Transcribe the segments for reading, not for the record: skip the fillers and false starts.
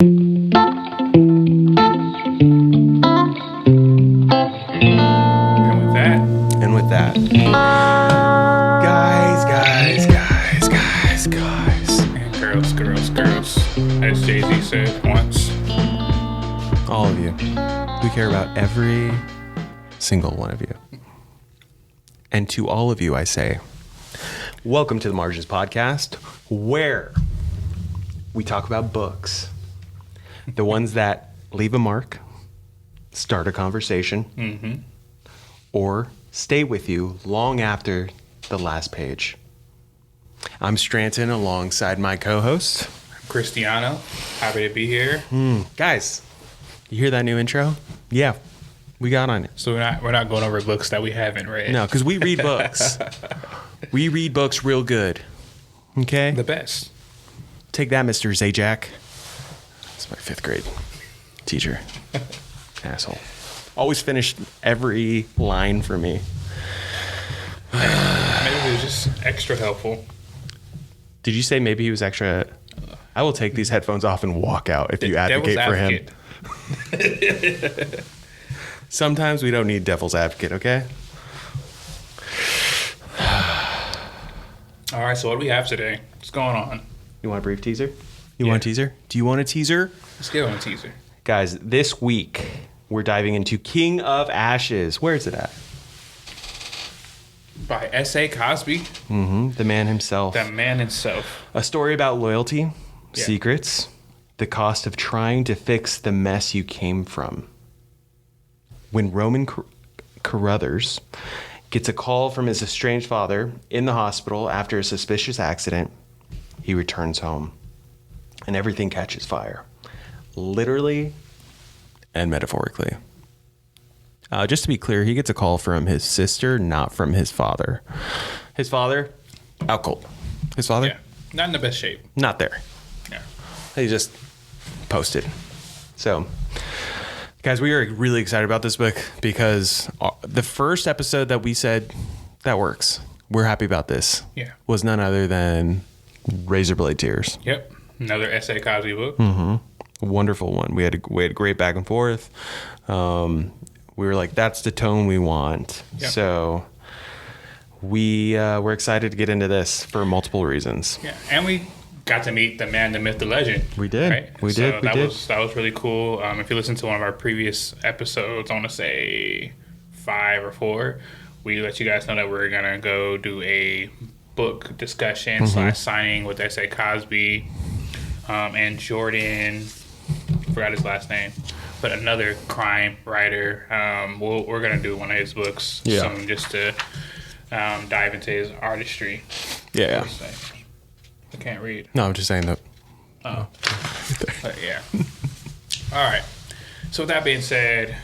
And with that, guys, and girls, as Jay-Z said once. all of you, we care about every single one of you. And to all of you, I say, welcome to the Margins Podcast, where we talk about books, the ones that leave a mark, start a conversation, or stay with you long after the last page. I'm Stranton alongside my co-host. Cristiano, happy to be here. Guys, you hear that new intro? Yeah, we got on it. So we're not going over books that we haven't read. No, because we read books. We read books real good. Okay? The best. Take that, Mr. Zajac. That's my 5th grade teacher. Asshole. Always finished every line for me. Maybe it was just extra helpful. Did you say maybe he was extra? I will take these headphones off and walk out if you advocate for him. Sometimes we don't need devil's advocate, okay? All right, so what do we have today? What's going on? You want a brief teaser? You want a teaser? Do you want a teaser? Let's get on a teaser. Guys, this week we're diving into King of Ashes. Where is it at? By S.A. Cosby. The man himself. The man himself. A story about loyalty, secrets, the cost of trying to fix the mess you came from. When Roman Carruthers gets a call from his estranged father in the hospital after a suspicious accident, he returns home and everything catches fire. Literally and metaphorically. Just to be clear, he gets a call from his sister, not from his father. His father, out cold. His father? Yeah. Not in the best shape. Not there. Yeah. He just posted. So, guys, we are really excited about this book because the first episode that we said, that works, we're happy about this, was none other than Razorblade Tears. Yep. Another S.A. Cosby book. Wonderful one. We had a great back and forth. We were like, that's the tone we want. Yep. So we're excited to get into this for multiple reasons. Yeah, and we got to meet the man, the myth, the legend. We did. Right? We did. That was really cool. If you listen to one of our previous episodes, I want to say 5 or 4, we let you guys know that we're gonna go do a book discussion / signing with S.A. Cosby and Jordan. Forgot his last name, but another crime writer. We're gonna do one of his books soon, just to dive into his artistry. Yeah. I can't read. No, I'm just saying that. Oh. But yeah. All right. So with that being said,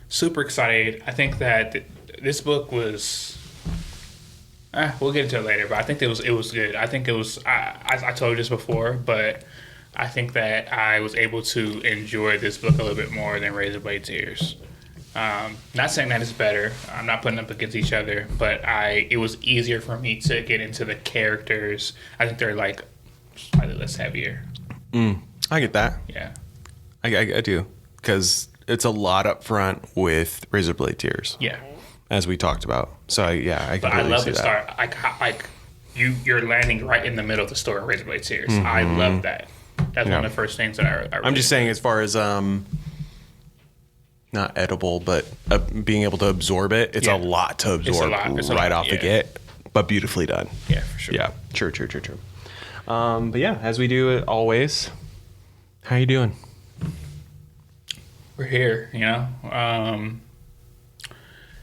super excited. I think that this book was. We'll get into it later, but I think it was good. I think it was. I told you this before, but I think that I was able to enjoy this book a little bit more than Razorblade Tears. Not saying that it's better. I'm not putting them up against each other, but it was easier for me to get into the characters. I think they're like slightly less heavier. I get that. Yeah. I do. Because it's a lot up front with Razorblade Tears. Yeah. As we talked about. So, I completely But I love see the that. start. Like you're landing right in the middle of the story of Razorblade Tears. I love that. That's one of the first things that I really I'm just saying as far as not edible, but being able to absorb it, it's a lot to absorb right off the get, but beautifully done. Yeah, for sure. Yeah, true. But yeah, as we do it always, how you doing? We're here,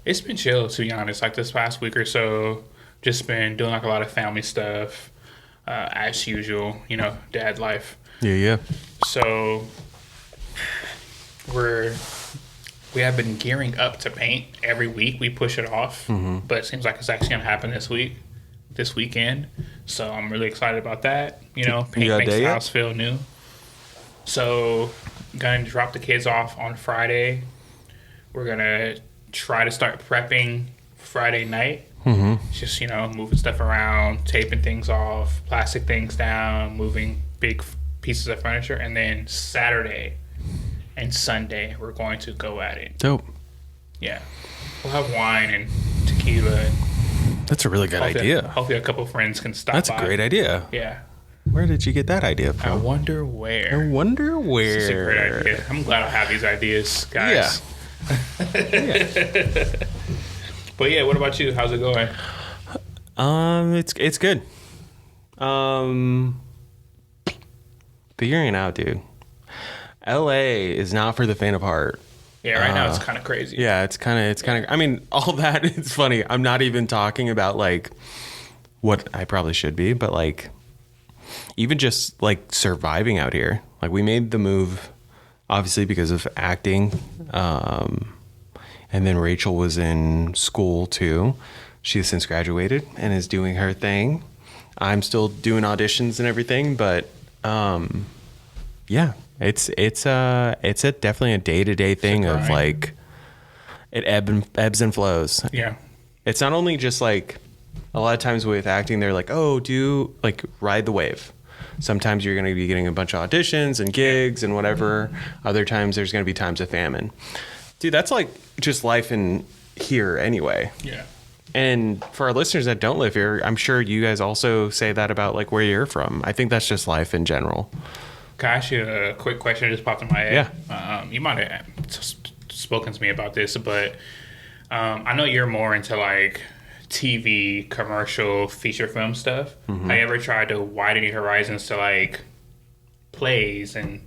it's been chill, to be honest. Like this past week or so, just been doing like a lot of family stuff, as usual, dad life. Yeah. So we have been gearing up to paint every week. We push it off, but it seems like it's actually gonna happen this weekend. So I'm really excited about that. Paint makes the house feel new. So going to drop the kids off on Friday. We're gonna try to start prepping Friday night. Just moving stuff around, taping things off, plastic things down, moving big pieces of furniture, and then Saturday and Sunday we're going to go at it. Dope. Yeah, we'll have wine and tequila. And that's a really good idea. Hopefully, a couple friends can stop. That's by. A great idea. Yeah. Where did you get that idea from? I wonder where. It's a great idea. I'm glad I have these ideas, guys. Yeah. But yeah, what about you? How's it going? It's good. Figuring it out, dude. LA is not for the faint of heart. Yeah, right now it's kind of crazy. Yeah, it's kind of. I mean, all that. It's funny. I'm not even talking about like what I probably should be, but like even just like surviving out here. Like we made the move, obviously because of acting, and then Rachel was in school too. She has since graduated and is doing her thing. I'm still doing auditions and everything, but yeah, it's definitely a day-to-day thing of like it ebbs and flows. Yeah, it's not only just like a lot of times with acting, they're like, oh, do like ride the wave. Sometimes you're going to be getting a bunch of auditions and gigs and whatever. Other times there's going to be times of famine. Dude, that's like just life in here anyway. Yeah. And for our listeners that don't live here, I'm sure you guys also say that about like where you're from. I think that's just life in general. Can I ask you a quick question that just popped in my head? Yeah. You might have spoken to me about this, but I know you're more into like TV, commercial, feature film stuff. Mm-hmm. Have you ever tried to widen your horizons to like plays and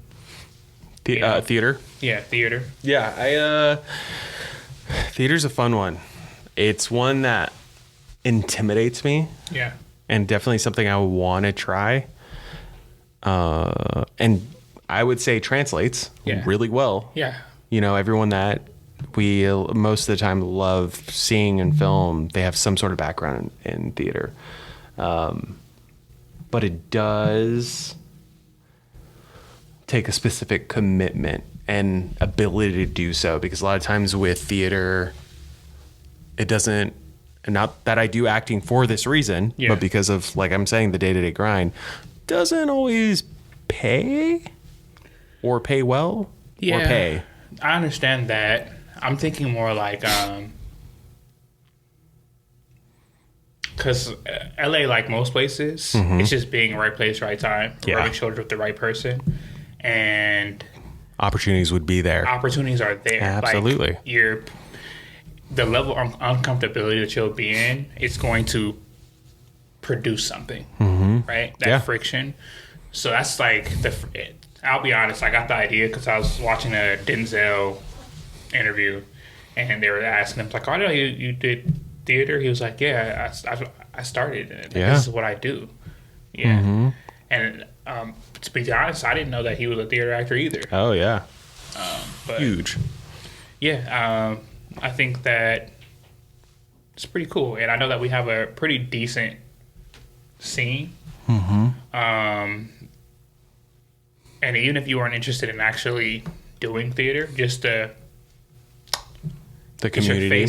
theater? Yeah, theater. Yeah, theater's a fun one. It's one that intimidates me. Yeah. And definitely something I want to try. And I would say translates really well. Yeah. You know, everyone that we most of the time love seeing in film, they have some sort of background in theater. But it does take a specific commitment and ability to do so, because a lot of times with theater, it doesn't, not that I do acting for this reason, but because of, like I'm saying, the day-to-day grind, doesn't always pay or pay well or pay. I understand that. I'm thinking more like, because LA, like most places, it's just being right place, right time, rubbing shoulders with the right person, and opportunities would be there. Opportunities are there. Absolutely. Like the level of uncomfortability that you'll be in, it's going to produce something, right? That friction. So that's like I'll be honest, I got the idea because I was watching a Denzel interview, and they were asking him like, "Oh, I know you did theater." He was like, "Yeah, I started, and this is what I do." Yeah, and to be honest, I didn't know that he was a theater actor either. Oh yeah, but huge. Yeah, I think that it's pretty cool, and I know that we have a pretty decent scene. And even if you weren't interested in actually doing theater, just the community,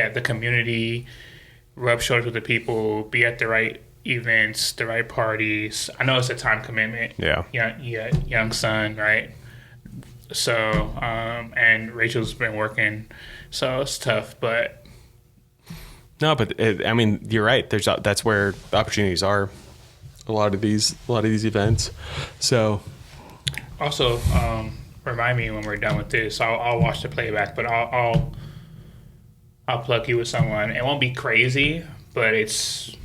the community, rub shoulders with the people, be at the right events, the right parties. I know it's a time commitment. Young son, right? So, and Rachel's been working, so it's tough. But no, but I mean, you're right. That's where the opportunities are. A lot of these events. So. Also, remind me when we're done with this. I'll watch the playback, but I'll plug you with someone. It won't be crazy, but it's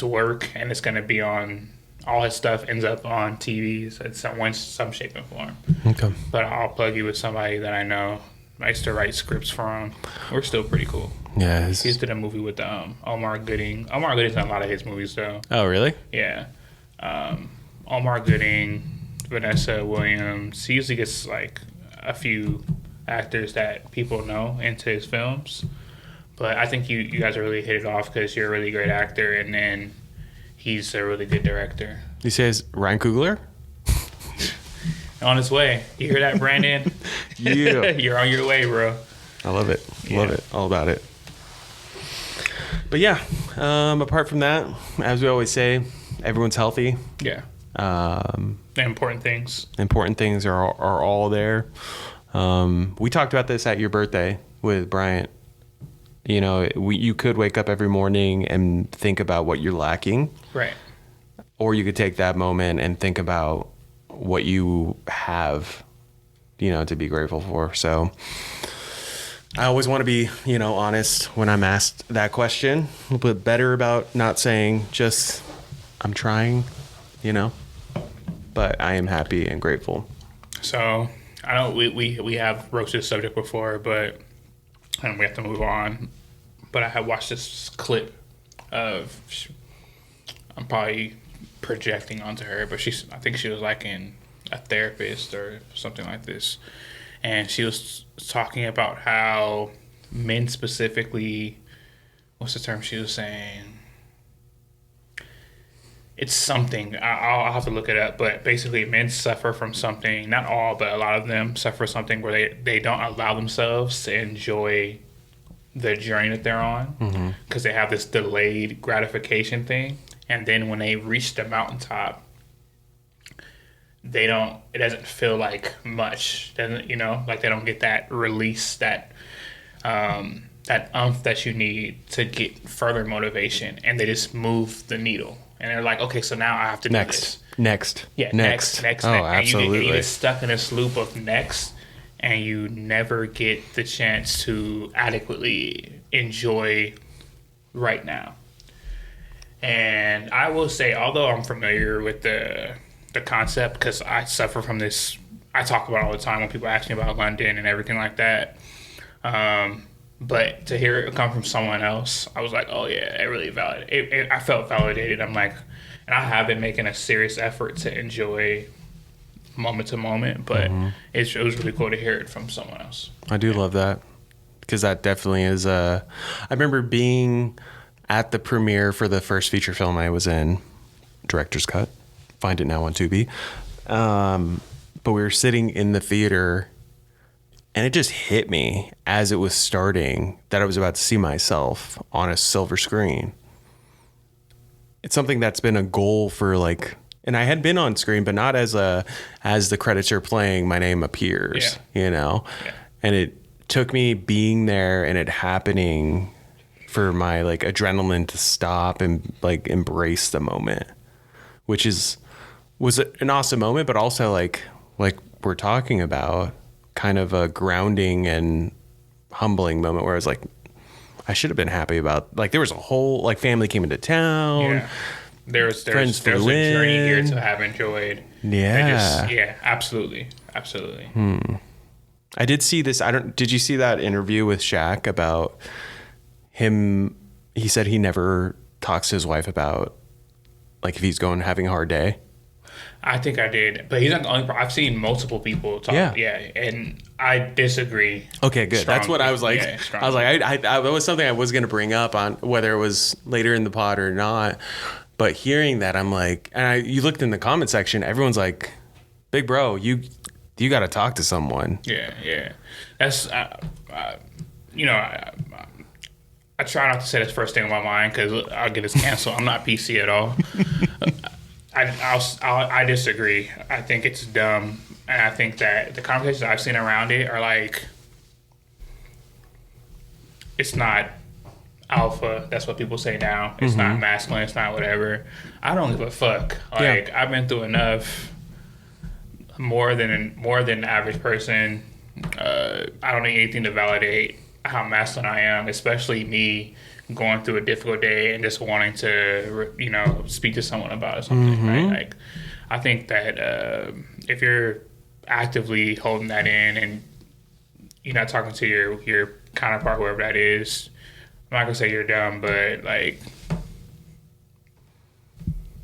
work, and it's gonna be on. All his stuff ends up on TVs in some shape and form. Okay. But I'll plug you with somebody that I know. I used to write scripts for him. We're still pretty cool. Yeah. He's did a movie with Omar Gooding. Omar Gooding's in a lot of his movies, though. Oh, really? Yeah. Omar Gooding. Vanessa Williams. He usually gets like a few actors that people know into his films, but I think you guys are really hit it off because you're a really great actor, and then he's a really good director. He says Ryan Coogler on his way. You hear that, Brandon? Yeah. You're on your way, bro. I love it. Love it. All about it. But yeah, apart from that, as we always say, everyone's healthy. Yeah. The important things. Important things are all there. We talked about this at your birthday with Bryant. You know, you could wake up every morning and think about what you're lacking. Right. Or you could take that moment and think about what you have, you know, to be grateful for. So I always want to be, you know, honest when I'm asked that question, a little bit better about not saying just, I'm trying, you know, but I am happy and grateful. So I know we have broached this subject before, but and we have to move on. But I had watched this clip of, I'm probably projecting onto her, but I think she was like in a therapist or something like this, and she was talking about how men specifically, what's the term she was saying? It's something, I'll have to look it up, but basically men suffer from something, not all, but a lot of them suffer something where they don't allow themselves to enjoy the journey that they're on, because they have this delayed gratification thing, and then when they reach the mountaintop, it doesn't feel like much, doesn't, you know, like they don't get that release, that oomph that you need to get further motivation, and they just move the needle. And they're like, okay, so now I have to do this. Next. Yeah, next. Oh, absolutely. And you get stuck in this loop of next, and you never get the chance to adequately enjoy right now. And I will say, although I'm familiar with the concept, because I suffer from this, I talk about it all the time when people ask me about London and everything like that. But to hear it come from someone else, I was like, oh yeah, it really validated. I felt validated. I'm like, and I have been making a serious effort to enjoy moment to moment, but it was really cool to hear it from someone else. I do love that, because that definitely is I remember being at the premiere for the first feature film I was in, director's cut. Find it now on Tubi. But we were sitting in the theater, and it just hit me as it was starting that I was about to see myself on a silver screen. It's something that's been a goal for like, and I had been on screen, but not as the credits are playing, my name appears, you know? Yeah. And it took me being there and it happening for my like adrenaline to stop and like embrace the moment, which was an awesome moment, but also like we're talking about, kind of a grounding and humbling moment where I was like, I should have been happy about, like, there was a whole, like, family came into town. Yeah. There's a journey here to have enjoyed. Yeah. Yeah, absolutely. Absolutely. I did see this. Did you see that interview with Shaq about him? He said he never talks to his wife about, like, if he's having a hard day. I think I did, but he's not the only. I've seen multiple people talk. Yeah, and I disagree. Okay, good. That's what I was like. Yeah, I was like, it was something I was going to bring up on whether it was later in the pod or not. But hearing that, I'm like, and you looked in the comment section. Everyone's like, "Big bro, you got to talk to someone." Yeah. That's you know. I try not to say this first thing on my mind because I'll get us canceled. I'm not PC at all. I disagree. I think it's dumb, and I think that the conversations I've seen around it are like, it's not alpha. That's what people say now. It's not masculine. It's not whatever. I don't give a fuck. Like, I've been through enough, more than the average person. I don't need anything to validate how masculine I am, especially me going through a difficult day and just wanting to, you know, speak to someone about something, right? Like, I think that if you're actively holding that in and you're not talking to your counterpart, whoever that is, I'm not gonna say you're dumb, but like,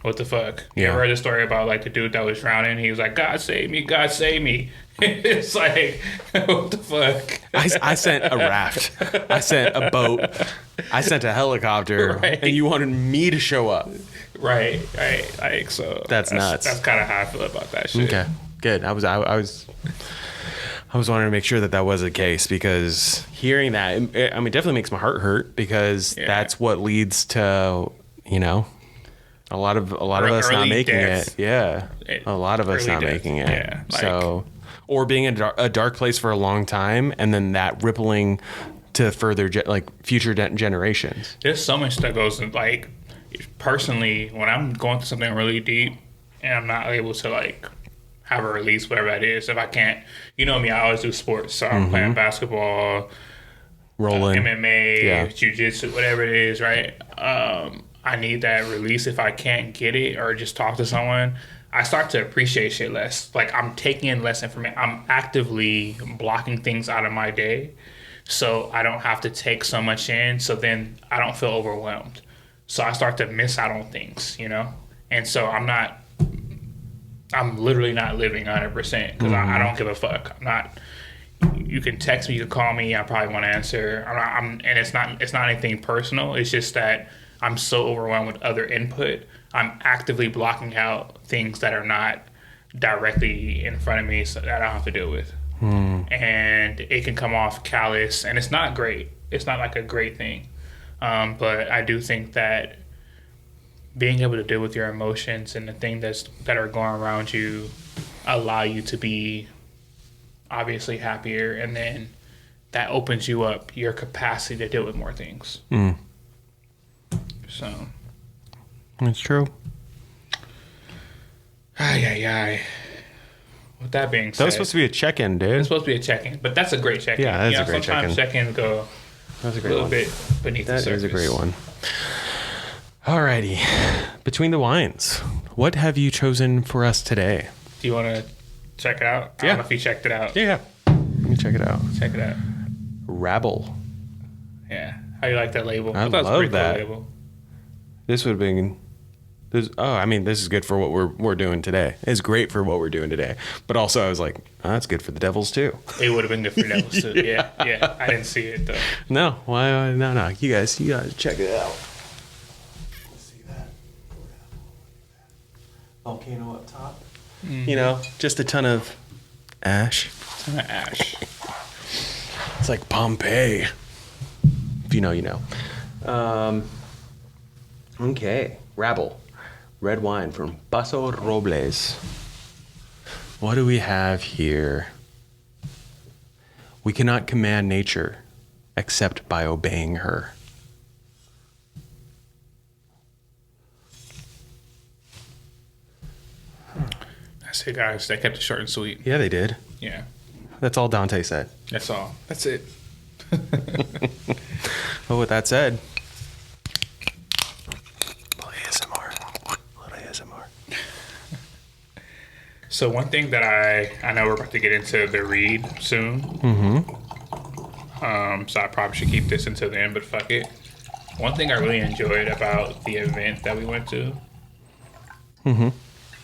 what the fuck? Yeah. You ever heard the story about like the dude that was drowning? He was like, "God save me, God save me." It's like, what the fuck? I sent a raft. I sent a boat. I sent a helicopter, right. And you wanted me to show up. Right. Like, so that's nuts. That's kind of how I feel about that shit. Okay, good. I was wanting to make sure that was the case, because hearing that, I mean, it definitely makes my heart hurt, because that's what leads to, you know, A lot of us not making death. it. Yeah. A lot of us Early not death. making it. Yeah, like- so, or being in a dark place for a long time and then that rippling to further future generations. There's so much that goes in, like, personally, when I'm going through something really deep and I'm not able to, like, have a release, whatever that is, if I can't, you know me, I always do sports. So I'm playing basketball, Rolling. MMA, jiu-jitsu, whatever it is, right? I need that release. If I can't get it or just talk to someone, I start to appreciate shit less. Like, I'm taking in less information. I'm actively blocking things out of my day so I don't have to take so much in, so then I don't feel overwhelmed. So I start to miss out on things, you know? And so I'm literally not living 100% because I don't give a fuck. I'm not. You can text me, you can call me. I probably won't answer. And it's not anything personal. It's just that I'm so overwhelmed with other input. I'm actively blocking out things that are not directly in front of me, so that I don't have to deal with. And it can come off callous, and it's not great. It's not like a great thing. But I do think that being able to deal with your emotions and the things that are going around you allow you to be obviously happier, and then that opens you up your capacity to deal with more things. So It's true. Ay. With that being said, That was supposed to be a check-in, dude. it's supposed to be a check-in, but that's a great check-in. Yeah, that's a great sometimes check-ins go That was a a great little one. bit beneath the That surface. is a great one. Alrighty. Between the wines, what have you chosen for us today? Do you want to check it out? I Yeah. don't know if you checked it out. Yeah. Let me check it out. Check it out. Rabble. Yeah. How you like that label? I thought it was a love pretty that. Cool label. This would have been. This is good for what we're doing today. It's great for what we're doing today. But also, I was like, that's good for the Devils too. It would have been good for Devils too. Yeah. I didn't see it though. No, why? No. You guys check it out. Let's see that volcano up top. You know, just a ton of ash. Ton of ash. It's like Pompeii. If you know, you know. Okay, Rabble. Red wine from Paso Robles. What do we have here? We cannot command nature except by obeying her. That's it, guys. They kept it short and sweet. Yeah, they did. Yeah. That's all Dante said. That's all. That's it. Well, with that said, ASMR. So one thing that I know we're about to get into the read soon. So I probably should keep this until the end, but fuck it. One thing I really enjoyed about the event that we went to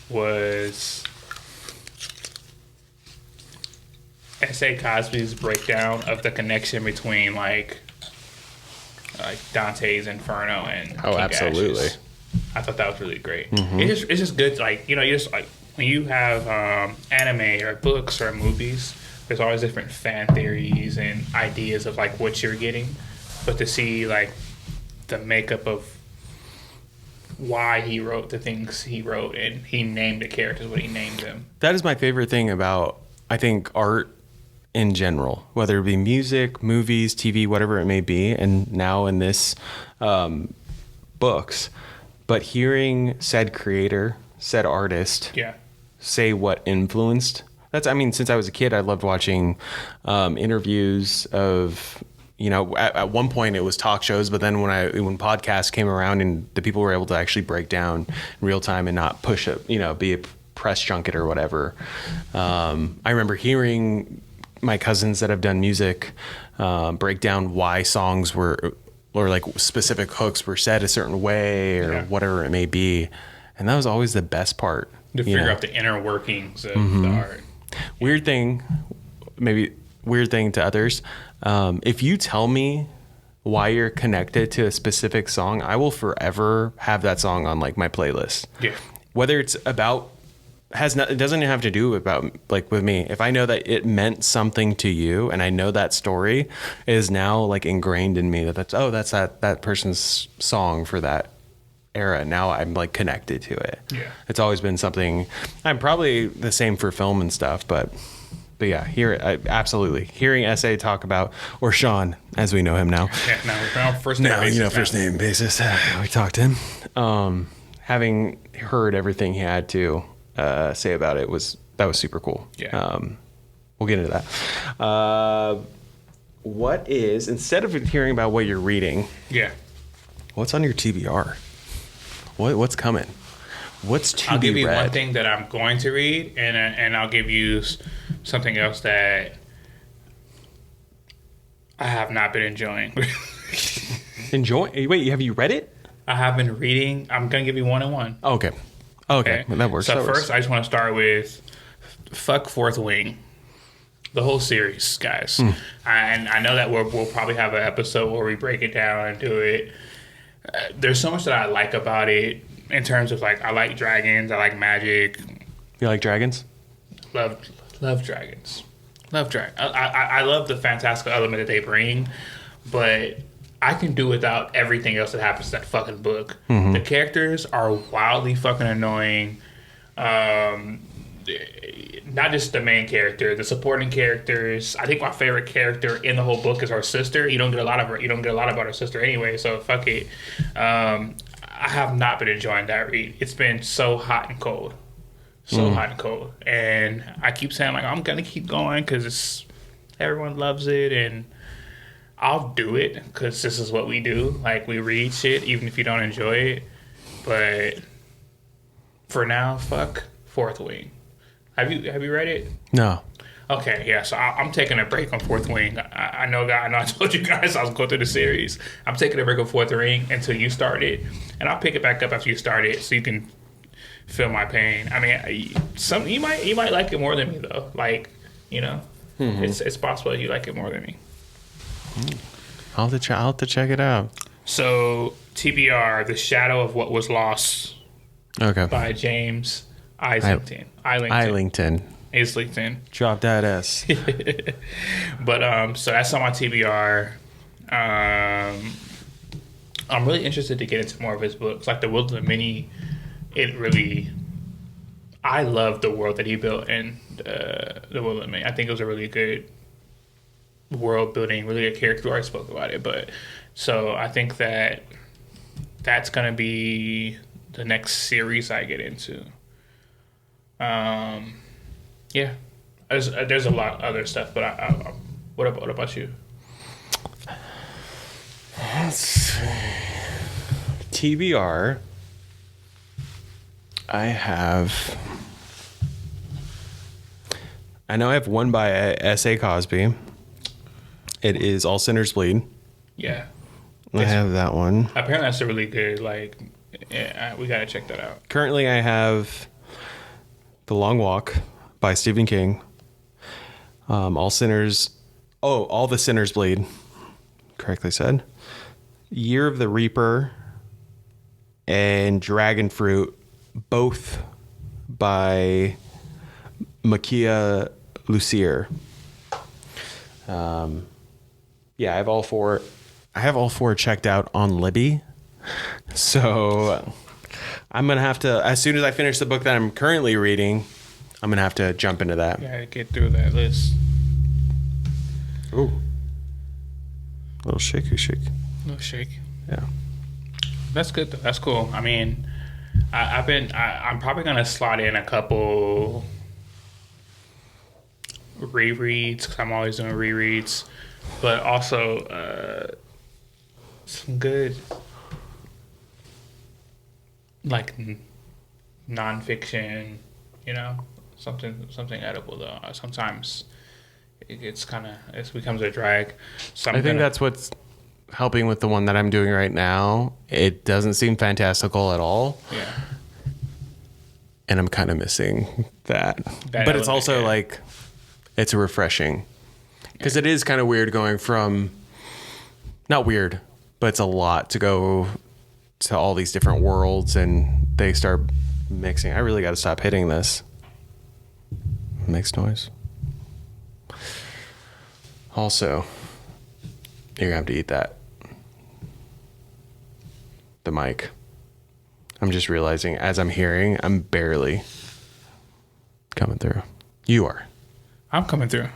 was S.A. Cosby's breakdown of the connection between like Dante's Inferno and Oh, King absolutely. Ashes. I thought that was really great. It's just good. Like, you know, you just like when you have anime or books or movies, there's always different fan theories and ideas of like what you're getting, but to see like the makeup of why he wrote the things he wrote and he named the characters what he named them. That is my favorite thing about, I think, art in general, whether it be music, movies, TV, whatever it may be, and now in this books. But hearing said creator, said artist, Yeah. say what influenced. That's, I mean, since I was a kid, I loved watching interviews of, you know, at one point it was talk shows, but then when podcasts came around and the people were able to actually break down in real time and not push it, you know, be a press junket or whatever. I remember hearing my cousins that have done music break down why songs were, or like specific hooks were said a certain way or whatever it may be. And that was always the best part. To figure out the inner workings of the art. Weird thing to others. If you tell me why you're connected to a specific song, I will forever have that song on like my playlist. Yeah. Whether it's about, it doesn't have to do about like with me. If I know that it meant something to you and I know that story, it is now like ingrained in me that's that person's song for that era. Now I'm like connected to it. Yeah. It's always been something. I'm probably the same for film and stuff, but yeah, absolutely hearing SA talk about, or Sean, as we know him now. Yeah, now first name basis. First name basis. We talked to him. Having heard everything he had to say about it was super cool. Yeah. We'll get into that. What is, instead of hearing about what you're reading, what's on your TBR? What's coming? What's to be read? I'll give you one thing that I'm going to read, and I'll give you something else that I have not been enjoying. Wait, have you read it? I have been reading. I'm going to give you one and one. Okay. Well, that works. So first, I just want to start with fuck Fourth Wing. The whole series, guys. And I know that we'll probably have an episode where we break it down and do it. There's so much that I like about it in terms of, like, I like dragons. I like magic. You like dragons? Love dragons. Love dragons. I love the fantastical element that they bring, but I can do without everything else that happens in that fucking book. The characters are wildly fucking annoying. Not just the main character, the supporting characters. I think my favorite character in the whole book is her sister. You don't get a lot of her. You don't get a lot about her sister anyway. So fuck it. I have not been enjoying that read. It's been so hot and cold, hot and cold. And I keep saying, like, I'm gonna keep going because everyone loves it, and I'll do it because this is what we do. Like, we read shit even if you don't enjoy it. But for now, fuck Fourth Wing. Have you read it? No. Okay, yeah. So I'm taking a break on Fourth Wing. I know I told you guys I was going through the series. I'm taking a break on Fourth Wing until you start it, and I'll pick it back up after you start it, so you can feel my pain. I mean, you might like it more than me though. Like, you know, it's possible that you like it more than me. I'll have to check it out. So TBR, The Shadow of What Was Lost. Okay. By James Islington. Drop that S. But so that's on my TBR. I'm really interested to get into more of his books, like the World of the Many. I love the world that he built in the World of the Many. I think it was a really good world building, really good character. I spoke about it, but so I think that's gonna be the next series I get into. Yeah, there's a lot of other stuff, but what about you? TBR, I know I have one by S.A. Cosby. It is All Sinners Bleed. Yeah. I have that one. Apparently that's a really good, like, yeah, we gotta check that out. Currently I have The Long Walk by Stephen King. All the Sinners Bleed. Correctly said. Year of the Reaper and Dragon Fruit, both by Makia Lucier. Yeah, I have all four. I have all four checked out on Libby. So I'm going to have to, as soon as I finish the book that I'm currently reading, I'm going to have to jump into that. Yeah, get through that list. Ooh. A little shaky shake. A little shake. Yeah. That's good though. That's cool. I mean, I'm probably going to slot in a couple rereads because I'm always doing rereads, but also some good like nonfiction, you know, something edible though. Sometimes it becomes a drag. So I think that's what's helping with the one that I'm doing right now. It doesn't seem fantastical at all. Yeah. And I'm kind of missing that. But it's also like, it's refreshing. Because it is kind of weird going from, not weird, but it's a lot to go to all these different worlds and they start mixing. I really got to stop hitting this. It makes noise. Also, you're going to have to eat that. The mic. I'm just realizing as I'm hearing, I'm barely coming through. You are. I'm coming through.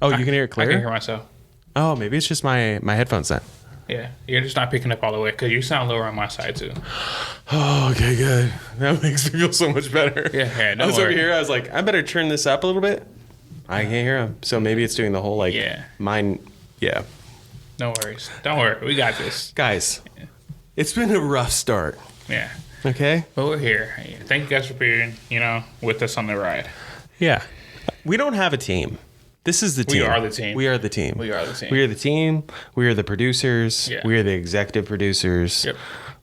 Oh, you can hear it clear? I can hear myself. Oh, maybe it's just my headphones then. Yeah, you're just not picking up all the way because you sound lower on my side too. Oh, okay, good. That makes me feel so much better. Yeah, I was over here. I was like, I better turn this up a little bit. I can't hear him. So maybe it's doing the whole mine. Yeah. No worries. Don't worry. We got this. Guys, it's been a rough start. Yeah. Okay. But we're here. Thank you guys for being, with us on the ride. Yeah. We don't have a team. This is the team. We are the team. We are the team. We are the team. We are the team. We are the producers. Yeah. We are the executive producers. Yep.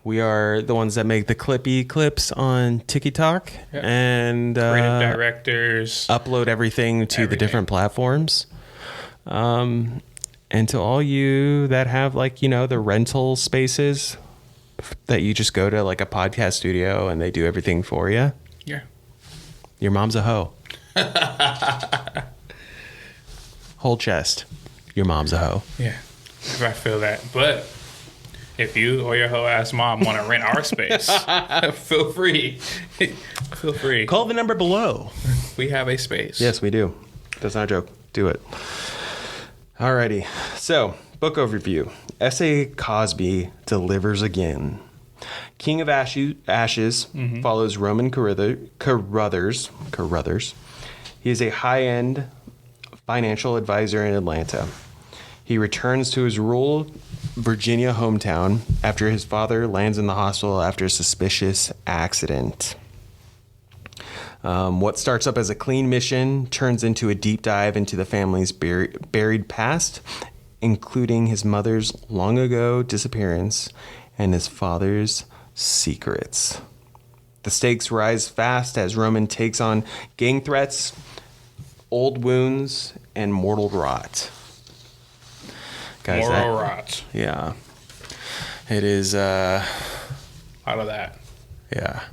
We are the ones that make the clippy clips on TikTok and creative directors. Upload everything to the different platforms. And to all you that have the rental spaces that you just go to like a podcast studio and they do everything for you. Yeah. Your mom's a hoe. Whole chest. Your mom's a hoe. Yeah. I feel that. But if you or your hoe ass mom want to rent our space, feel free. Feel free. Call the number below. We have a space. Yes, we do. That's not a joke. Do it. Alrighty. So, book overview. S.A. Cosby delivers again. King of Ashes follows Roman Carruthers. He is a high-end financial advisor in Atlanta. He returns to his rural Virginia hometown after his father lands in the hospital after a suspicious accident. What starts up as a clean mission turns into a deep dive into the family's buried past, including his mother's long ago disappearance and his father's secrets. The stakes rise fast as Roman takes on gang threats, old wounds, and mortal rot. Guys, Moral rot. Yeah. It is Out of that. yeah.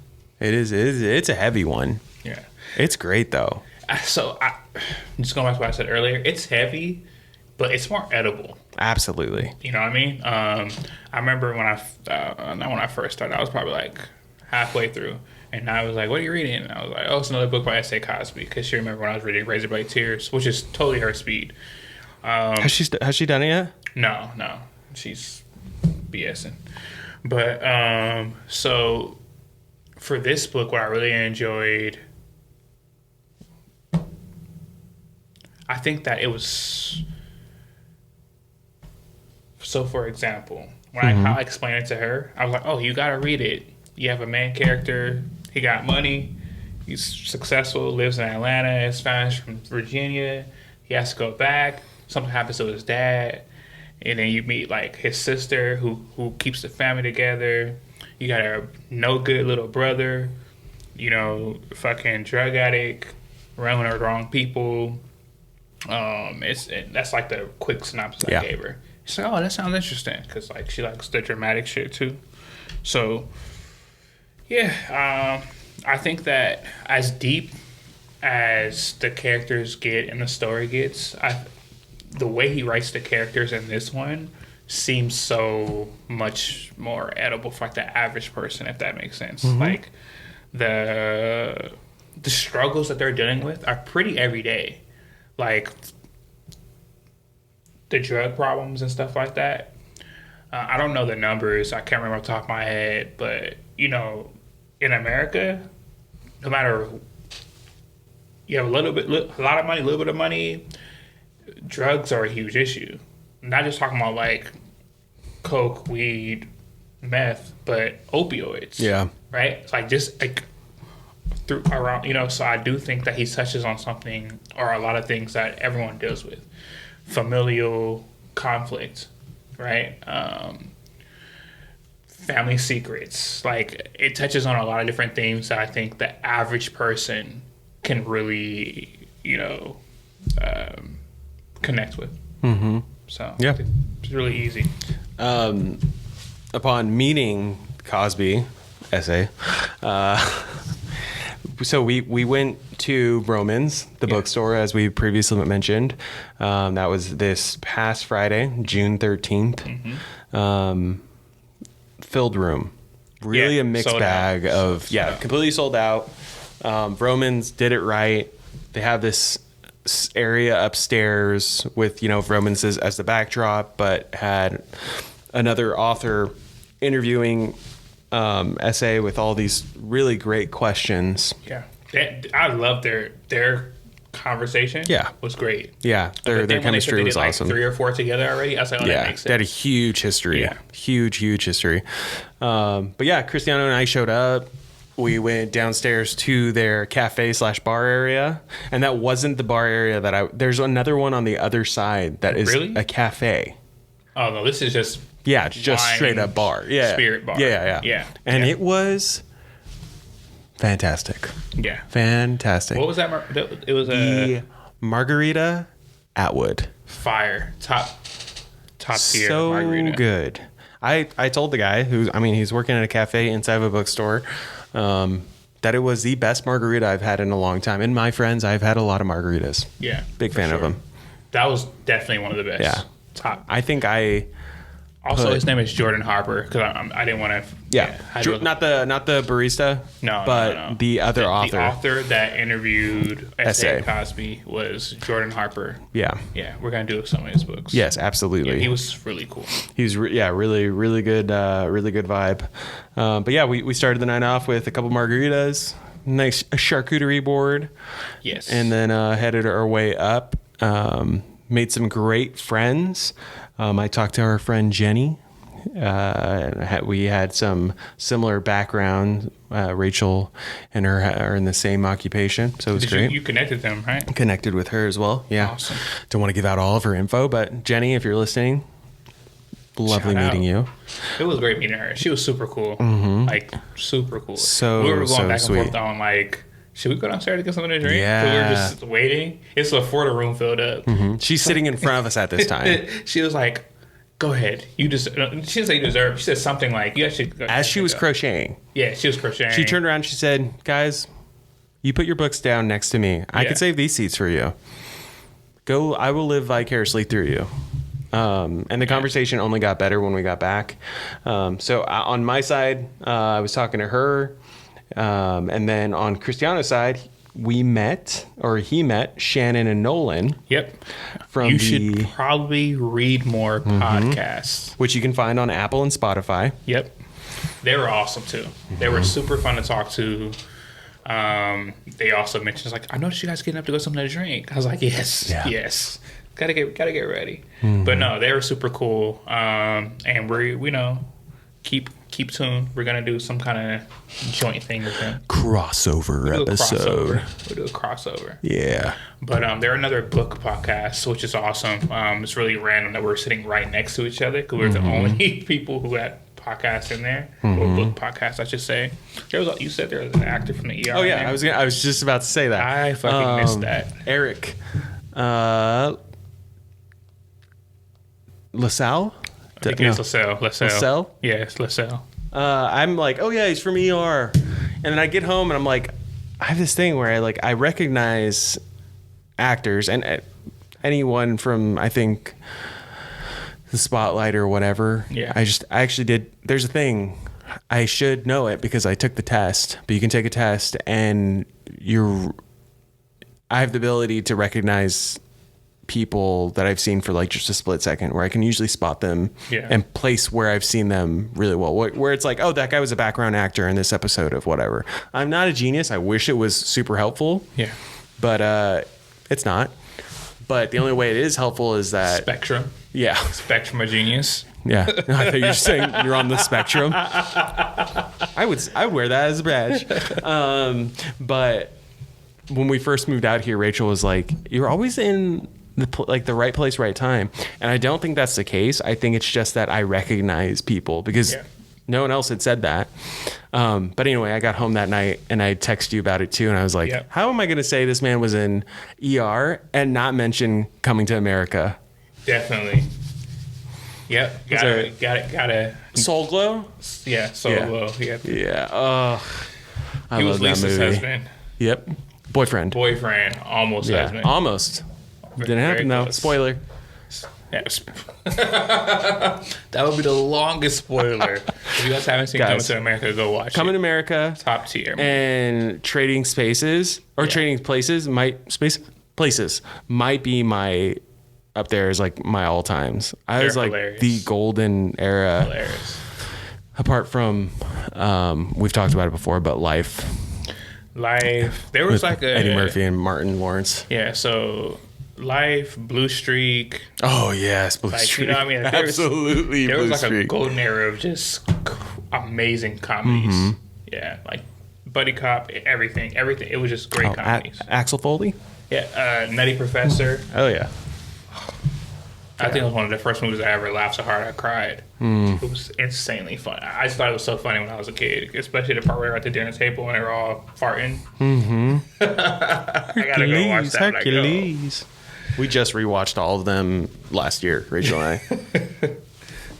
It's a heavy one. Yeah. It's great though. So just going back to what I said earlier, it's heavy, but it's more edible. Absolutely. You know what I mean? I remember when not when I first started, I was probably like halfway through, and I was like, "What are you reading?" And I was like, "Oh, it's another book by S.A. Cosby." Because she remember when I was reading Razorblade Tears, which is totally her speed. Has she done it yet? No, she's BSing. But so for this book, what I really enjoyed, I think that it was. So, for example, when I explained it to her, I was like, "Oh, you gotta read it. You have a main character. He got money. He's successful. Lives in Atlanta. His family's from Virginia. He has to go back. Something happens to his dad, and then you meet like his sister, who keeps the family together. You got a no good little brother, fucking drug addict, running with the wrong people. That's like the quick synopsis I gave her." She's like, "Oh, that sounds interesting," because like she likes the dramatic shit too. So, yeah, I think that as deep as the characters get and the story gets, the way he writes the characters in this one seems so much more edible for like the average person, if that makes sense. Like the struggles that they're dealing with are pretty everyday, like the drug problems and stuff like that. I don't know the numbers. I can't remember off the top of my head, but in America, no matter you have a lot of money, a little bit of money, drugs are a huge issue. I'm not just talking about like coke, weed, meth, but opioids. Yeah. Right? It's like just like through around, so I do think that he touches on something or a lot of things that everyone deals with. Familial conflict, right? Family secrets. Like it touches on a lot of different themes that I think the average person can really, connect with. Mm-hmm. So yeah, it's really easy. Upon meeting Cosby, S.A., so we went to Roman's, the bookstore, as we previously mentioned. That was this past Friday, June 13th. Filled room. really Yeah, a mixed sold bag out. of Sold out. completely sold out. Romans did it right. They have this area upstairs with Romans as the backdrop, but had another author interviewing essay with all these really great questions. Yeah, I love their conversation. Yeah. was great. Yeah, But their then when they said chemistry they was did, like, awesome. 3 or 4 together already. I was like, oh, that Yeah, makes they had a sense. huge history. Yeah. Huge history. But yeah, Cristiano and I showed up. We went downstairs to their cafe/bar area, and that wasn't the bar area there's another one on the other side that is Really? a cafe. Oh no, this is just Yeah, just wine, straight up bar. Yeah. spirit bar. Yeah. And Yeah. it was fantastic. Yeah. Fantastic. What was that? It was The margarita Atwood. fire top tier So margarita. good. I told the guy he's working at a cafe inside of a bookstore, that it was the best margarita I've had in a long time. And my friends, I've had a lot of margaritas. Yeah, Big for fan of sure. them. That was definitely one of the best. Yeah. Top. I think Also, his name is Jordan Harper because I didn't want to. not the barista, but no. the other author. The author that interviewed Essay. S.A. Cosby was Jordan Harper. Yeah. Yeah, we're gonna do some of his books. Yes, absolutely. Yeah, he was really cool. He was really good, really good vibe. But yeah, we started the night off with a couple margaritas, nice charcuterie board, Yes. and then headed our way up. Made some great friends. I talked to our friend Jenny. We had some similar background. Rachel and her are in the same occupation, so it was great. You connected them, right? Connected with her as well. Yeah. Awesome. Don't want to give out all of her info, but Jenny, if you're listening, lovely Shout out. meeting you. It was great meeting her. She was super cool. Like super cool. So- we were going so back and sweet. forth on like, should we go downstairs to get something to drink? 'Cause we Yeah. were just waiting. It's before the room filled up. She's sitting in front of us at this time. She was like, "Go ahead. You just." She didn't say you deserve. She said something like, "You actually." As she was crocheting, Yeah, she was crocheting. she turned around and she said, "Guys, you put your books down next to me. I Yeah. could save these seats for you. Go, I will live vicariously through you." And the conversation only got better when we got back. So on my side, I was talking to her. And then on Cristiano's side, he met Shannon and Nolan. Yep. From You the should probably read more podcasts. which you can find on Apple and Spotify. Yep. They were awesome too. They were super fun to talk to. They also mentioned like, I noticed you guys getting up to go something to drink. I was like, yes, Yeah. yes. Gotta get ready. But no, they were super cool. And we keep tuned. We're gonna do some kind of joint thing with them. Crossover We'll do a episode. We'll do a crossover. Yeah. But they're another book podcast, which is awesome. It's really random that we're sitting right next to each other because we're the only people who had podcasts in there, or book podcasts, I should say. You said there was an actor from the ER. Oh in yeah, there. I was just about to say that. I fucking missed that. Eric LaSalle? I think it's LaSalle. LaSalle? Yeah, it's LaSalle. I'm like, oh yeah, he's from ER. And then I get home and I'm like, I have this thing where I recognize actors and anyone from, I think, the Spotlight or whatever. Yeah. I actually did. There's a thing. I should know it because I took the test, but you can take a test and I have the ability to recognize people that I've seen for like just a split second, where I can usually spot them and place where I've seen them really well, where it's like, oh, that guy was a background actor in this episode of whatever. I'm not a genius. I wish it was super helpful. Yeah. But it's not. But the only way it is helpful is that Spectrum. Yeah. Spectrum of genius. Yeah. I thought you were saying you're on the spectrum. I would wear that as a badge. But when we first moved out here, Rachel was like, you're always in the right place, right time. And I don't think that's the case. I think it's just that I recognize people because no one else had said that. But anyway, I got home that night and I texted you about it too. And I was like, how am I going to say this man was in ER and not mention Coming to America? Definitely. Yep. Got it. Soul Glow? Yeah. Soul Glow. Yep. Yeah. Oh, I he love was that Lisa's movie. husband. Yep. Boyfriend. Almost husband. Almost. Didn't happen though. close. Spoiler. Yes. That would be the longest spoiler. If you guys haven't seen Coming to America, go watch Coming to it. America. Top tier. And Trading Places might be my up there as like my all times. I was like hilarious. the golden era. Hilarious. Apart from we've talked about it before, but Life. There was like a Eddie Murphy and Martin Lawrence. Yeah, so Life, Blue Streak. Oh yes, Blue Streak. You know what I mean? Absolutely, there Blue was like Streak. a golden era of just amazing comedies. Mm-hmm. Yeah, like Buddy Cop, everything. It was just great comedies. Axel Foley. Yeah, Nutty Professor. Oh yeah. I think it was one of the first movies I ever laughed so hard I cried. It was insanely fun. I just thought it was so funny when I was a kid, especially the part where we're at the dinner table and they're all farting. Mm-hmm. I gotta go watch that. Hercules. We just rewatched all of them last year, Rachel and I.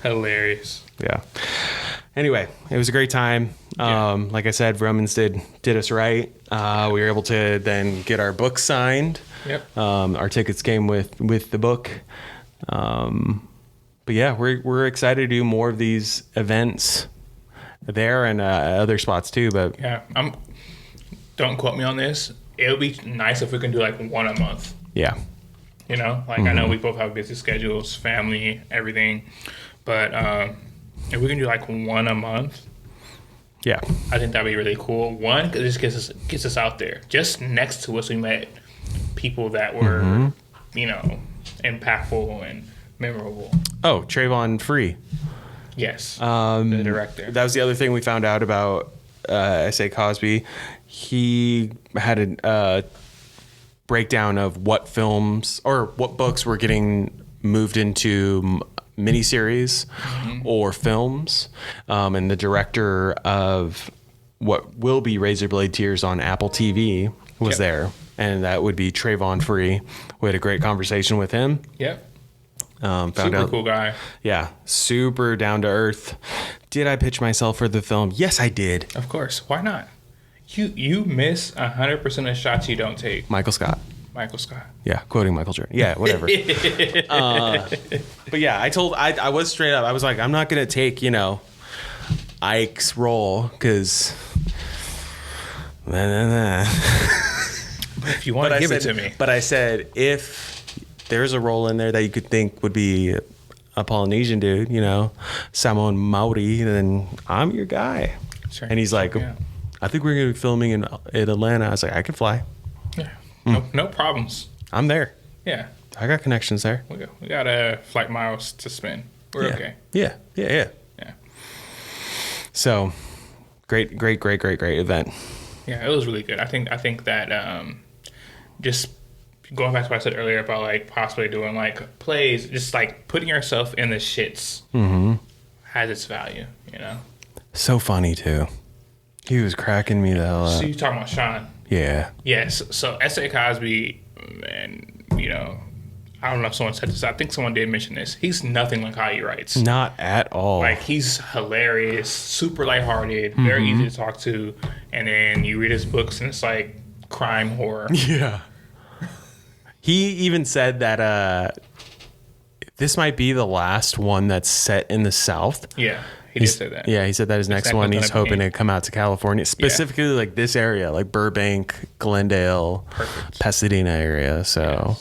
Hilarious. Yeah. Anyway, it was a great time. Like I said, Romans did us right. We were able to then get our book signed. Yep. Our tickets came with the book. But yeah, we're excited to do more of these events there and other spots too. But yeah, don't quote me on this. It would be nice if we can do like one a month. Yeah. You know, like I know we both have busy schedules, family, everything, but if we can do like one a month, yeah, I think that'd be really cool. One, because it just gets us out there. Just next to us, we met people that were, you know, impactful and memorable. Oh, Trayvon Free. Yes, the director. That was the other thing we found out about S.A. Cosby. He had a breakdown of what films or what books were getting moved into miniseries or films. And the director of what will be Razorblade Tears on Apple TV was there. And that would be Trayvon Free. We had a great conversation with him. Yep. Found Super out, cool guy. Yeah, super down to earth. Did I pitch myself for the film? Yes, I did. Of course. Why not? You miss 100% of shots you don't take. Michael Scott. Michael Scott. Yeah, quoting Michael Jordan. Yeah, whatever. But yeah, I was straight up. I was like, I'm not gonna take Ike's role because. If you want to give it to me. But I said, if there's a role in there that you could think would be a Polynesian dude, Samoan Maori, then I'm your guy. Sure. And he's like, I think we're going to be filming in Atlanta. I was like, I can fly. Yeah. No problems. I'm there. Yeah. I got connections there. We got flight miles to spend. We're okay. Yeah. Yeah. So, great event. Yeah, it was really good. I think that just going back to what I said earlier about like possibly doing like plays, just like putting yourself in the shits has its value, So funny too. He was cracking me the hell up. So you talking about Sean? Yeah. Yes. So S.A. Cosby, and I don't know if someone said this. I think someone did mention this. He's nothing like how he writes. Not at all. Like he's hilarious, super lighthearted, very easy to talk to, and then you read his books and it's like crime horror. Yeah. He even said that this might be the last one that's set in the South. Yeah, he did say that. Yeah, he said that his next one he's hoping to come out to California, specifically like this area, like Burbank, Glendale, Pasadena area. So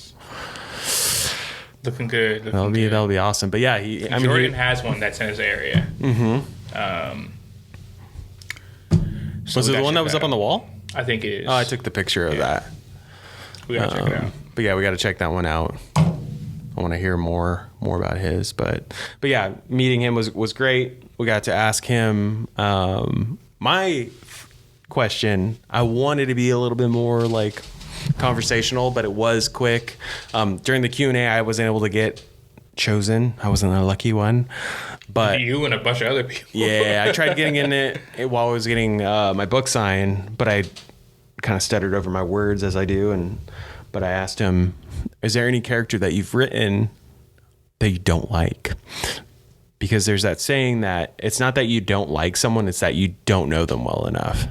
looking good. That'll be awesome. But yeah, Jordan has one that's in his area. So was it the one that was up on the wall? I think it is. Oh, I took the picture of that. We gotta check it out. But yeah, we got to check that one out. I want to hear more about his, but yeah, meeting him was great. We got to ask him my question. I wanted to be a little bit more like conversational, but it was quick. During the Q&A, I wasn't able to get chosen. I wasn't a lucky one, but you and a bunch of other people. Yeah, I tried getting in it while I was getting my book signed, but I kind of stuttered over my words as I do, but I asked him, is there any character that you've written that you don't like? Because there's that saying that it's not that you don't like someone, it's that you don't know them well enough.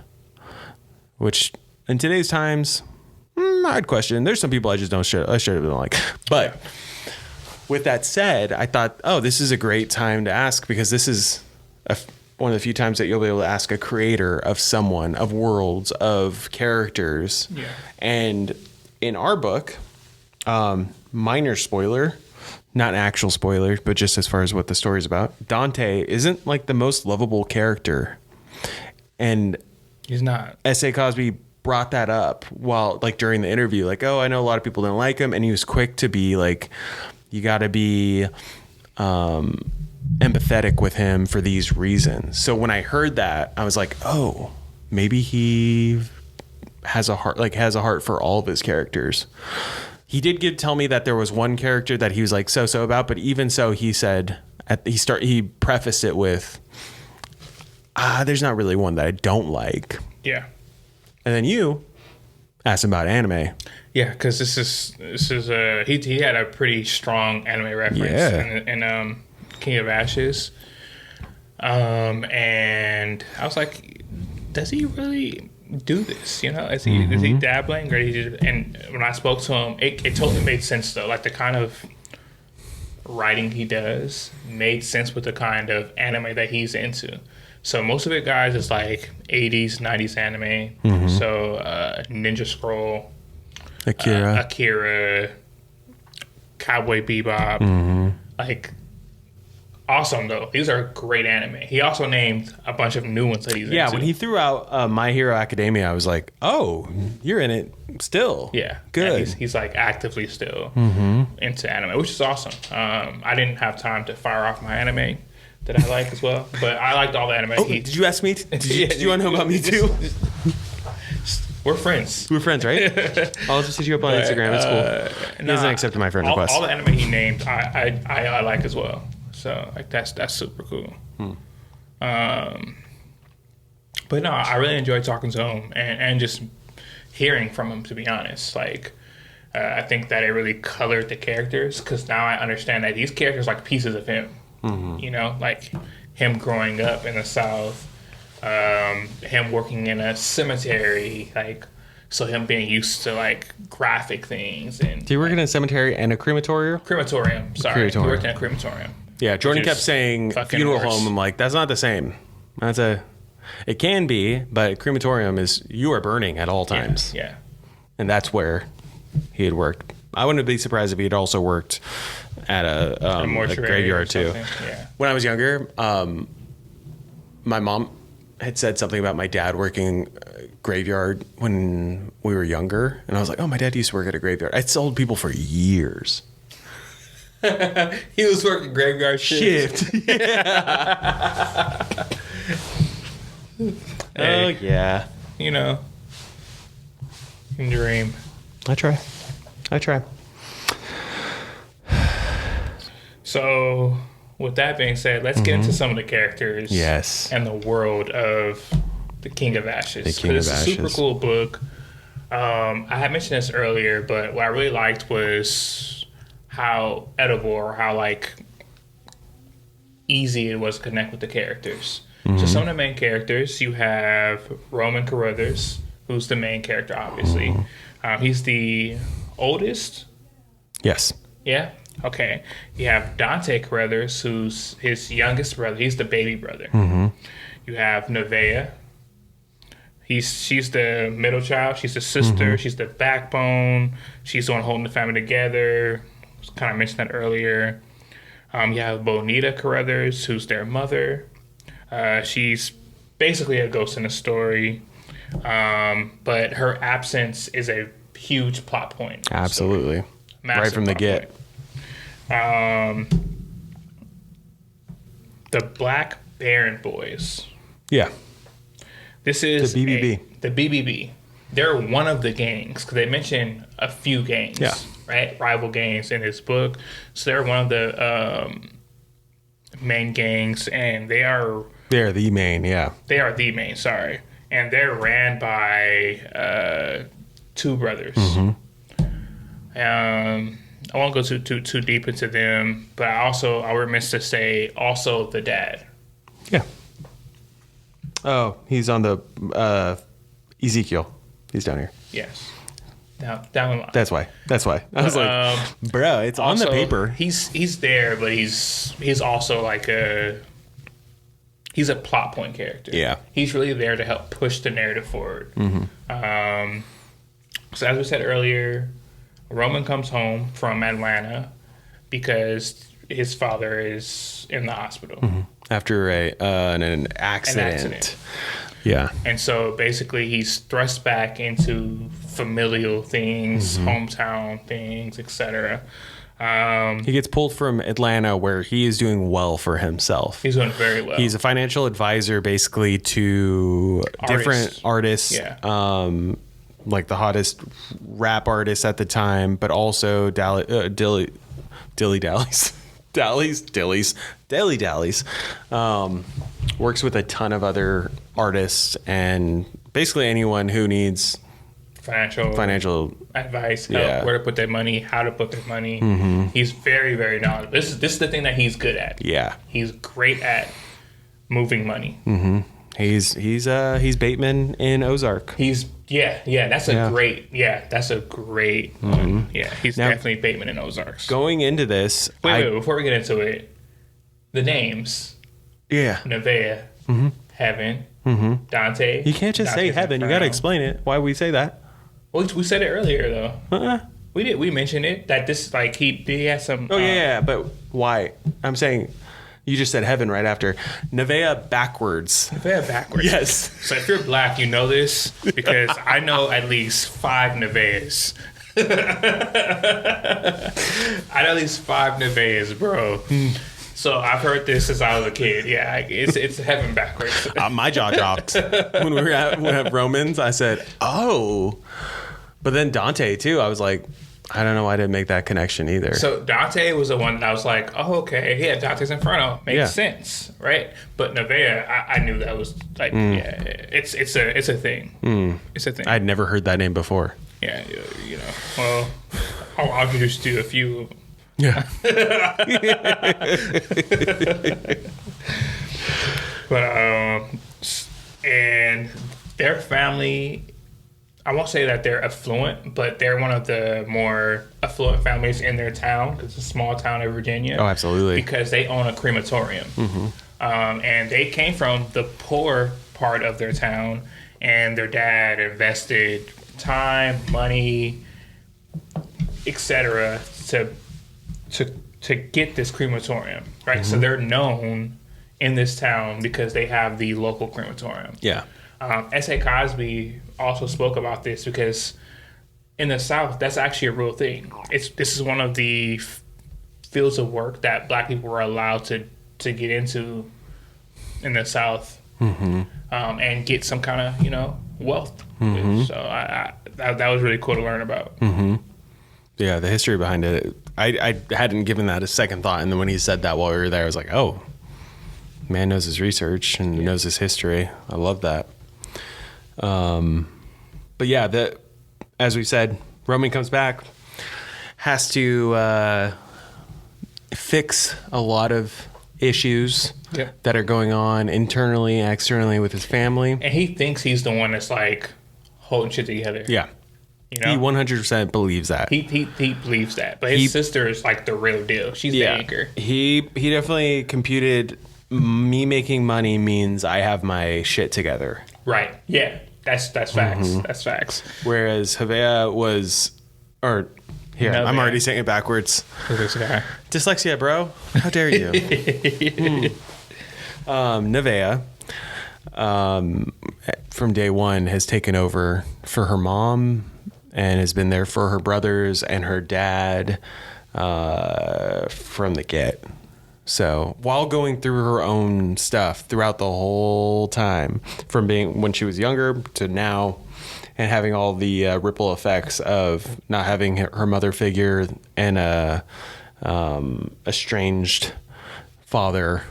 Which in today's times, I'd question. There's some people I just don't should have been like. But with that said, I thought, oh, this is a great time to ask, because this is one of the few times that you'll be able to ask a creator of someone, of worlds, of characters. Yeah. And in our book, minor spoiler, not an actual spoiler, but just as far as what the story's about, Dante isn't like the most lovable character. And He's not. S.A. Cosby brought that up while, like, during the interview, like, oh, I know a lot of people didn't like him. And he was quick to be like, you got to be empathetic with him for these reasons. So when I heard that, I was like, oh, maybe he has a heart for all of his characters. He did tell me that there was one character that he was like so about, but even so, he said he prefaced it with, there's not really one that I don't like. Yeah. And then you asked him about anime. Yeah, because this is he had a pretty strong anime reference in King of Ashes, and I was like, does he really do this? You know, is he dabbling, or and when I spoke to him, it totally made sense though. Like the kind of writing he does made sense with the kind of anime that he's into. So most of it, guys, is like 80s, 90s anime. Mm-hmm. So Ninja Scroll, Akira, Cowboy Bebop. Mm-hmm. Like, awesome, though. These are great anime. He also named a bunch of new ones that he's into. Yeah, when he threw out My Hero Academia, I was like, oh, you're in it still. Yeah. Good. He's like actively still into anime, which is awesome. I didn't have time to fire off my anime that I like as well, but I liked all the anime. Did you ask me? Did you want to know about me too? We're friends. We're friends, right? I'll just hit you up on Instagram. It's cool. He hasn't accepted my friend request. All the anime he named, I like as well. So like that's super cool. But no, I really enjoyed talking to him and just hearing from him. To be honest, like I think that it really colored the characters, because now I understand that these characters are like pieces of him. Mm-hmm. You know, like him growing up in the South, him working in a cemetery, like, so him being used to like graphic things. And did he work in a cemetery and a crematorium? Crematorium, sorry. He worked in a crematorium. Yeah, Jordan kept saying funeral home. I'm like, that's not the same. It can be, but crematorium is, you are burning at all times. Yeah. And that's where he had worked. I wouldn't be surprised if he had also worked at a graveyard too. Yeah. When I was younger, my mom had said something about my dad working graveyard when we were younger, and I was like, "Oh, my dad used to work at a graveyard." I sold people for years. He was working graveyard shift. Oh yeah. You know, you can dream. I try. So, with that being said, let's get into some of the characters. Yes. And the world of the King of Ashes. It's a super cool book. I had mentioned this earlier, but what I really liked was how edible, or how like easy it was to connect with the characters. Mm-hmm. So some of the main characters, you have Roman Carruthers, who's the main character, obviously. Mm-hmm. He's the oldest. Yes. Yeah. Okay. You have Dante Carruthers, who's his youngest brother. He's the baby brother. Mm-hmm. You have Nevaeh. She's the middle child. She's the sister. Mm-hmm. She's the backbone. She's the one holding the family together. Kind of mentioned that earlier. You have Bonita Carruthers, who's their mother. She's basically a ghost in the story, but her absence is a huge plot point. Absolutely. Right from the get. The Black Baron Boys. Yeah. This is the BBB. The BBB. They're one of the gangs, because they mention a few gangs, right? Rival gangs in this book. So they're one of the main gangs, and they're the main, yeah. They are the main, sorry. And they're ran by two brothers. Mm-hmm. I won't go too deep into them, but I remiss to say also the dad. Yeah. Oh, he's on the Ezekiel. He's down here. Yes. down the line. That's why. I was like, bro, it's on the paper. He's there, but he's also like he's a plot point character. Yeah. He's really there to help push the narrative forward. Mm-hmm. So as we said earlier, Roman comes home from Atlanta because his father is in the hospital. Mm-hmm. After an accident. Yeah. And so basically he's thrust back into familial things, hometown things, etc. He gets pulled from Atlanta, where he is doing well for himself. He's doing very well. He's a financial advisor, basically, to different artists. Yeah. Like the hottest rap artists at the time, but also Dilly Dallies. Dilly Dallies. Works with a ton of other artists and basically anyone who needs financial advice, help, where to put their money, how to put their money. He's very, very knowledgeable. This is the thing that he's good at. Yeah. He's great at moving money. He's Bateman in Ozark. That's a great one. Yeah, he's Now, definitely Bateman in Ozarks. Going into this, wait, before we get into it, the names. Yeah. Nevaeh, Heaven, Dante. You can't just say Heaven. You got to explain it. Why we say that? Well, we said it earlier though. We did. We mentioned it that this like he has some. Oh yeah, but why? I'm saying. You just said Heaven right after. Nevaeh backwards. Nevaeh backwards. Yes. So if you're black, you know this because I know at least 5 Nevaehs. I know at least 5 Nevaehs, bro. So I've heard this since I was a kid. Yeah, it's Heaven backwards. My jaw dropped when we were at Romans. I said, "Oh," but then Dante too. I was like, I don't know why I didn't make that connection either. So Dante was the one that I was like, oh, okay, yeah, Dante's Inferno makes sense, right? But Nevaeh, I knew that was like, it's a thing. It's a thing. I'd never heard that name before. Yeah, you know. Well, I'll introduce you to a few of them. Yeah. But and their family, I won't say that they're affluent, but they're one of the more affluent families in their town because it's a small town in Virginia. Oh, absolutely. Because they own a crematorium. And they came from the poor part of their town, and their dad invested time, money, etc. to get this crematorium, right? So they're known in this town because they have the local crematorium. Yeah. S.A. Cosby also spoke about this because in the South, that's actually a real thing. This is one of the fields of work that Black people were allowed to get into in the South, and get some kind of wealth. So that was really cool to learn about. Yeah, the history behind it. I hadn't given that a second thought, and then when he said that while we were there, I was like, oh, man knows his research and knows his history. I love that. But yeah, as we said, Roman comes back, has to fix a lot of issues that are going on internally and externally with his family. And he thinks he's the one that's like holding shit together. Yeah. He 100% believes that. He believes that. But his sister is like the real deal. She's the anchor. He definitely computed me making money means I have my shit together. Right. Yeah. That's facts. That's facts. Whereas Nevaeh was, or here, Nevaeh. I'm already saying it backwards. This guy. Dyslexia, bro. How dare you? Nevaeh, from day one, has taken over for her mom and has been there for her brothers and her dad from the get. So while going through her own stuff throughout the whole time, from being when she was younger to now, and having all the ripple effects of not having her mother figure and a estranged father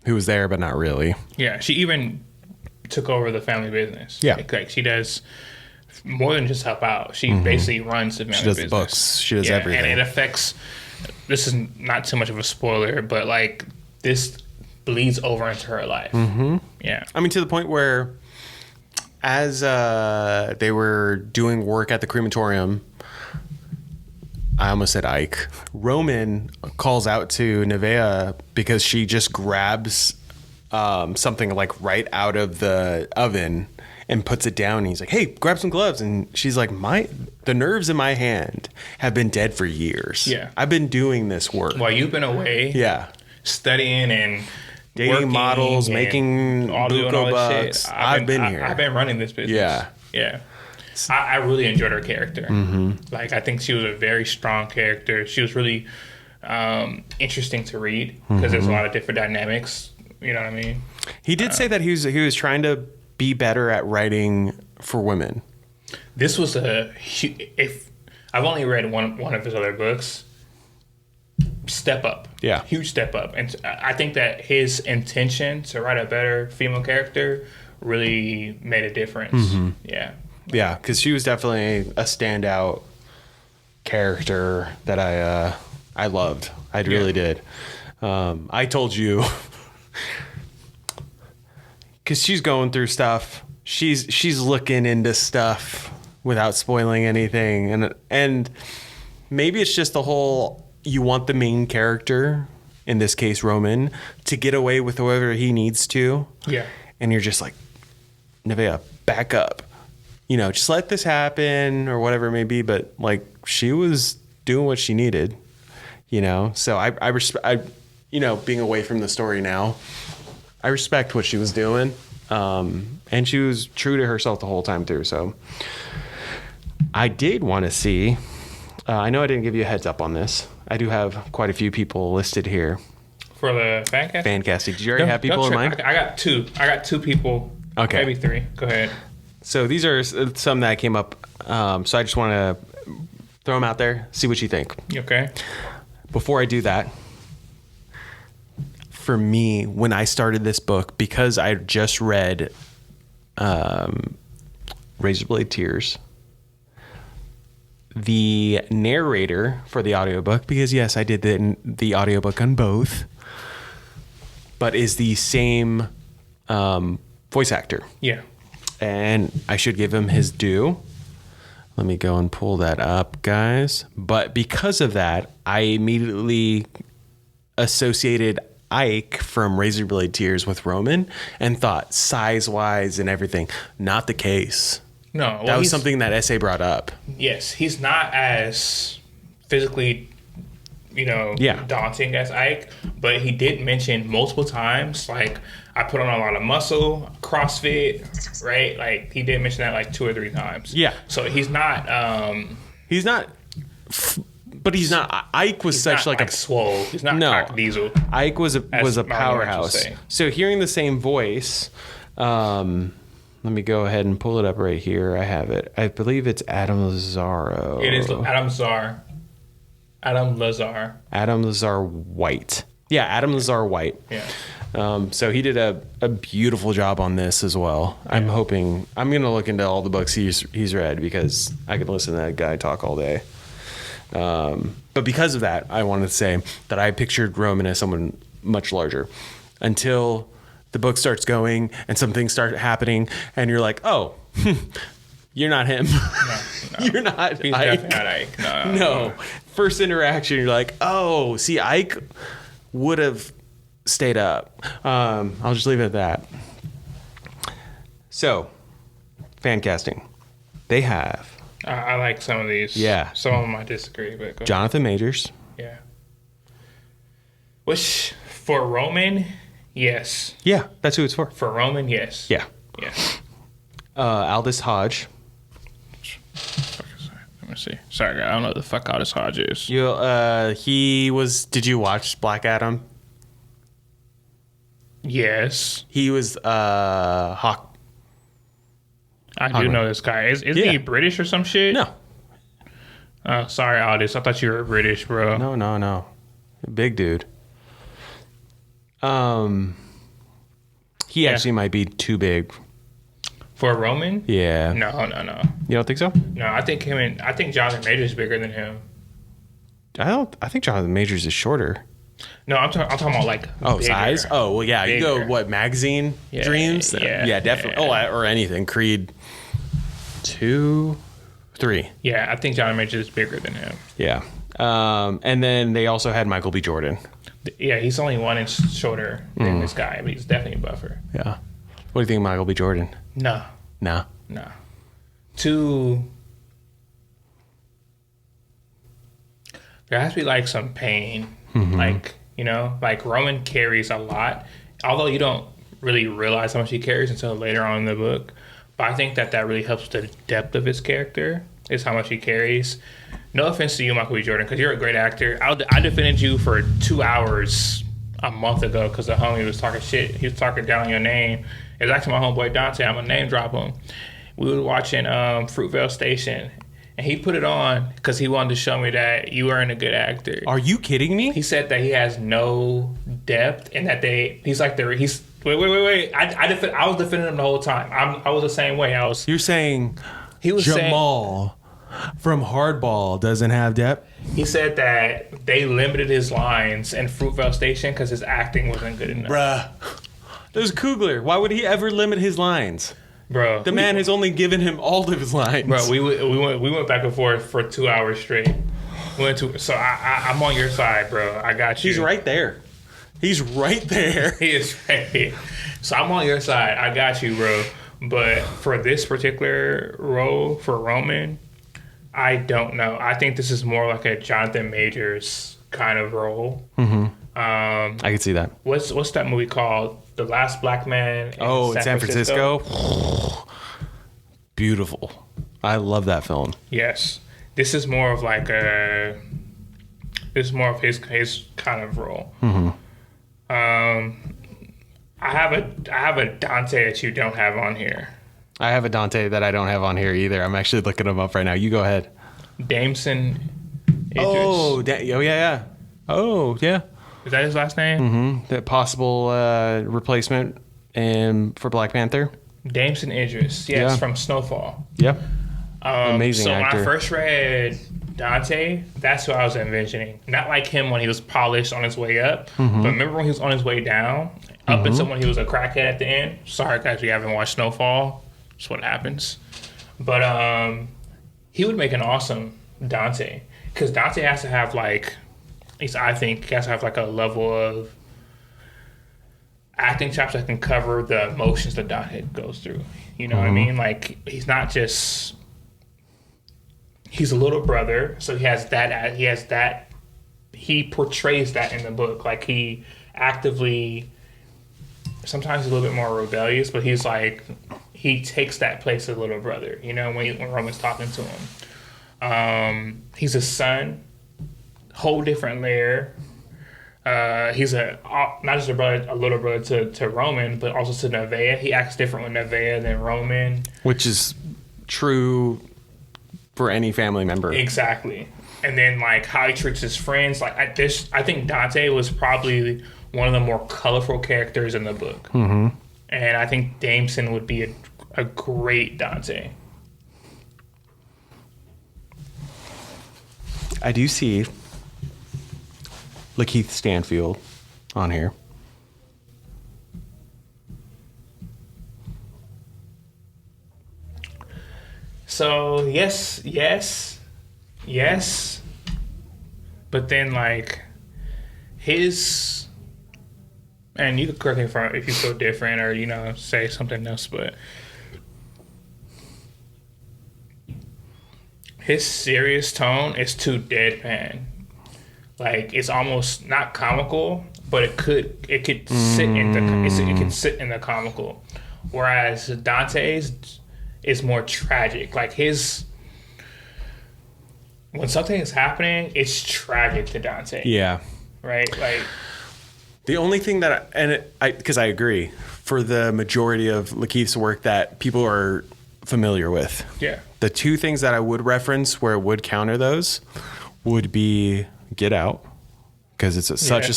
who was there but not really. Yeah, she even took over the family business. Yeah, like she does more than just help out. She basically runs the family business. She does the books. She does everything, and it affects. This is not too much of a spoiler, but like this bleeds over into her life. Yeah, I mean, to the point where as they were doing work at the crematorium, I almost said Ike. Roman calls out to Nevaeh because she just grabs something like right out of the oven and puts it down. And he's like, "Hey, grab some gloves." And she's like, the nerves in my hand have been dead for years. Yeah. I've been doing this work. While you've been away, studying and dating models, making buco bucks. I've been here. I've been running this business. Yeah. I really enjoyed her character. Mm-hmm. Like, I think she was a very strong character. She was really interesting to read because there's a lot of different dynamics. You know what I mean? He did say that he was trying to be better at writing for women. This was if I've only read one of his other books. Step up. Yeah. Huge step up. And I think that his intention to write a better female character really made a difference. Mm-hmm. Yeah. Yeah, because she was definitely a standout character that I loved. I really did. I told you, because she's going through stuff. She's looking into stuff without spoiling anything, and maybe it's just the whole, you want the main character, in this case Roman, to get away with whoever he needs to. Yeah. And you're just like, Nevaeh, back up. Just let this happen or whatever it may be. But like, she was doing what she needed, So I respect, being away from the story now, I respect what she was doing. And she was true to herself the whole time through. So I did want to see, I know I didn't give you a heads up on this. I do have quite a few people listed here. For the fan cast? Fan casting. Did you already have people in mind? I got two. I got two people. Okay. Maybe three. Go ahead. So these are some that came up. So I just want to throw them out there, see what you think. Okay. Before I do that, for me, when I started this book, because I just read Razorblade Tears, the narrator for the audiobook, because yes, I did the audiobook on both, but is the same voice actor. Yeah. And I should give him his due. Let me go and pull that up, guys. But because of that, I immediately associated Ike from Razorblade Tears with Roman and thought size-wise and everything. Not the case. No. Well, that was something that SA brought up. Yes. He's not as physically, daunting as Ike, but he did mention multiple times, like, I put on a lot of muscle, CrossFit, right? Like, he did mention that like 2 or 3 times. Yeah. So he's not. But he's not. Ike was such like a swole. He's not cock diesel. Ike was a powerhouse. So hearing the same voice, let me go ahead and pull it up right here. I have it. I believe it's Adam Lazzaro. It is Adam Lazar. Adam Lazar White. Yeah, Adam Lazar White. Yeah. So he did a beautiful job on this as well. Yeah. I'm hoping, I'm going to look into all the books he's read, because I could listen to that guy talk all day. But because of that, I wanted to say that I pictured Roman as someone much larger until the book starts going and some things start happening and you're like, oh, you're not him. No. You're not He's Ike. Definitely not Ike. No. First interaction, you're like, oh, see, Ike would have stayed up. I'll just leave it at that. So, fan casting. They have. I like some of these. Yeah. Some of them I disagree, but go ahead. Jonathan Majors. Yeah. Which, for Roman, yes. Yeah, that's who it's for. For Roman, yes. Yeah. Yeah. Aldous Hodge. Let me see. Sorry, I don't know what the fuck Aldous Hodge is. He was. Did you watch Black Adam? Yes. He was Hawk. I do know this guy. Isn't he British or some shit? No. Sorry, Aldous. I thought you were British, bro. No. Big dude. He actually might be too big. For a Roman? Yeah. No. You don't think so? No, I think Jonathan Majors is bigger than him. I think Jonathan Majors is shorter. No, I'm talking about like bigger. Size? Oh, well, yeah. You go, Bigger. what, magazine dreams? Yeah, definitely. yeah. Oh, or anything. Creed 2, 3. Yeah, I think Johnny Major is bigger than him. Yeah. And then they also had Michael B. Jordan. Yeah, he's only 1 inch shorter than this guy, but he's definitely buffer. Yeah. What do you think of Michael B. Jordan? No. No. There has to be like some pain. Like, you know, like Roman carries a lot, although you don't really realize how much he carries until later on in the book. But I think that really helps the depth of his character, is how much he carries. No offense to you, Michael B. Jordan, because you're a great actor. I defended you for 2 hours a month ago because the homie was talking shit. He was talking down on your name. It was actually my homeboy Dante. I'm going to name drop him. We were watching Fruitvale Station, and he put it on because he wanted to show me that you weren't a good actor. Are you kidding me? He said that he has no depth and that he's like wait. I was defending him the whole time. I was the same way. You're saying he was Jamal from Hardball doesn't have depth? He said that they limited his lines in Fruitvale Station because his acting wasn't good enough. Bruh. There's Coogler. Why would he ever limit his lines? Bro, the man has only given him all of his lines. Bro, we went back and forth for 2 hours straight. So I'm on your side, bro. I got you. He's right there. He is right. So I'm on your side. I got you, bro. But for this particular role for Roman, I don't know. I think this is more like a Jonathan Majors kind of role. I could see that. What's that movie called? The Last Black Man in San Francisco? Beautiful. I love that film. Yes. This is more of like his kind of role. I have a Dante that you don't have on here. I have a Dante that I don't have on here either. I'm actually looking him up right now. You go ahead. Damson Idris. Oh, yeah. Oh, yeah. Is that his last name? The possible replacement for Black Panther. Damson Idris. Yes, from Snowfall. Yep. Amazing actor. When I first read Dante, that's who I was envisioning. Not like him when he was polished on his way up, but remember when he was on his way down, up until when he was a crackhead at the end. Sorry, guys, you haven't watched Snowfall. That's what happens. But he would make an awesome Dante, because Dante has to have like, I think he has to have like a level of acting chops that can cover the emotions that Dante goes through. You know what I mean? Like, he's not just, he's a little brother, so he portrays that in the book. Like, he actively, sometimes he's a little bit more rebellious, but he's like, he takes that place of little brother, you know, when Roman's talking to him. He's a son, whole different layer. He's not just a little brother to Roman, but also to Nevaeh. He acts different with Nevaeh than Roman. Which is true for any family member. Exactly. And then, like, how he treats his friends. Like, I think Dante was probably one of the more colorful characters in the book. And I think Damson would be a great Dante. I do see Lakeith Stanfield on here. So, yes. But then, like, his... And you can correct me if you feel different or, you know, say something else, but... His serious tone is too deadpan. Like, it's almost not comical, but it could sit in the comical. Whereas Dante's is more tragic. Like, when something is happening, it's tragic to Dante. Yeah. Right? Like, the only thing because I agree, for the majority of Lakeith's work that people are familiar with. Yeah. The two things that I would reference where it would counter those would be Get Out, because it's such a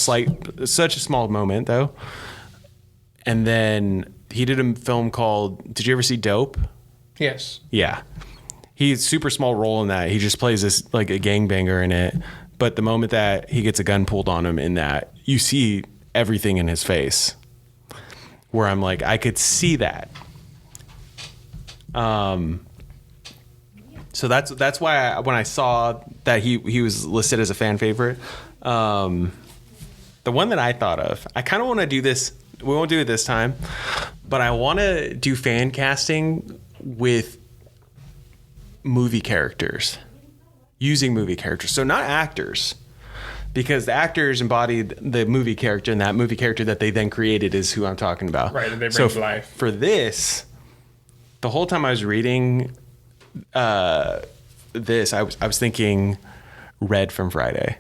small moment though. And then he did a film called, did you ever see Dope? Yes. Yeah. He's super small role in that. He just plays this like a gangbanger in it, But the moment that he gets a gun pulled on him in that, you see everything in his face where I'm like, I could see that. So that's why when I saw that he was listed as a fan favorite, the one that I thought of, I kind of want to do this. We won't do it this time, but I want to do fan casting with movie characters, using movie characters. So not actors, because the actors embodied the movie character, and that movie character that they then created is who I'm talking about. Right, they bring to life. For this, the whole time I was reading this, I was thinking Red from Friday.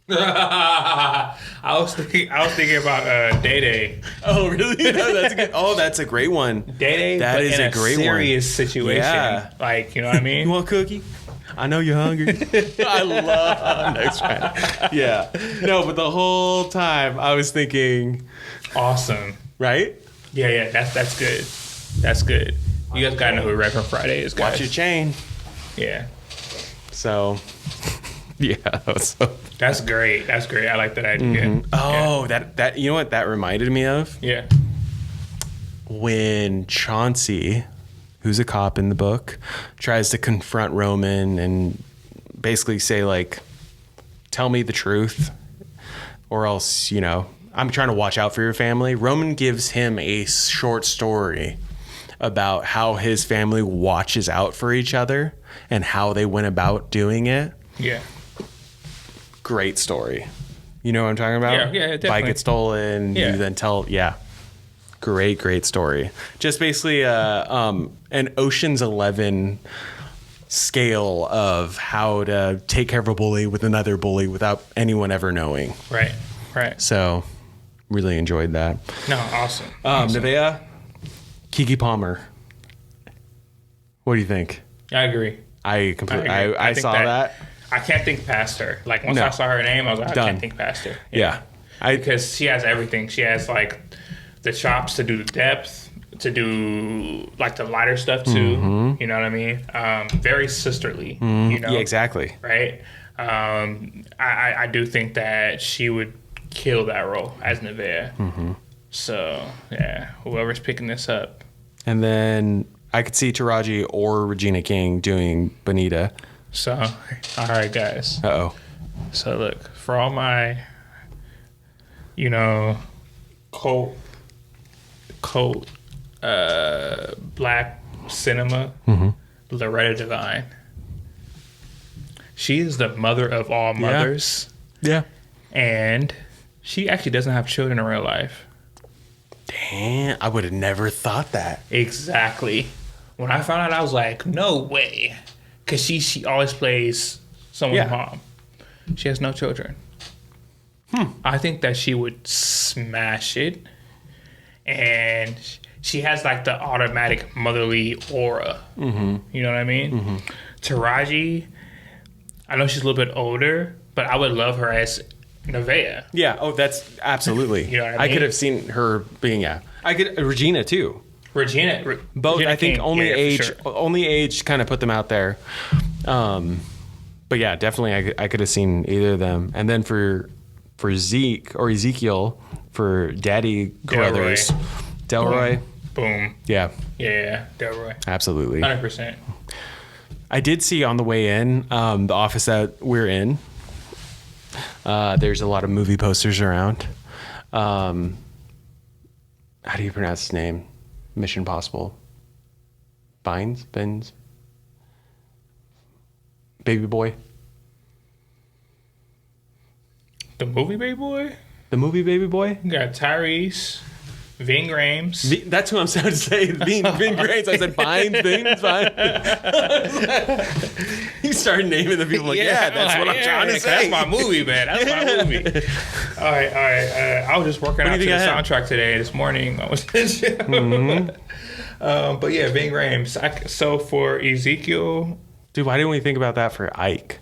I was thinking about Day Day. Oh, really? No, that's a good. Oh, that's a great one. Day Day, that but is in a great serious situation. Yeah. Like, you know what I mean? You want a cookie? I know you're hungry. I love next round. Yeah. No, but the whole time I was thinking, awesome. Right? Yeah. That's good. That's good. You guys gotta know who Red from Friday is, guys. Watch your chain. Yeah. So, yeah. That's great. That's great. I like that idea. Mm-hmm. Oh, yeah. that you know what that reminded me of? Yeah. When Chauncey, who's a cop in the book, tries to confront Roman and basically say, like, tell me the truth or else, you know, I'm trying to watch out for your family. Roman gives him a short story about how his family watches out for each other and how they went about doing it. Yeah. Great story. You know what I'm talking about? Yeah, definitely. Bike gets stolen. Yeah. You then tell, great story. Just basically an Ocean's 11 scale of how to take care of a bully with another bully without anyone ever knowing. Right. So, really enjoyed that. No, awesome. Nevaeh, Keke Palmer. What do you think? I agree. I think saw that. I can't think past her. Like, once I saw her name, I was like, Done. I can't think past her. Yeah. Because she has everything. She has, like, the chops to do the depth, to do, like, the lighter stuff, too. Mm-hmm. You know what I mean? Very sisterly, you know? Yeah, exactly. Right? I do think that she would kill that role as Nevaeh. Mm-hmm. So, yeah, whoever's picking this up. And then I could see Taraji or Regina King doing Bonita. So, all right, guys. Uh-oh. So, look, for all my, you know, cult, black cinema, Loretta Devine. She is the mother of all mothers. Yeah. And she actually doesn't have children in real life. Damn, I would have never thought that. Exactly. When I found out, I was like, no way. Because she always plays someone's mom. She has no children. I think that she would smash it. And she has, like, the automatic motherly aura. Mm-hmm. You know what I mean? Mm-hmm. Taraji, I know she's a little bit older, but I would love her as Nevaeh. Yeah. Oh, that's absolutely. You know what I I mean? could have seen her being, I could, Regina too. Regina. Both, Regina I think King. only For age sure. kind of put them out there. But yeah, definitely I could have seen either of them. And then for Zeke or Ezekiel, for Daddy Carruthers, Delroy. Boom. Yeah. Yeah, Delroy. Absolutely. 100%. I did see on the way in, the office that we're in, there's a lot of movie posters around. How do you pronounce his name? Mission Impossible. Bines? Baby Boy? The movie Baby Boy? The movie Baby Boy? You got Tyrese, Ving Rhames. That's who I'm starting to say. Ving Rhames. I said Bines, He started naming the people like, that's what I'm trying to say. That's my movie, man. That's my movie. All right. I was just working out to the soundtrack this morning. I was but yeah, Ving Rhames. So for Ezekiel. Dude, why didn't we think about that for Ike?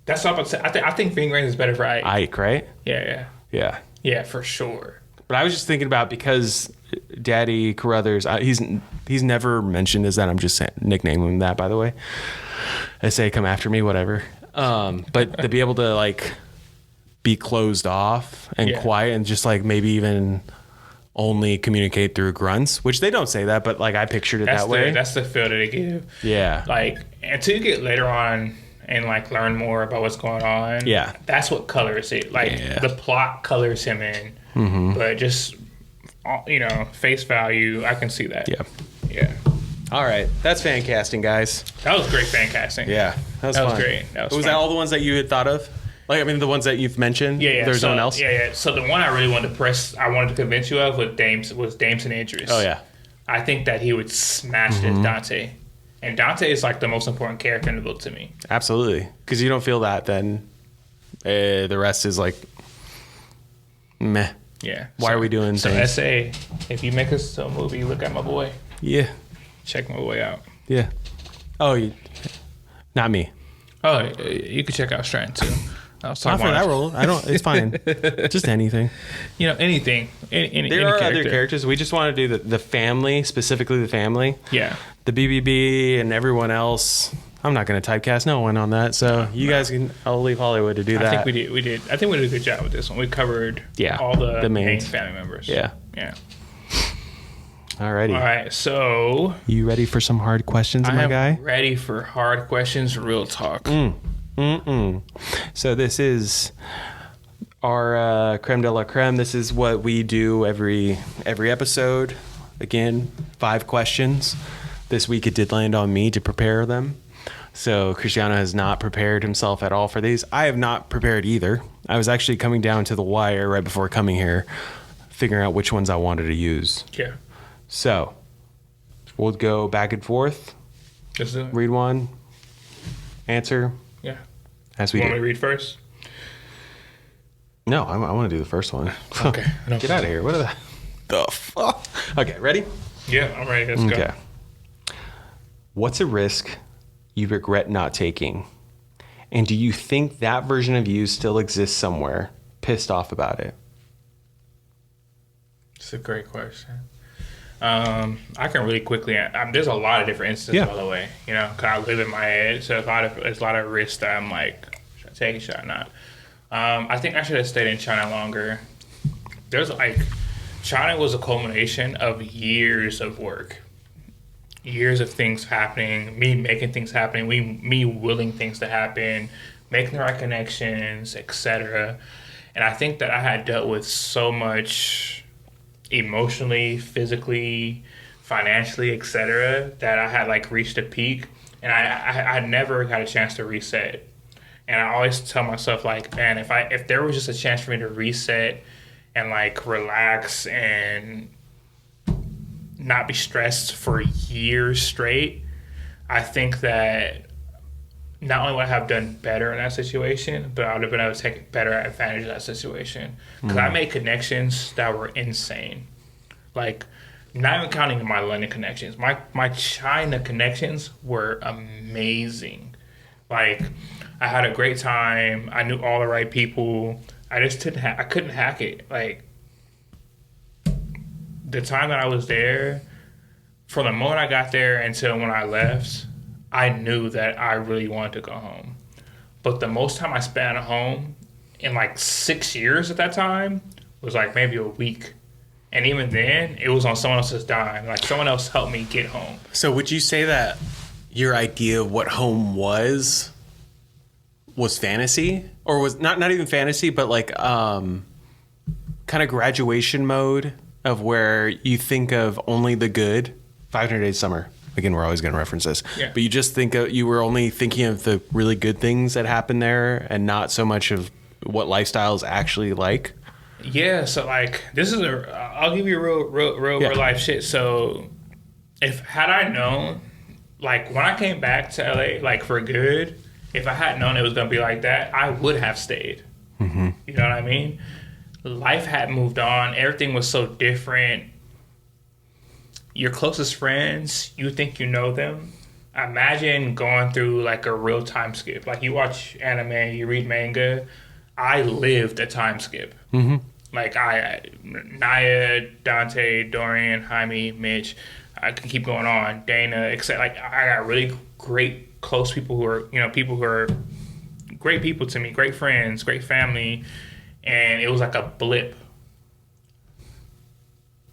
That's what I'm about to say. I think Ving Rhames is better for Ike. Ike, right? Yeah. Yeah, for sure. But I was just thinking about, because Daddy Carruthers, he's never mentioned as that. I'm just nicknaming him that, by the way. I say, come after me, whatever. But to be able to like be closed off and quiet and just like maybe even only communicate through grunts, which they don't say that, but like I pictured it that way. That's the feel that they give. Yeah. Like until you get later on and like learn more about what's going on. Yeah. That's what colors it. Like the plot colors him in. Mm-hmm. But just, face value, I can see that. Yeah. Yeah. All right. That's fan casting, guys. That was great fan casting. Yeah. That was great. Was that all the ones that you had thought of? Like, I mean, the ones that you've mentioned? Yeah. There's no one else? Yeah. So the one I really wanted to convince you of was Damson Idris. Oh, yeah. I think that he would smash this Dante. And Dante is like the most important character in the book to me. Absolutely. Because you don't feel that, then the rest is like, meh. Yeah. Why are we doing things? So SA, if you make us a movie, look at my boy. Yeah. Check my boy out. Yeah. Oh, not me. Oh, you could check out Stratton too. Not for that role. I don't. It's fine. Just anything. Anything. There are other characters. We just want to do the family, specifically the family. Yeah. The BBB and everyone else. I'm not going to typecast no one on that. So you guys can. I'll leave Hollywood to do that. I think we did. I think we did a good job with this one. We covered all the main family members. Yeah. Yeah. Alrighty. All right. So you ready for some hard questions, my guy? I'm ready for hard questions. Real talk. So this is our creme de la creme. This is what we do every episode. Again, 5 questions. This week it did land on me to prepare them. So Cristiano has not prepared himself at all for these. I have not prepared either. I was actually coming down to the wire right before coming here, figuring out which ones I wanted to use. Yeah. So we'll go back and forth. Let's do it. Read one. Answer. Yeah. As we want me to read first? No, I want to do the first one. Okay. Get out of here. What are the fuck? Okay, ready? Yeah, I'm ready. Let's go. What's a risk you regret not taking? And do you think that version of you still exists somewhere, pissed off about it? It's a great question. I can really quickly. There's a lot of different instances, by the way. Because I live in my head, so there's a lot of risks that I'm like, should I take it, should I not? I think I should have stayed in China longer. China was a culmination of years of work, years of things happening, me making things happen, me willing things to happen, making the right connections, etc. And I think that I had dealt with so much emotionally, physically, financially, etc., that I had reached a peak, and I never got a chance to reset. And I always tell myself man, if there was just a chance for me to reset and relax and not be stressed for years straight, I think that not only would I have done better in that situation, but I would have been able to take better advantage of that situation. Because I made connections that were insane. Not even counting my London connections. My China connections were amazing. I had a great time. I knew all the right people. I just couldn't hack it. The time that I was there, from the moment I got there until when I left, I knew that I really wanted to go home. But the most time I spent at home in 6 years at that time was maybe a week. And even then, it was on someone else's dime. Someone else helped me get home. So would you say that your idea of what home was fantasy? Or was not even fantasy, but kind of graduation mode of where you think of only the good? 500 Days Summer. Again, we're always going to reference this. Yeah. But you just you were only thinking of the really good things that happened there and not so much of what lifestyle is actually like? Yeah, so this is I'll give you real life shit. So had I known, when I came back to LA, for good, if I had known it was going to be like that, I would have stayed. Mm-hmm. You know what I mean? Life had moved on. Everything was so different. Your closest friends, you think you know them. Imagine going through a real time skip. You watch anime, you read manga. I lived a time skip. Mm-hmm. Naya, Dante, Dorian, Jaime, Mitch, I can keep going on, Dana, except I got really great close people who are, people who are great people to me, great friends, great family, and it was like a blip.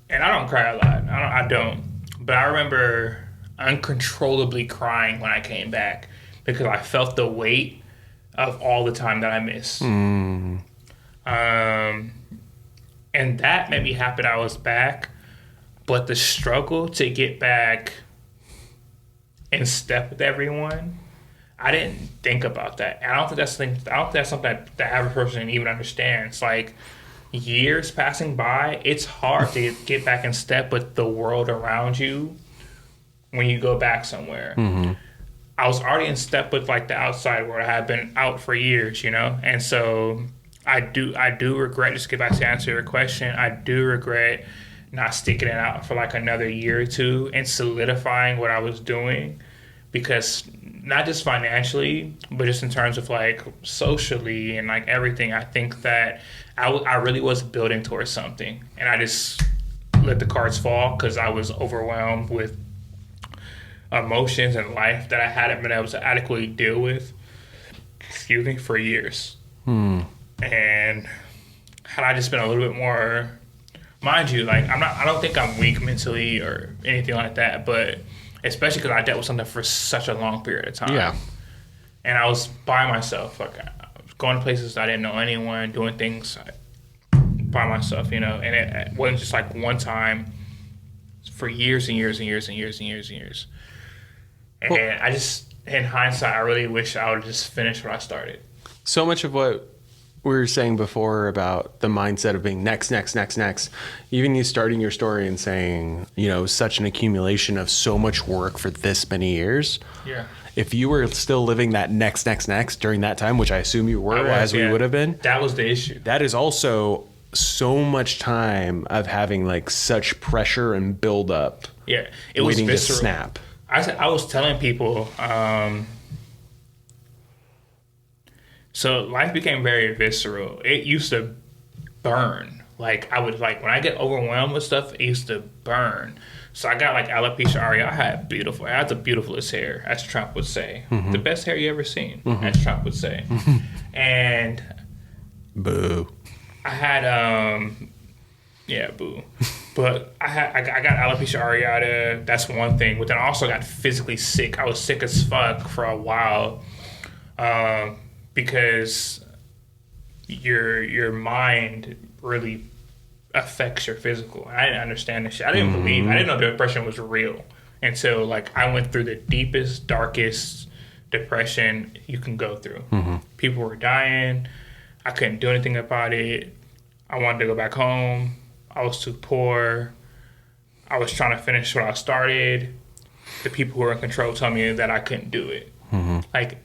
And I don't cry a lot. I don't. But I remember uncontrollably crying when I came back because I felt the weight of all the time that I missed. And that made me happy that I was back. But the struggle to get back in step with everyone, I didn't think about that. And I don't think that's something that the average person even understands. Like, years passing by, it's hard to get back in step with the world around you when you go back somewhere. I was already in step with like the outside world. I had been out for years, and so I do regret, just to get back to answer your question, I do regret not sticking it out for like another year or two and solidifying what I was doing, because not just financially, but just in terms of like socially and like everything, I think that I really was building towards something, and I just let the cards fall because I was overwhelmed with emotions and life that I hadn't been able to adequately deal with, for years. And had I just been a little bit more, mind you, like I don't think I'm weak mentally or anything like that, but especially because I dealt with something for such a long period of time. Yeah. And I was by myself, like I was going to places I didn't know anyone, doing things by myself, and it wasn't just like one time, for years and years and years and years and years and years. And I just, in hindsight, I really wish I would have just finished what I started. So much of what we were saying before about the mindset of being next, even you starting your story and saying, such an accumulation of so much work for this many years. Yeah. If you were still living that next during that time, which I assume you were, we would have been. That was the issue. That is also so much time of having like such pressure and build up. Yeah. It was waiting visceral. to snap. I was telling people, so life became very visceral. It used to burn. Like I would when I get overwhelmed with stuff, it used to burn. So I got like alopecia areata. I had the beautifulest hair, as Trump would say. The best hair you ever seen, as Trump would say. And boo. I had boo. But I got alopecia areata. That's one thing. But then I also got physically sick. I was sick as fuck for a while, because your mind really affects your physical. I didn't understand this shit. I didn't know depression was real until like I went through the deepest, darkest depression you can go through. People were dying. I couldn't do anything about it. I wanted to go back home. I was too poor. I was trying to finish what I started. The people who were in control told me that I couldn't do it. Like,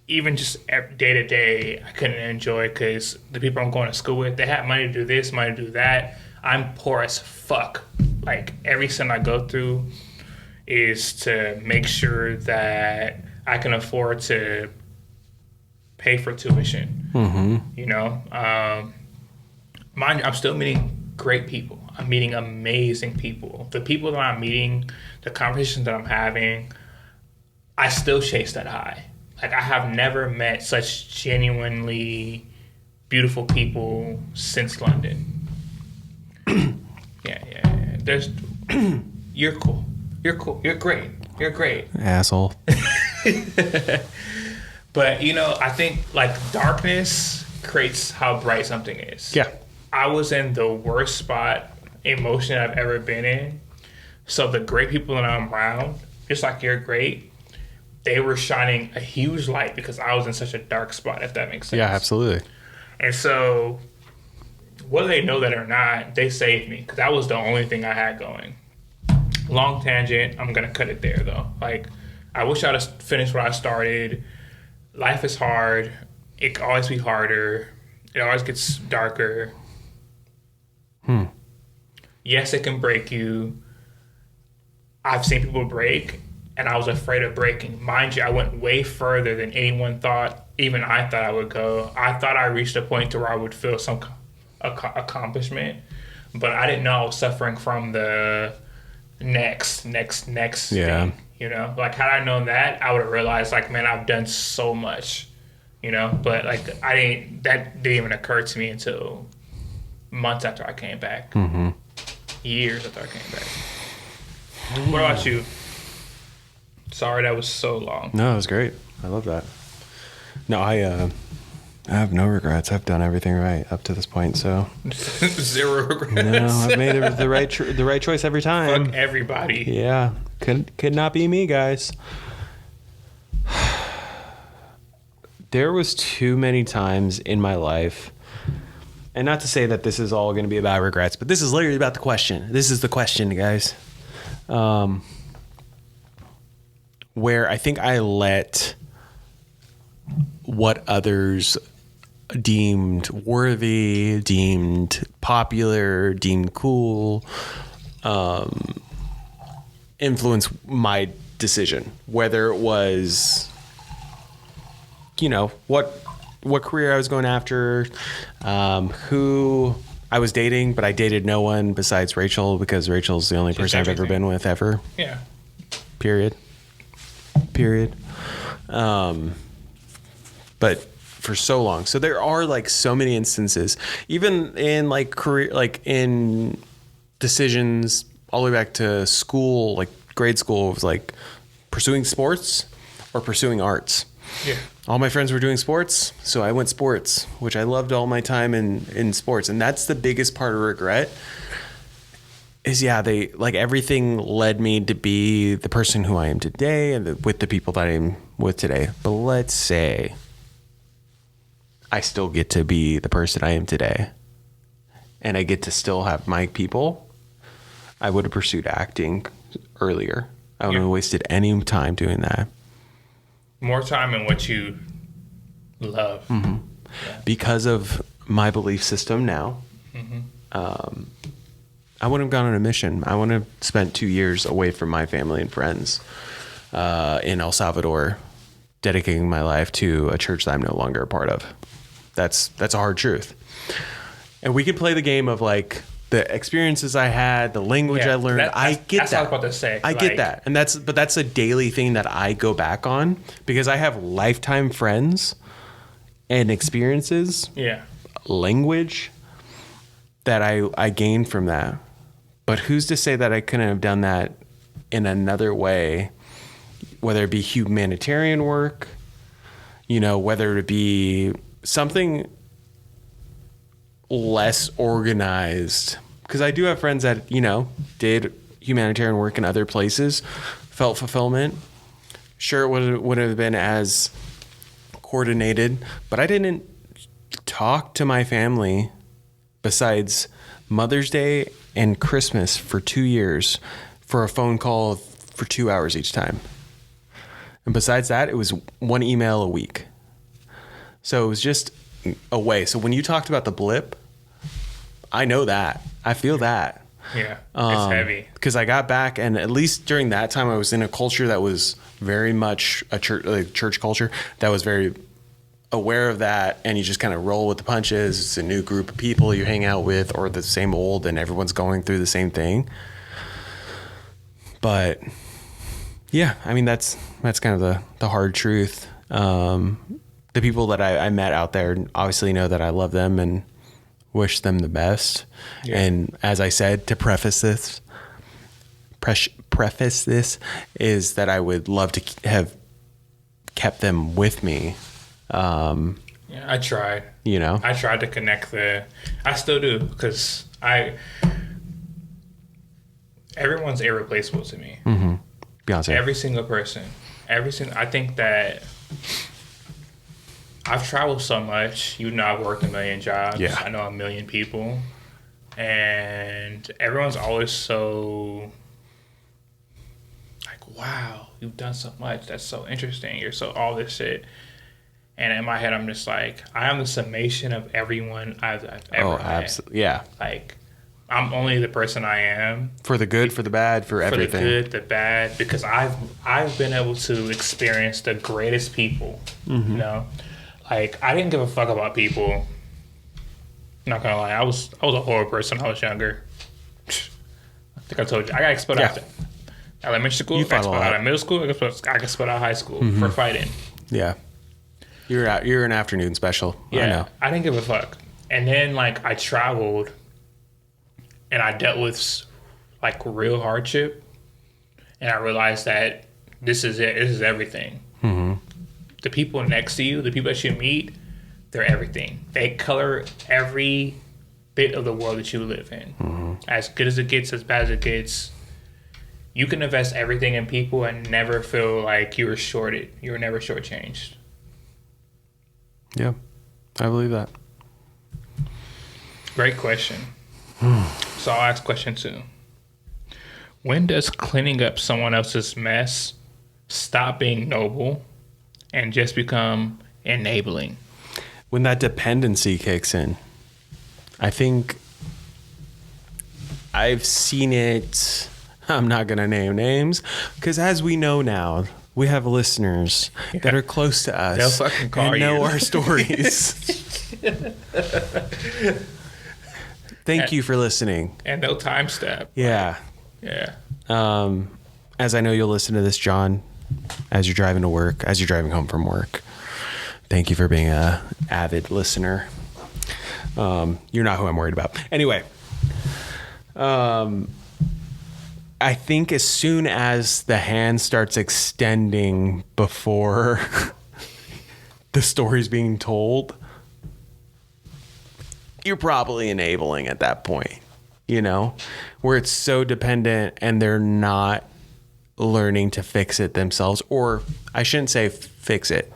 even just day to day, I couldn't enjoy it because the people I'm going to school with, they had money to do this, money to do that. I'm poor as fuck. Like, every cent I go through is to make sure that I can afford to pay for tuition. Mind you, I'm still meeting great people. I'm meeting amazing people. The people that I'm meeting, the conversations that I'm having, I still chase that high. Like, I have never met such genuinely beautiful people since London. Yeah. You're cool. You're great. Asshole. But, I think, like, darkness creates how bright something is. Yeah. I was in the worst spot emotionally I've ever been in. So the great people that I'm around, just like you're great, they were shining a huge light because I was in such a dark spot, if that makes sense. Yeah, absolutely. And so, whether they know that or not, they saved me because that was the only thing I had going. Long tangent, I'm going to cut it there, though. Like, I wish I'd have finished what I started. Life is hard. It can always be harder. It always gets darker. Yes, it can break you. I've seen people break, and I was afraid of breaking. Mind you, I went way further than anyone thought, even I thought I would go. I thought I reached a point to where I would feel some accomplishment, but I didn't know I was suffering from the next thing. Like, had I known that, I would have realized, like, man, I've done so much you know. But like that didn't even occur to me until months after I came back, years after I came back. What about you? Sorry, that was so long. No, it was great. I love that. No, I have no regrets. I've done everything right up to this point. So 0 regrets. no, I've made the right choice every time. Fuck everybody. Yeah, could not be me, guys. There was too many times in my life, and not to say that this is all going to be about regrets, but this is literally about the question. This is the question, guys. Where I think I let what others deemed worthy, deemed popular, deemed cool, influence my decision, whether it was, you know, what career I was going after, who I was dating, but I dated no one besides Rachel because Rachel's the only person I've ever been with ever. Yeah. Period. But for so long. So there are like so many instances, even in like career, like in decisions all the way back to school, like grade school, was like pursuing sports or pursuing arts. Yeah. All my friends were doing sports, so I went sports, which I loved all my time in sports. And that's the biggest part of regret is, they like everything led me to be the person who I am today and with the people that I'm with today. But let's say I still get to be the person I am today and I get to still have my people. I would have pursued acting earlier. I wouldn't have wasted any time doing that. More time in what you love. Mm-hmm. Yeah. Because of my belief system now, I wouldn't have gone on a mission. I wouldn't have spent 2 years away from my family and friends in El Salvador, dedicating my life to a church that I'm no longer a part of. That's a hard truth. And we can play the game of like the experiences I had, the language I learned. I get that. That's what I was about to say. I get that. And that's a daily thing that I go back on because I have lifetime friends and experiences, language that I gained from that. But who's to say that I couldn't have done that in another way, whether it be humanitarian work, whether it be something less organized, because I do have friends that, did humanitarian work in other places, felt fulfillment. Sure, it wouldn't have been as coordinated, but I didn't talk to my family besides Mother's Day and Christmas for 2 years for a phone call for 2 hours each time. And besides that, it was one email a week. So it was just a way. So when you talked about the blip, I know that. I feel that. Yeah, it's heavy. Because I got back, and at least during that time, I was in a culture that was very much a church culture that was very aware of that, and you just kind of roll with the punches. It's a new group of people you hang out with, or the same old, and everyone's going through the same thing. But yeah, I mean that's kind of the hard truth. The people that I met out there obviously know that I love them and wish them the best. Yeah. And as I said, to preface this is that I would love to have kept them with me. I tried. I tried to connect I still do, because everyone's irreplaceable to me. Mm-hmm. Beyonce. Every single person. I think that I've traveled so much. I've worked a million jobs. Yeah. I know a million people. And everyone's always so like, wow, you've done so much. That's so interesting. You're so all this shit. And in my head, I'm just like, I am the summation of everyone I've ever met. Absolutely. Yeah. Like, I'm only the person I am. For the good, for the bad, for everything. For the good, the bad, because I've been able to experience the greatest people, Like, I didn't give a fuck about people. Not gonna lie, I was a horrible person when I was younger. I think I told you. I got expelled out of elementary school. I got expelled out of middle school. I got expelled out of high school for fighting. Yeah. You're an afternoon special. Yeah, I know. I didn't give a fuck. And then like I traveled, and I dealt with like real hardship, and I realized that this is it. This is everything. Mm-hmm. The people next to you, the people that you meet, they're everything. They color every bit of the world that you live in. Mm-hmm. As good as it gets, as bad as it gets. You can invest everything in people and never feel like you were shorted. You were never shortchanged. Yeah, I believe that. Great question. So I'll ask question 2. When does cleaning up someone else's mess stop being noble and just become enabling? When that dependency kicks in. I think I've seen it. I'm not going to name names because as we know now, we have listeners that are close to us. They'll fucking call and know you. our stories. Thank you for listening. And no time step. Yeah. Yeah. As I know you'll listen to this, John, as you're driving to work, as you're driving home from work. Thank you for being a avid listener. You're not who I'm worried about. Anyway, I think as soon as the hand starts extending before the story's being told, you're probably enabling at that point, you know, where it's so dependent and they're not learning to fix it themselves, or I shouldn't say fix it,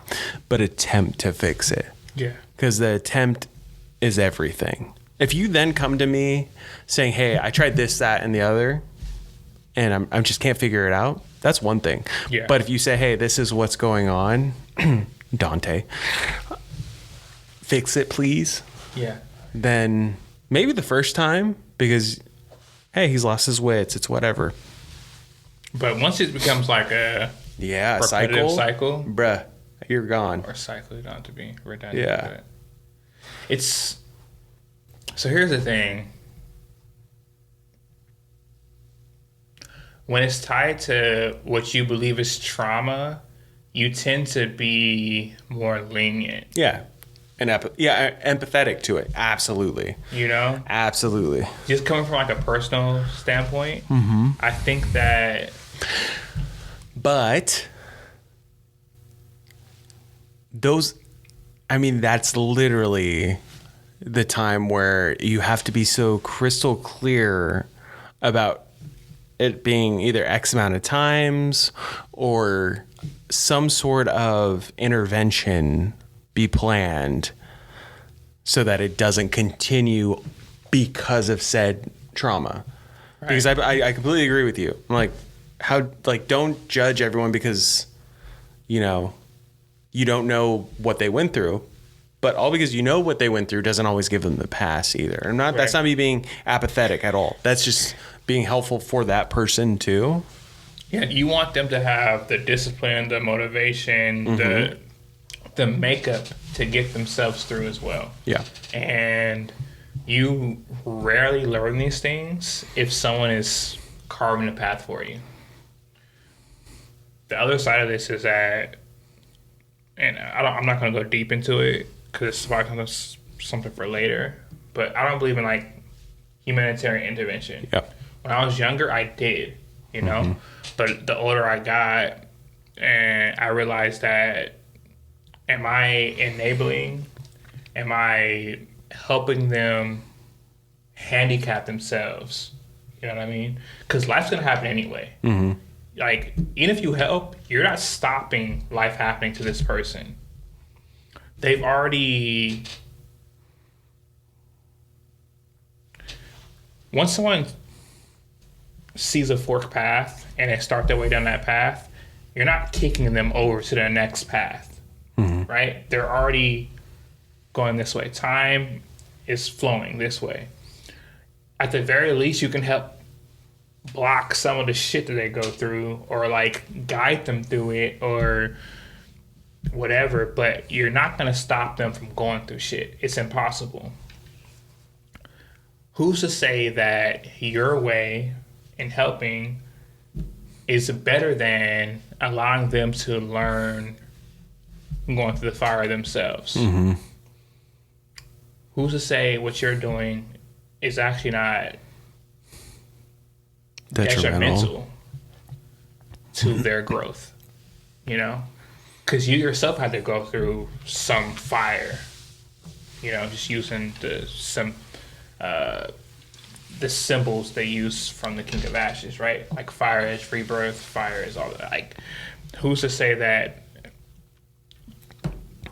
but attempt to fix it. Yeah. Because the attempt is everything. If you then come to me saying, hey, I tried this, that, and the other, and I just can't figure it out, that's one thing. Yeah. But if you say, hey, this is what's going on, Dante, fix it, please. Yeah. Then maybe the first time, because, hey, he's lost his wits. It's whatever. But once it becomes like a repetitive cycle, bruh, you're gone. or cycle, you don't have to be redundant. Yeah. But it's so here's the thing. When it's tied to what you believe is trauma, you tend to be more lenient. Yeah. And empathetic to it. Absolutely. You know? Absolutely. Just coming from like a personal standpoint, I think that. But that's literally the time where you have to be so crystal clear about it being either X amount of times or some sort of intervention be planned so that it doesn't continue because of said trauma. Right. Because I completely agree with you. I'm like, don't judge everyone because, you don't know what they went through, but all because you know what they went through doesn't always give them the pass either. And that's not me being apathetic at all. That's just being helpful for that person too. Yeah, you want them to have the discipline, the motivation, the makeup to get themselves through as well. Yeah. And you rarely learn these things if someone is carving a path for you. The other side of this is that, and I'm not going to go deep into it because it's probably something for later, but I don't believe in like humanitarian intervention. Yep. When I was younger, I did, but the older I got, and I realized that, am I enabling? Am I helping them handicap themselves? You know what I mean? Because life's going to happen anyway. Mm-hmm. Like, even if you help, you're not stopping life happening to this person. They've already... Once someone sees a forked path and they start their way down that path, you're not kicking them over to the next path, right? They're already going this way. Time is flowing this way. At the very least, you can help block some of the shit that they go through or like guide them through it or whatever, but you're not going to stop them from going through shit. It's impossible. Who's to say that your way in helping is better than allowing them to learn going through the fire themselves. Who's to say what you're doing is actually not detrimental to their growth? You know, because you yourself had to go through some fire. You know, just using the symbols they use from the King of Ashes, right? Like fire is rebirth, fire is all that. Like, who's to say that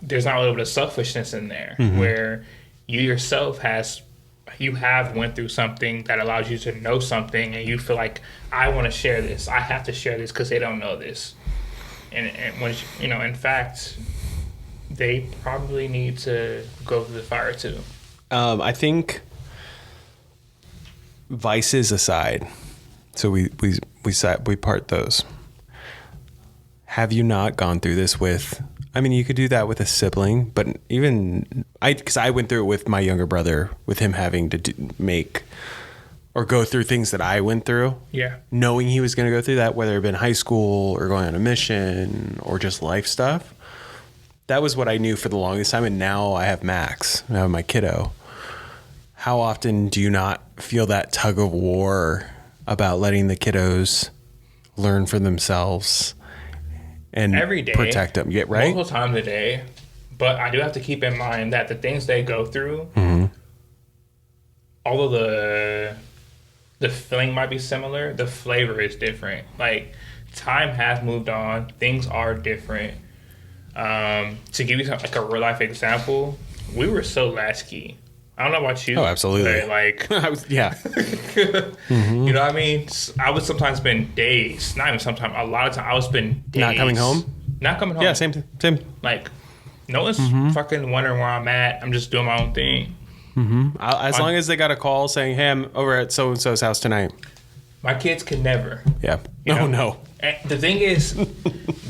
there's not a little bit of selfishness in there where you yourself have went through something that allows you to know something, and you feel like, I want to share this. I have to share this because they don't know this. And when you know, in fact, they probably need to go through the fire too. I think vices aside, so we part those. Have you not gone through this with? I mean, you could do that with a sibling, but even because I went through it with my younger brother, with him having to make or go through things that I went through. Yeah. Knowing he was going to go through that, whether it been high school or going on a mission or just life stuff. That was what I knew for the longest time. And now I have Max, I have my kiddo. How often do you not feel that tug of war about letting the kiddos learn for themselves and every day, protect them? Yeah, right? Multiple times a day. But I do have to keep in mind that the things they go through, although the feeling might be similar, the flavor is different. Like, time has moved on. Things are different. To give you like a real life example, we were so latchkey. I don't know about you. Oh, absolutely. But like, yeah. You know what I mean? I would sometimes spend days, not even sometimes, a lot of time, I would spend days. Not coming home? Not coming home. Yeah, same. Like, no one's fucking wondering where I'm at. I'm just doing my own thing. As long as they got a call saying, hey, I'm over at so-and-so's house tonight. My kids can never. Yeah. No. And the thing is,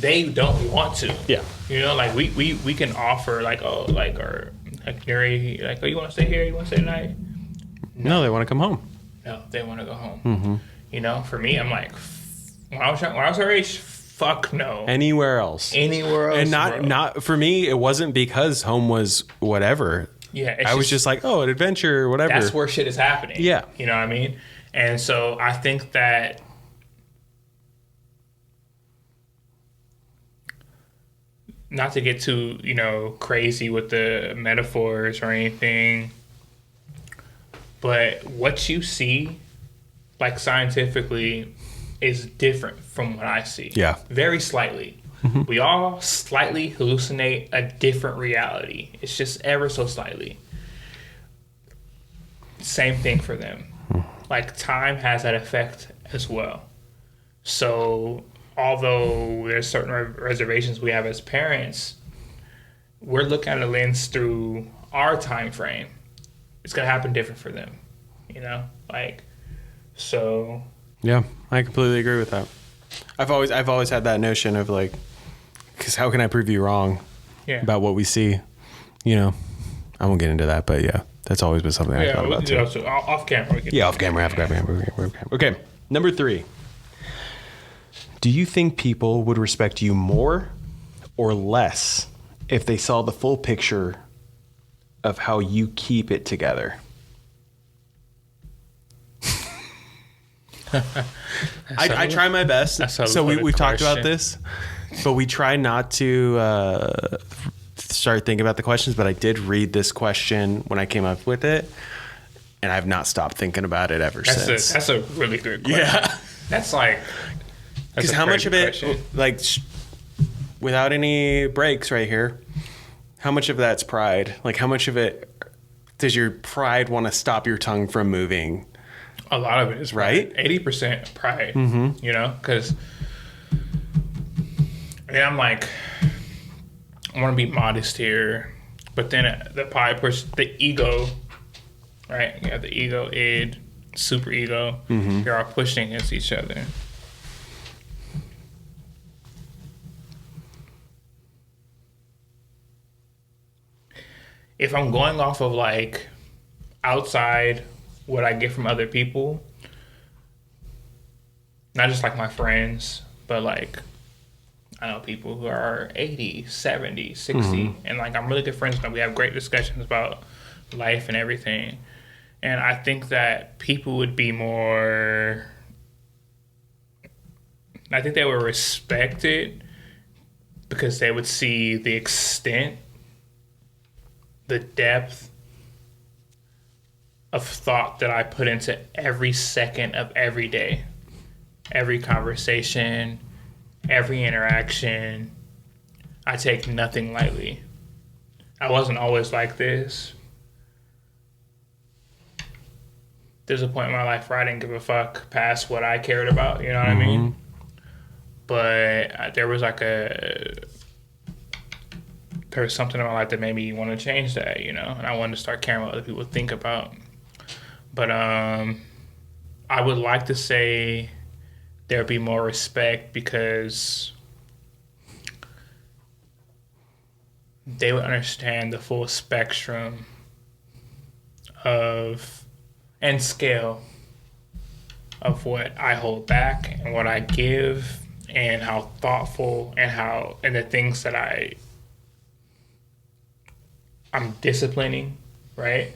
they don't want to. Yeah. You know, like we can offer like, oh, like, or like, Gary, like, oh, you want to stay here? You want to stay tonight? No, they want to come home. No, they want to go home. You know, for me, I'm like, when I was her age, fuck no. Anywhere else. And not for me, it wasn't because home was whatever. Yeah. I was just like, oh, an adventure, whatever. That's where shit is happening. Yeah. You know what I mean? And so I think that not to get too, crazy with the metaphors or anything, but what you see, like scientifically, is different from what I see. Yeah. Very slightly. We all slightly hallucinate a different reality. It's just ever so slightly. Same thing for them. Like, time has that effect as well. So, although there's certain reservations we have as parents, we're looking at a lens through our time frame. It's gonna happen different for them, so. Yeah, I completely agree with that. I've always had that notion of like, because how can I prove you wrong about what we see? I won't get into that, but yeah. That's always been something I thought about too. So off camera. Off camera. Okay, number 3. Do you think people would respect you more or less if they saw the full picture of how you keep it together? I try my best. So we've talked about this, but we try not to start thinking about the questions, but I did read this question when I came up with it, and I've not stopped thinking about it ever since. That's a really good question. Yeah. That's like... Because how much of it, like, without any breaks right here, how much of that's pride? Like, how much of it does your pride want to stop your tongue from moving? A lot of it is right. 80% pride, because I'm like, I want to be modest here, but then the pride pushes the ego, right? You have the ego, id, super ego. You're all pushing against each other. If I'm going off of like outside what I get from other people, not just like my friends, but like I know people who are 80, 70, 60, and like I'm really good friends with them. We have great discussions about life and everything. And I think that people would be more, I think they would respect it because they would see the extent, the depth of thought that I put into every second of every day, every conversation, every interaction. I take nothing lightly. I wasn't always like this. There's a point in my life where I didn't give a fuck past what I cared about, you know what I mean? But there was something in my life that made me want to change that, you know? And I wanted to start caring what other people think about. But I would like to say there'd be more respect because they would understand the full spectrum of and scale of what I hold back and what I give and how thoughtful and the things that I'm disciplining, right?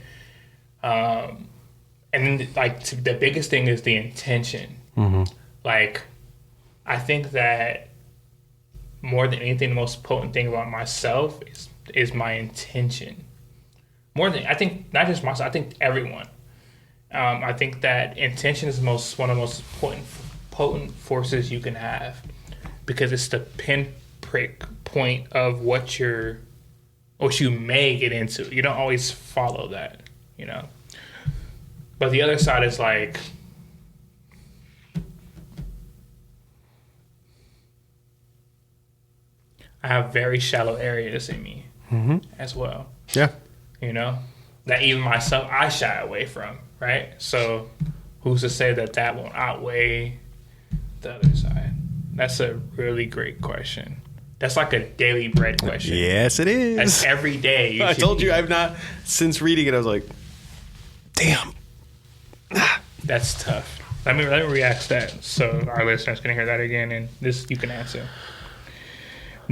And then the biggest thing is the intention. Like, I think that more than anything, the most potent thing about myself is my intention. More than, I think, not just myself, I think everyone. I think that intention is one of the most potent forces you can have because it's the pinprick point of what you may get into. You don't always follow that, you know. But the other side is like, I have very shallow areas in me as well. Yeah. You know, that even myself, I shy away from, right? So who's to say that won't outweigh the other side? That's a really great question. That's like a daily bread question. Yes, it is. That's every day. I told you I've not, since reading it, I was like, damn. That's tough. Let me re-ask that so our listeners can hear that again, and this you can answer.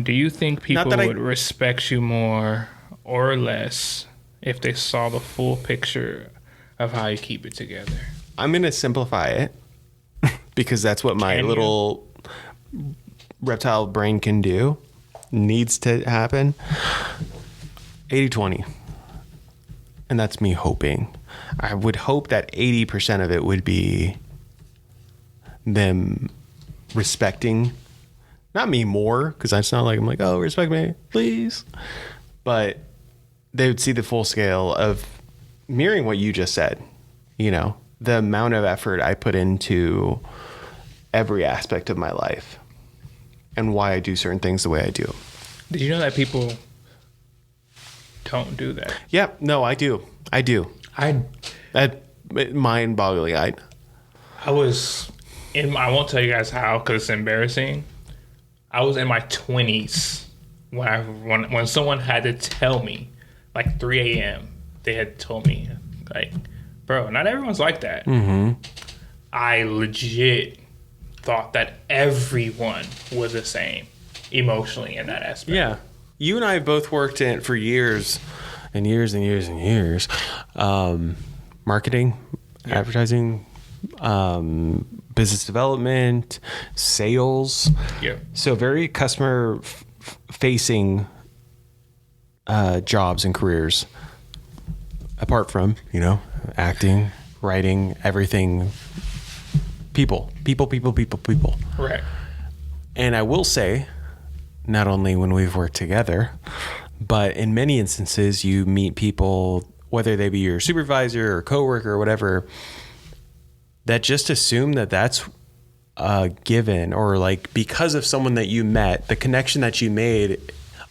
Do you think people would respect you more or less if they saw the full picture of how you keep it together? I'm going to simplify it because that's what my little reptile brain can do. Needs to happen. 80-20. And that's me hoping. I would hope that 80% of it would be them respecting, not me more, because it's not like I'm like, oh, respect me, please. But they would see the full scale of mirroring what you just said. You know, the amount of effort I put into every aspect of my life and why I do certain things the way I do. Did you know that people don't do that? Yeah, no, I do. That mind-boggling. I won't tell you guys how because it's embarrassing. I was in my 20s when someone had to tell me, like 3 a.m. They had told me, like, bro, not everyone's like that. I legit thought that everyone was the same emotionally in that aspect. Yeah. You and I both worked in it for years and years and years and years. Marketing, advertising, business development, sales. Yeah. So very customer facing jobs and careers. Apart from, you know, acting, writing, everything. People. Right. And I will say, not only when we've worked together, but in many instances, you meet people, whether they be your supervisor or coworker or whatever, that just assume that that's a given, or like because of someone that you met, the connection that you made.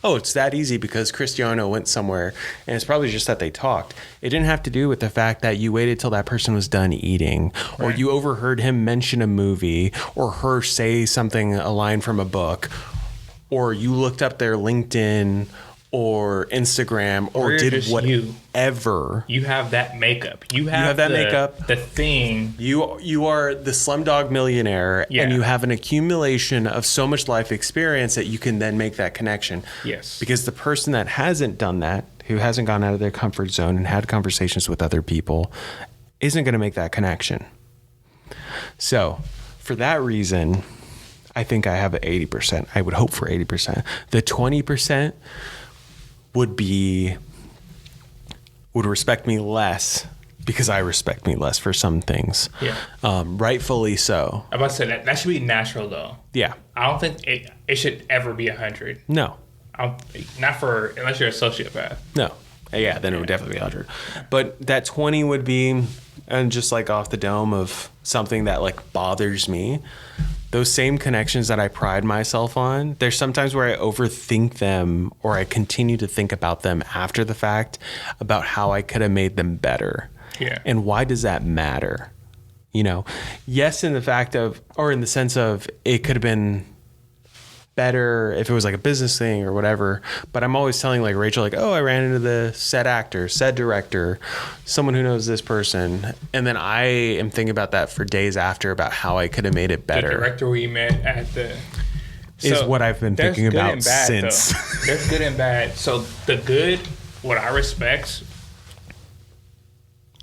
Oh, it's that easy because Cristiano went somewhere, and it's probably just that they talked. It didn't have to do with the fact that you waited till that person was done eating, or Right. you overheard him mention a movie, or her say something, a line from a book, or you looked up their LinkedIn, or Instagram or you're did just you. whatever. You have that makeup. You have that makeup. The thing. You are the Slumdog Millionaire, and you have an accumulation of so much life experience that you can then make that connection. Yes. Because the person that hasn't done that, who hasn't gone out of their comfort zone and had conversations with other people, isn't going to make that connection. So for that reason, I think I have 80%. I would hope for 80%. The 20% would respect me less because I respect me less for some things. Yeah. Rightfully so. I'm about to say that should be natural though. Yeah. I don't think it should ever be 100. No. Unless you're a sociopath. No. Yeah, then it would definitely be 100. But that 20 would be, and just like off the dome of something that like bothers me. Those same connections that I pride myself on, there's sometimes where I overthink them or I continue to think about them after the fact about how I could have made them better. Yeah. And why does that matter? You know, yes, in the fact of, or in the sense of it could have been better if it was like a business thing or whatever. But I'm always telling like Rachel, like, oh, I ran into the said actor, said director, someone who knows this person. And then I am thinking about that for days after about how I could have made it better. The director we met at the... is what I've been thinking about since. There's good and bad. So the good, what I respect,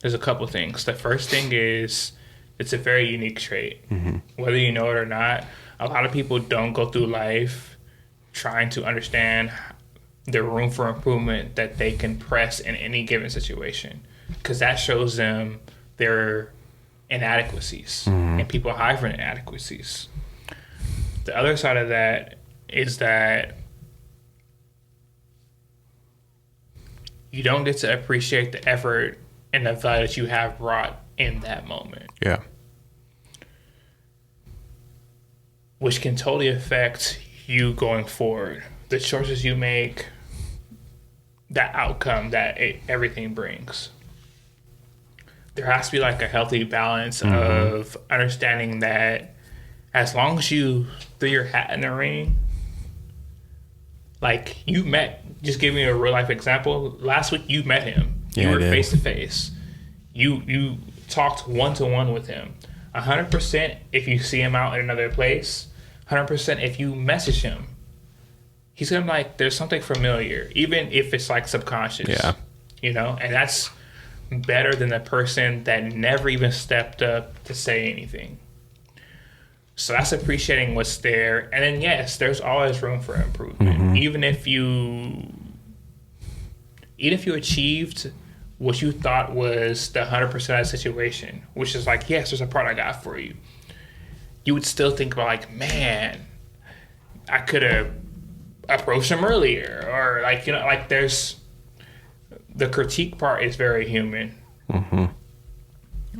there's a couple things. The first thing is it's a very unique trait. Mm-hmm. Whether you know it or not, a lot of people don't go through life trying to understand the room for improvement that they can press in any given situation, because that shows them their inadequacies, and people hide from inadequacies. The other side of that is that you don't get to appreciate the effort and the value that you have brought in that moment. Yeah. Which can totally affect you going forward. The choices you make, that outcome that everything brings. There has to be like a healthy balance of understanding that as long as you threw your hat in the ring, like you met, just give me a real life example. Last week you met him. You were face to face. You talked one-to-one with him. 100% if you see him out in another place. 100% if you message him. He's gonna be like, there's something familiar, even if it's like subconscious. Yeah. You know, and that's better than the person that never even stepped up to say anything. So that's appreciating what's there. And then yes, there's always room for improvement. Even if you achieved what you thought was the 100% of the situation, which is like, yes, there's a part I got for you. You would still think about like, man, I could have approached him earlier, or like, you know, like there's the critique part is very human.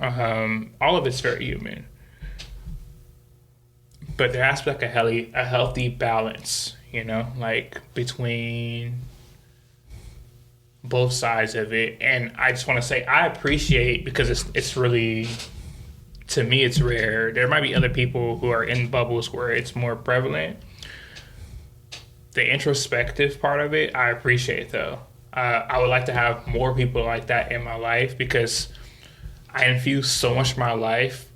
All of it's very human, but there has to be like a healthy balance, you know, like between both sides of it. And I just want to say I appreciate, because it's really, to me, it's rare. There might be other people who are in bubbles where it's more prevalent. The introspective part of it, I appreciate, though. I would like to have more people like that in my life, because I infuse so much of my life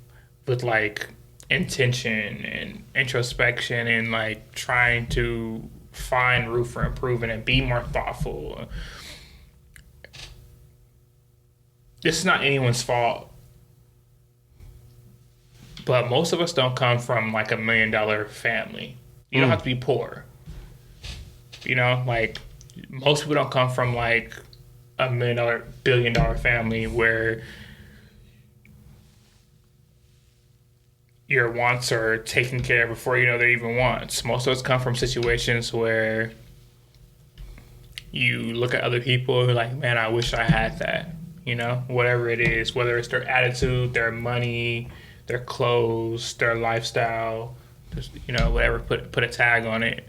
with, like, intention and introspection and, like, trying to find room for improvement and be more thoughtful. This is not anyone's fault. But most of us don't come from like $1 million family. You don't have to be poor. You know, like most people don't come from like $1 million, billion dollar family where your wants are taken care of before you know they're even wants. Most of us come from situations where you look at other people and you're like, man, I wish I had that. You know, whatever it is, whether it's their attitude, their money, their clothes, their lifestyle, just, you know, whatever, put a tag on it.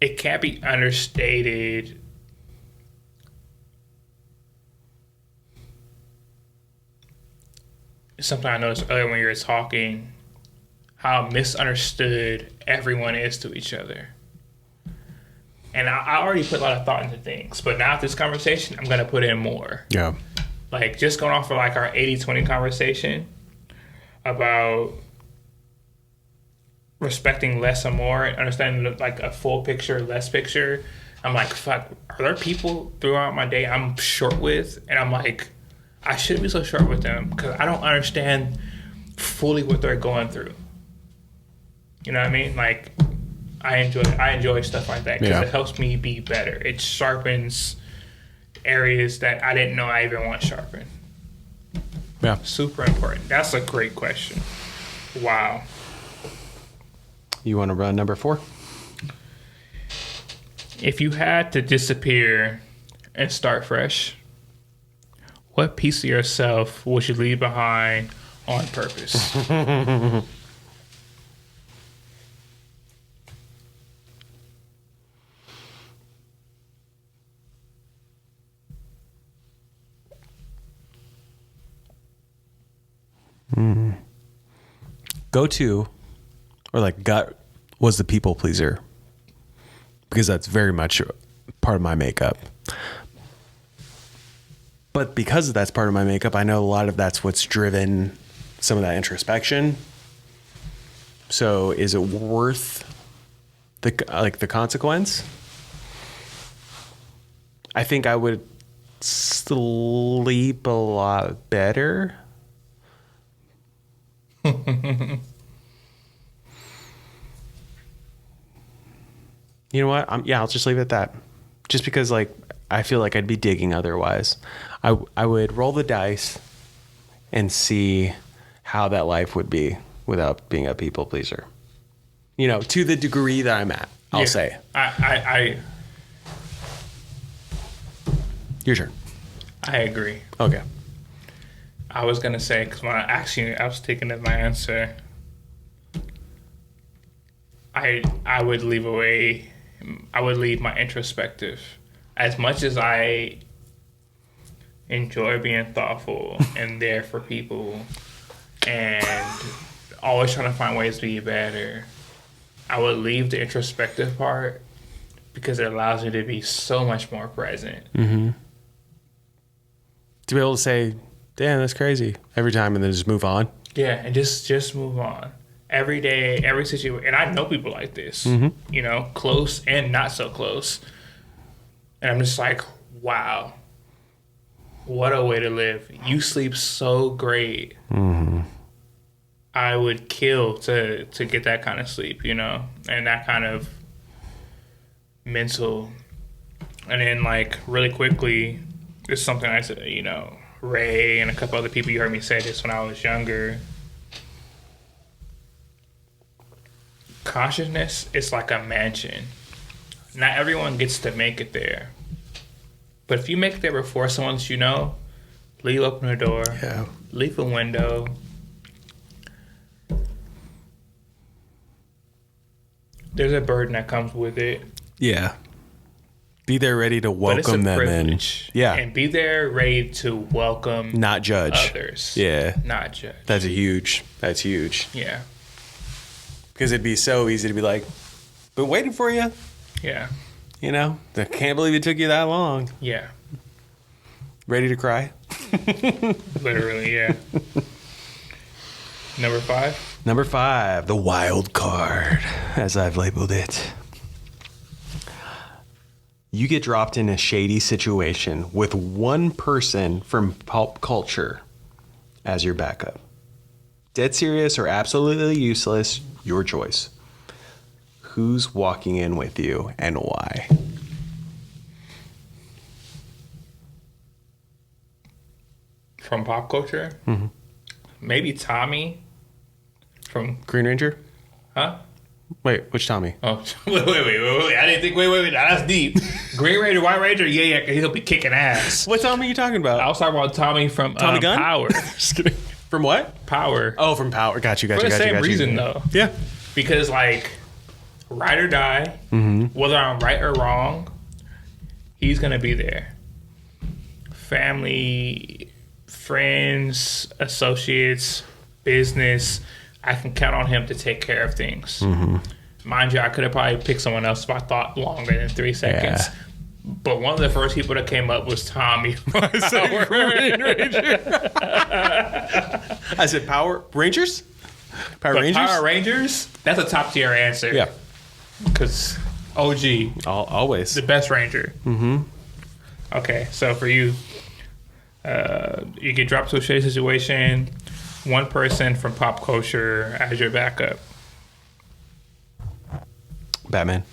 It can't be understated something I noticed earlier when you were talking, how misunderstood everyone is to each other. And I already put a lot of thought into things. But now, this conversation, I'm going to put in more. Yeah. Like, just going off of, like, our 80-20 conversation about respecting less and more, and understanding, like, a full picture, less picture. I'm like, fuck, are there people throughout my day I'm short with? And I'm like, I shouldn't be so short with them because I don't understand fully what they're going through. You know what I mean? Like, I enjoy stuff like that because it helps me be better. It sharpens areas that I didn't know I even want sharpened. Yeah. Super important. That's a great question. Wow. You want to run number 4? If you had to disappear and start fresh, what piece of yourself would you leave behind on purpose? Go to, or like gut was the people pleaser, because that's very much part of my makeup. But because that's part of my makeup, I know a lot of that's what's driven some of that introspection. So is it worth the consequence? I think I would sleep a lot better. You know what? I'll just leave it at that. Just because, like, I feel like I'd be digging otherwise. I would roll the dice and see how that life would be without being a people pleaser. You know, to the degree that I'm at, I'll say. Your turn. I agree. Okay. I was going to say, because when I was thinking of my answer, I would leave my introspective. As much as I enjoy being thoughtful and there for people and always trying to find ways to be better, I would leave the introspective part because it allows me to be so much more present. Mm-hmm. To be able to say, damn, that's crazy, every time, and then just move on. Yeah, and just move on. Every day, every situation. And I know people like this, you know, close and not so close. And I'm just like, wow, what a way to live. You sleep so great. Mm-hmm. I would kill to get that kind of sleep, you know, and that kind of mental. And then, like, really quickly, it's something I said, you know, Ray and a couple other people, you heard me say this when I was younger. Consciousness is like a mansion. Not everyone gets to make it there. But if you make it there before someone that you know, leave open the door, leave a window. There's a burden that comes with it. Yeah. Be there ready to welcome them in. Yeah. And be there ready to welcome, not judge others. Yeah. Not judge. That's huge. Yeah. Because it'd be so easy to be like, been waiting for you. Yeah. You know, I can't believe it took you that long. Yeah. Ready to cry? Literally, yeah. Number 5? Number 5, the wild card, as I've labeled it. You get dropped in a shady situation with one person from pop culture as your backup. Dead serious or absolutely useless, your choice. Who's walking in with you and why? From pop culture? Mm-hmm. Maybe Tommy from Green Ranger? Huh? Wait, which Tommy? Oh, wait. I didn't think, wait. That's deep. Green Ranger, White Ranger? Yeah, he'll be kicking ass. What Tommy are you talking about? I was talking about Tommy from Tommy Gunn? Power. Just kidding. From what? Power. Oh, from Power. Got you. For the same reason, though. Yeah. Because, like, ride or die, whether I'm right or wrong, he's going to be there. Family, friends, associates, business, I can count on him to take care of things. Mm-hmm. Mind you, I could have probably picked someone else if I thought longer than 3 seconds. Yeah. But one of the first people that came up was Tommy. I said Power Rangers? Power But Rangers? Power Rangers, that's a top tier answer. Yeah. Because OG, Always. the best Ranger. Mm-hmm. Okay, so for you, you get dropped to a shitty situation, one person from pop culture as your backup. Batman.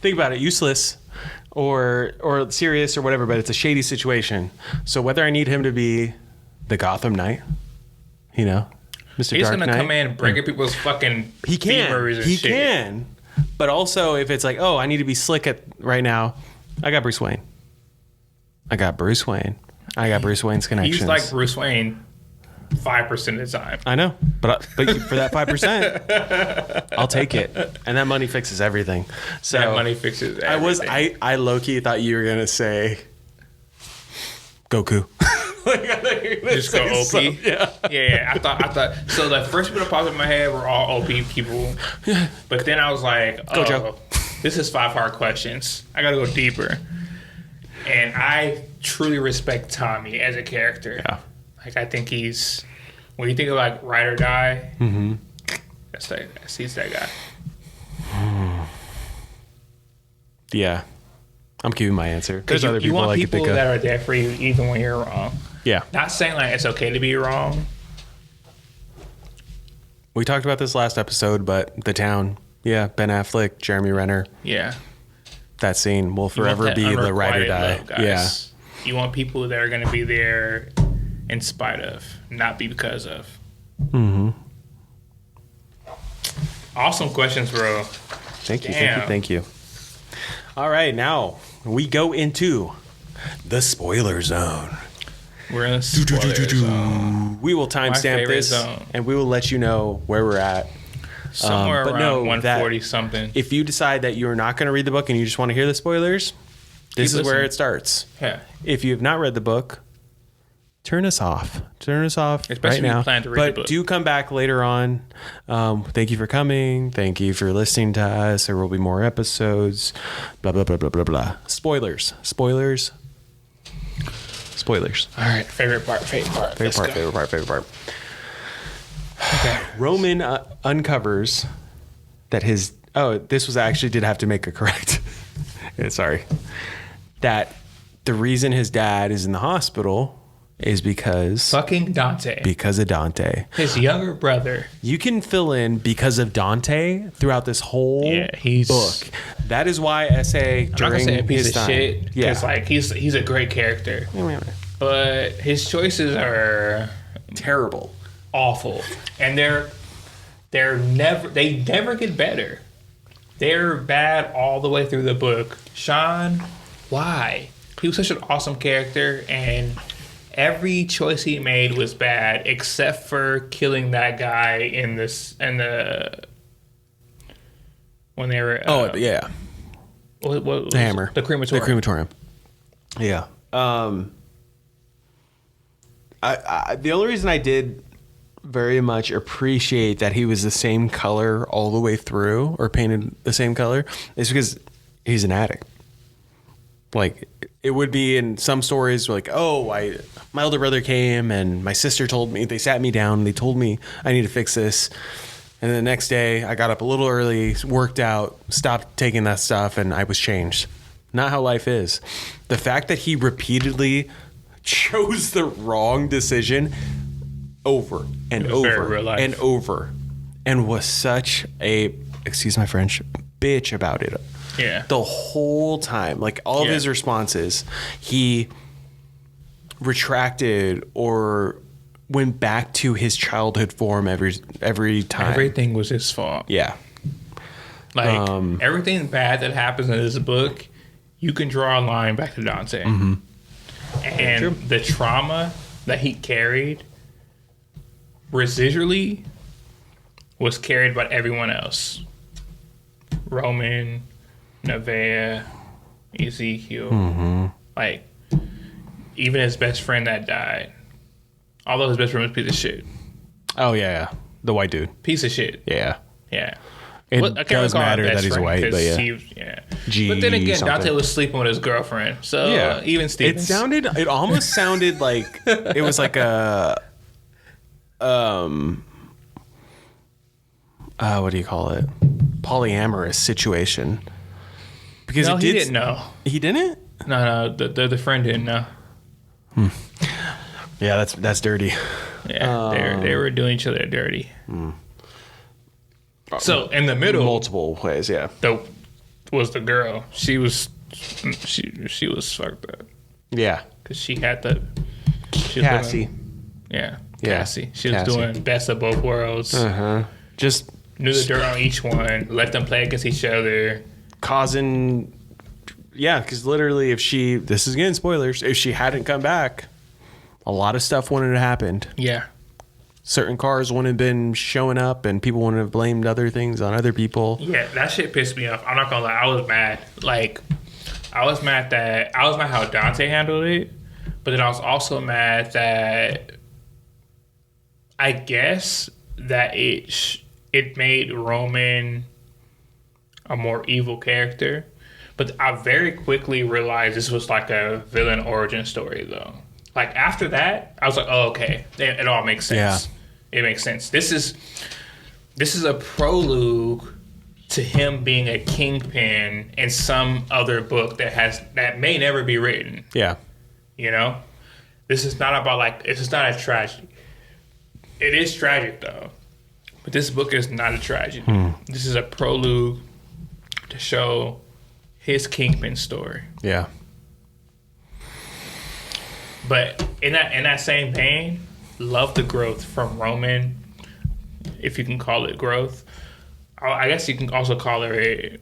Think about it. Useless or serious or whatever, but it's a shady situation. So whether I need him to be the Gotham Knight, Mr. He's Dark gonna Knight. come in breaking people's fucking He can. femurs and He shit. can. But also, if it's like, oh, I need to be slick at right now, I got Bruce Wayne. I got Bruce Wayne's connections. He's like Bruce Wayne 5% of the time. I know, but for that 5%, I'll take it, and that money fixes everything. So That money fixes everything. I low key thought you were gonna say Goku. Just go OP. Yeah. I thought. So the first people that popped in my head were all OP people, but then I was like, oh, Gojo. This is 5 hard questions. I gotta go deeper. And I truly respect Tommy as a character. Yeah. Like I think he's when you think of like ride or die, he's that guy. Yeah, I'm keeping my answer. There's You, other you people want I could people think of. that are there for you even when you're wrong. Yeah, Not saying like it's okay to be wrong. we talked about this last episode, but The Town. Yeah, Ben Affleck, Jeremy Renner. Yeah. That scene will You want forever that be the ride or unrequited die. love, guys. Yeah. You want people that are going to be there in spite of, not be because of. Mm-hmm. Awesome questions, bro. Thank you. All right, now we go into the spoiler zone. We're in a spoiler zone. We will timestamp favorite this, zone. and we will let you know where we're at. Somewhere but around know 140 that something. If you decide that you're not going to read the book and you just want to hear the spoilers, this is where listening. it starts. Yeah. If you have not read the book, turn us off. Especially right if you now. plan to read but the book. do come back later on. Thank you for coming. Thank you for listening to us. There will be more episodes. Blah, blah, blah, blah, blah, blah. Spoilers. All right. Favorite part. Let's go. Favorite part. Okay. Roman uncovers that this was actually did have to make a correct. Yeah, sorry. That the reason his dad is in the hospital is because Fucking Dante. Because of Dante. His younger brother. You can fill in because of Dante throughout this whole he's book. That is why I say I'm not during gonna say a piece his of time. shit. Yeah. Because like he's a great character. But his choices are Terrible. awful. And they never get better. They're bad all the way through the book. Sean, why? He was such an awesome character, and every choice he made was bad, except for killing that guy when they were Yeah. what The hammer. the crematorium. The crematorium. Yeah. I the only reason I did very much appreciate that he was the same color all the way through, or painted the same color, is because he's an addict. Like, it would be in some stories like, my older brother came and my sister told me, they sat me down, they told me I need to fix this. And the next day I got up a little early, worked out, stopped taking that stuff, and I was changed. Not how life is. The fact that he repeatedly chose the wrong decision over and It was very over real life. and over, and was such a, excuse my French, bitch about it. Yeah. The whole time, like all of his responses, he retracted or went back to his childhood form every time. Everything was his fault. Yeah. Like everything bad that happens in this book, you can draw a line back to Dante. Mm-hmm. And the trauma that he carried residually was carried by everyone else. Roman, Nevaeh, Ezekiel. Like, even his best friend that died. Although his best friend was a piece of shit. Oh yeah. The white dude. Piece of shit. Yeah. Yeah. It Well, I can't does call him matter best that he's friend white, 'cause but yeah. yeah. G But then again, something. Dante was sleeping with his girlfriend. So Yeah. even Stevens. It almost sounded like it was like a, what do you call it? Polyamorous situation. Because No, it he did, didn't know. He didn't? No, the friend didn't know. Yeah, that's dirty. Yeah, they were doing each other dirty. So in the middle, Multiple ways, yeah. was the girl. She was fucked up Yeah. because she had the Cassie. Yeah, Yeah, Cassie. She was Cassie. doing best of both worlds. Just Knew the dirt on each one. Let them play against each other. causing, yeah, because literally this is again spoilers, if she hadn't come back, a lot of stuff wouldn't have happened. Yeah. Certain cars wouldn't have been showing up and people wouldn't have blamed other things on other people. Yeah, that shit pissed me off. I'm not gonna lie, I was mad. Like, I was mad how Dante handled it, but then I was also mad that I guess that it made Roman a more evil character. But I very quickly realized this was like a villain origin story, though. Like, after that, I was like, oh, okay. It all makes sense. Yeah. It makes sense. This is a prologue to him being a kingpin in some other book that may never be written. Yeah. You know? This is not about, this is not a tragedy. It is tragic, though. But this book is not a tragedy. This is a prelude to show his kingpin story. Yeah. But in that same vein, love the growth from Roman, if you can call it growth. I guess you can also call it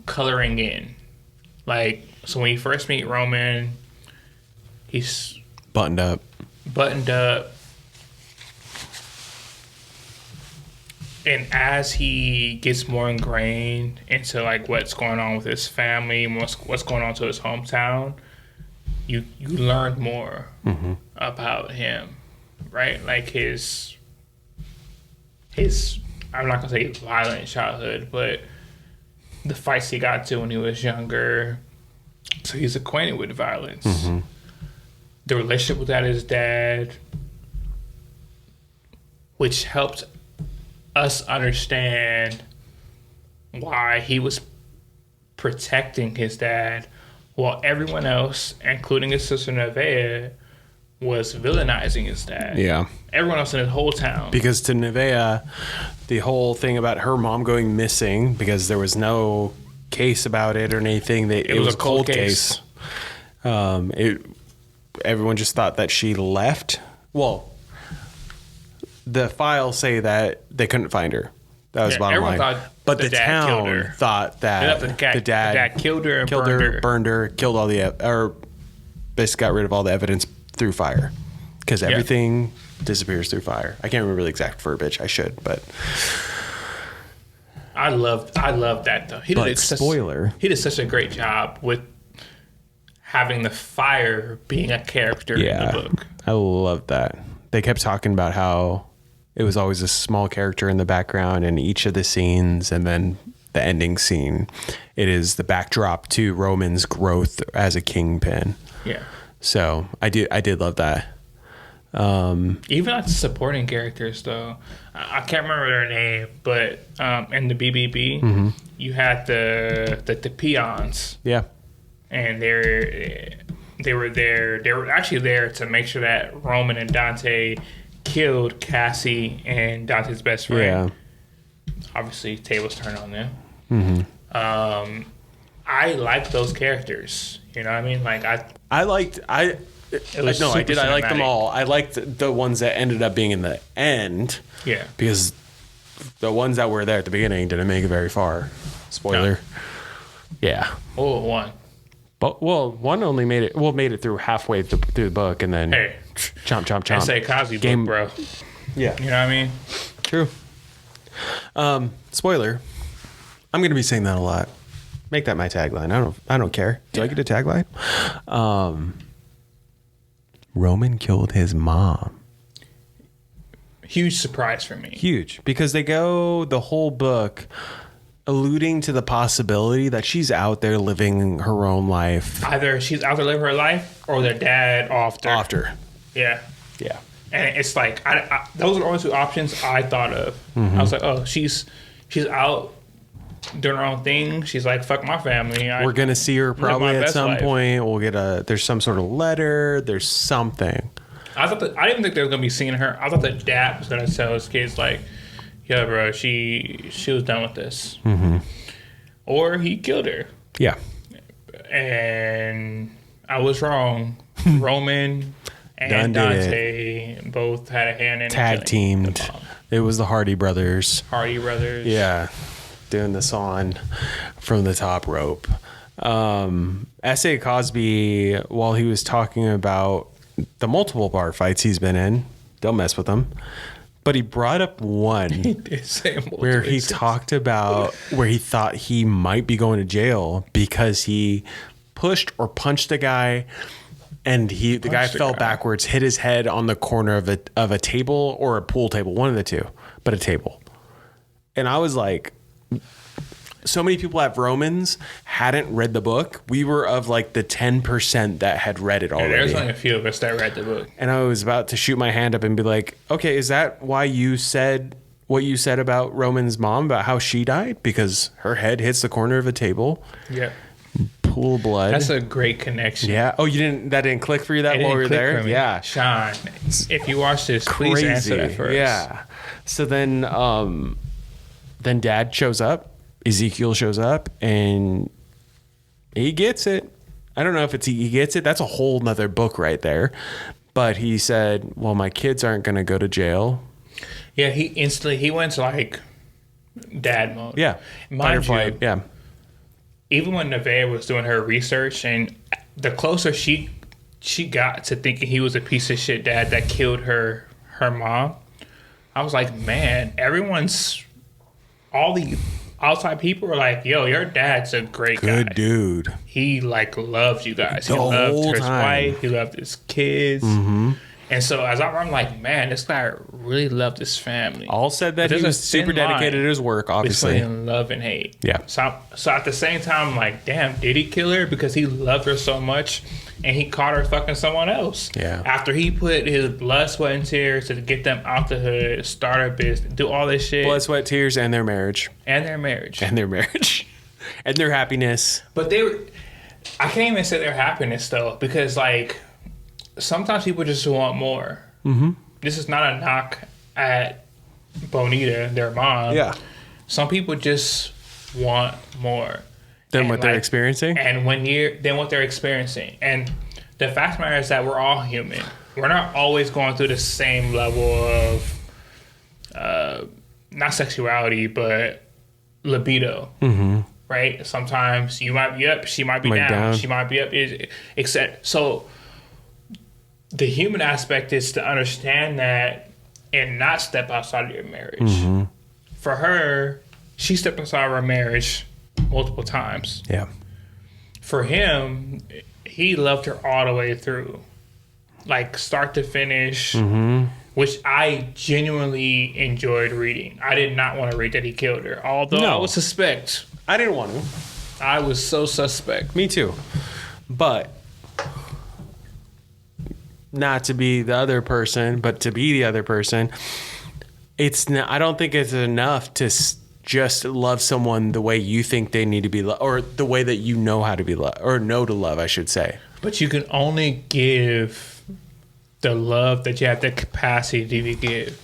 coloring in. Like, so when you first meet Roman, he's Buttoned up. And as he gets more ingrained into like what's going on with his family, what's going on to his hometown, you learn more about him, right? Like his I'm not gonna say violent childhood, but the fights he got to when he was younger. So he's acquainted with violence. The relationship with his dad, which helped us understand why he was protecting his dad while everyone else, including his sister Nevaeh, was villainizing his dad. Yeah. Everyone else in his whole town. Because to Nevaeh, the whole thing about her mom going missing, because there was no case about it or anything, it was a cold case. Everyone just thought that she left. Well, the files say that they couldn't find her. That was bottom line. But the town thought that the dad killed her and burned her, killed all or basically got rid of all the evidence through fire. Because everything disappears through fire. I can't remember the exact verbiage. I should, but I loved that though. He did such a great job with having the fire being a character in the book. I love that. They kept talking about how it was always a small character in the background in each of the scenes, and then the ending scene, it is the backdrop to Roman's growth as a kingpin. Yeah. So I did love that. Even like the supporting characters, though, I can't remember their name, but in the BBB, you had the peons. Yeah. And they were there. They were actually there to make sure that Roman and Dante killed Cassie and Dante's best friend. Yeah. Obviously, tables turned on them. I liked those characters. You know what I mean? Like I liked them all. I liked the ones that ended up being in the end. Yeah. Because the ones that were there at the beginning didn't make it very far. Spoiler. No. Yeah. Oh, one. But one only made it through halfway through the book, and then chomp. I say Cosby book, bro. Yeah. You know what I mean? True. Spoiler. I'm gonna be saying that a lot. Make that my tagline. I don't care. Do I get a tagline? Roman killed his mom. huge surprise for me. Huge, because they go the whole book alluding to the possibility that she's out there living her own life. Either she's out there living her life, or their dad off her. Yeah. Yeah. And it's like, I those are the only two options I thought of. I was like, oh, she's out doing her own thing. She's like, fuck my family. We're going to see her probably at some life. point. We'll get there's some sort of letter. There's something. I didn't think they were going to be seeing her. I thought the dad was going to tell his kids, like, yeah, bro, she was done with this. Or he killed her. Yeah. And I was wrong. Roman and Dante both had a hand in tag teamed. It was the Hardy brothers. Yeah. Doing the song from the top rope. S.A. Cosby, while he was talking about the multiple bar fights he's been in, don't mess with them. But he brought up one where he talked about where he thought he might be going to jail because he pushed or punched a guy, and the guy fell backwards, hit his head on the corner of a table or a pool table, one of the two, but a table. And I was like, so many people at Romans hadn't read the book. We were of like the 10% that had read it already. Yeah, there's only a few of us that read the book. And I was about to shoot my hand up and be like, okay, is that why you said what you said about Roman's mom, about how she died? Because her head hits the corner of a table. Yeah. Pool of blood. That's a great connection. Yeah. Oh, that didn't click for you while we were there? Yeah. Sean, if you watch this, please answer that for us. Yeah. So then Dad shows up. Ezekiel shows up and he gets it. I don't know if he gets it. That's a whole nother book right there. But he said, well, my kids aren't going to go to jail. Yeah, he went to like dad mode. Yeah. Mind you, yeah. Even when Nevaeh was doing her research, and the closer she got to thinking he was a piece of shit dad that killed her mom, I was like, man, all the outside people were like, yo, your dad's a great guy. Good dude. He like loved you guys. He loved his wife. He loved his kids. And so I'm like, man, this guy really loved his family. All said that he was super dedicated to his work, obviously. Between love and hate. Yeah. So at the same time, I'm like, damn, did he kill her because he loved her so much and he caught her fucking someone else? Yeah. After he put his blood, sweat, and tears to get them out the hood, start a business, do all this shit. Blood, sweat, tears, and their marriage. And their marriage. And their happiness. But I can't even say their happiness though, because like, sometimes people just want more. This is not a knock at Bonita, their mom. Yeah. Some people just want more than what they're experiencing. And than what they're experiencing. And the fact of the matter is that we're all human. We're not always going through the same level of not sexuality, but libido. Right? Sometimes you might be up, she might be down. She might be up, except so. The human aspect is to understand that and not step outside of your marriage. For her, she stepped outside of her marriage multiple times. Yeah. For him, he loved her all the way through, like start to finish, which I genuinely enjoyed reading. I did not want to read that he killed her, although I was suspect. I didn't want to. I was so suspect. Me too. But not to be the other person, but to be the other person. I don't think it's enough to just love someone the way you think they need to be loved, or the way that you know how to be loved, or know to love, I should say. But you can only give the love that you have the capacity to give.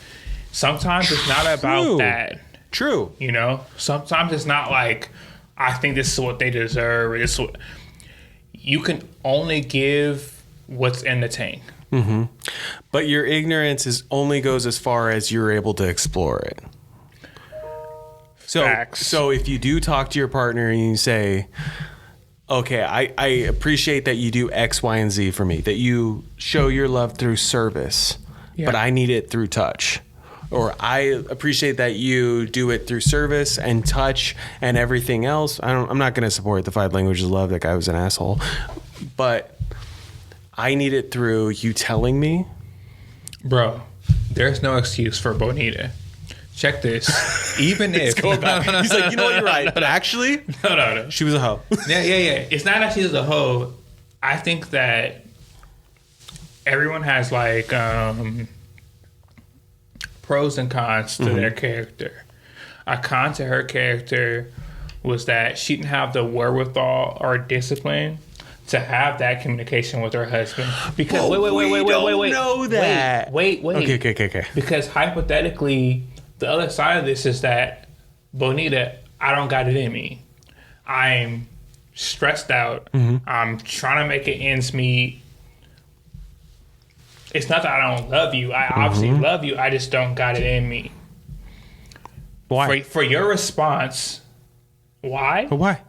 Sometimes it's not about that. True. You know? Sometimes it's not like, I think this is what they deserve, or this is what... You can only give what's in the tank. But your ignorance only goes as far as you're able to explore it. So if you do talk to your partner and you say, okay, I appreciate that you do X, Y, and Z for me, that you show your love through service, but I need it through touch. Or I appreciate that you do it through service and touch and everything else. I'm not going to support the 5 languages of love. That guy was an asshole. But I need it through you telling me. Bro, there's no excuse for Bonita. Check this. Even if He's like, you know what, you're right. But actually, no. she was a hoe. Yeah. It's not that she's a hoe. I think that everyone has like pros and cons to their character. A con to her character was that she didn't have the wherewithal or discipline to have that communication with her husband. Because wait. Know that. Wait. Okay. Because hypothetically, the other side of this is that Bonita, I don't got it in me. I'm stressed out. I'm trying to make it ends meet. It's not that I don't love you. I obviously love you. I just don't got it in me. Why? For your response, why? But why?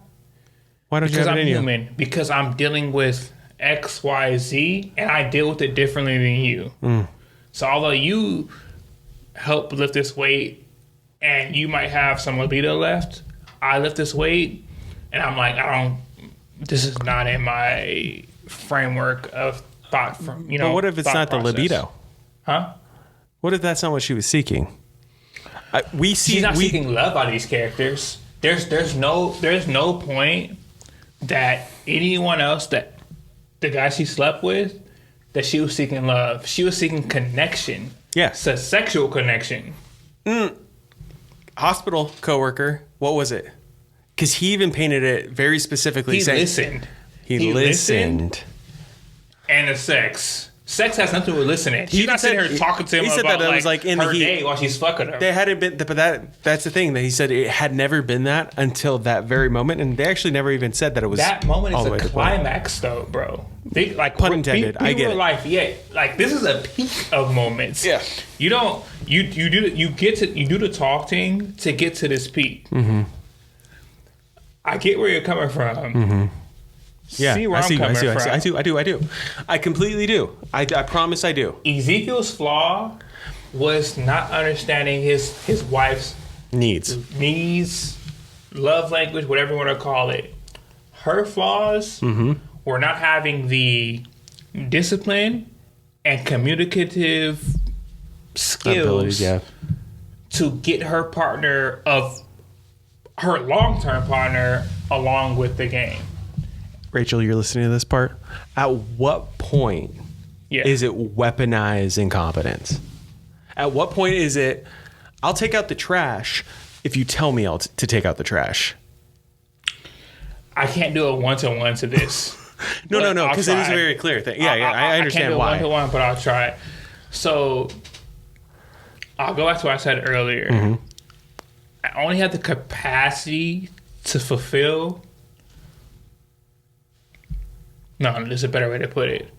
Why don't you Because have I'm it in you? human. Because I'm dealing with X, Y, Z, and I deal with it differently than you. So although you help lift this weight, and you might have some libido left, I lift this weight, and I'm like, this is not in my framework of thought. But what if it's not the libido? Huh? What if that's not what she was seeking? She's not seeking love out of these characters. There's no point that anyone else, that the guy she slept with, that she was seeking love. She was seeking connection. Yes. It's a sexual connection. Hospital coworker. What was it? Because he even painted it very specifically. He listened. He listened. And the sex. Sex has nothing to do with listening. She's not sitting here talking to him about that was like in her the heat. day while she's fucking her. They hadn't been, but that's the thing that he said, it had never been that until that very moment, and they actually never even said that it was. That moment all is the way a to the climax, though, bro. Pun intended. I get it. Life, yeah. Like this is a peak of moments. Yeah. You don't. You do the talking to get to this peak. I get where you're coming from. Yeah, See where I'm coming from. I do. I completely do. I promise I do. Ezekiel's flaw was not understanding his wife's needs, love language, whatever you want to call it. Her flaws were not having the discipline and communicative skills to get her partner of her long-term partner along with the game. Rachel, you're listening to this part. At what point is it weaponized incompetence? At what point is it, I'll take out the trash if you tell me to take out the trash? I can't do a one-to-one to this. No, because it is a very clear thing. Yeah, I understand why. I can't do a one-to-one, but I'll try it. So, I'll go back to what I said earlier. I only have the capacity to fulfill... No, there's a better way to put it.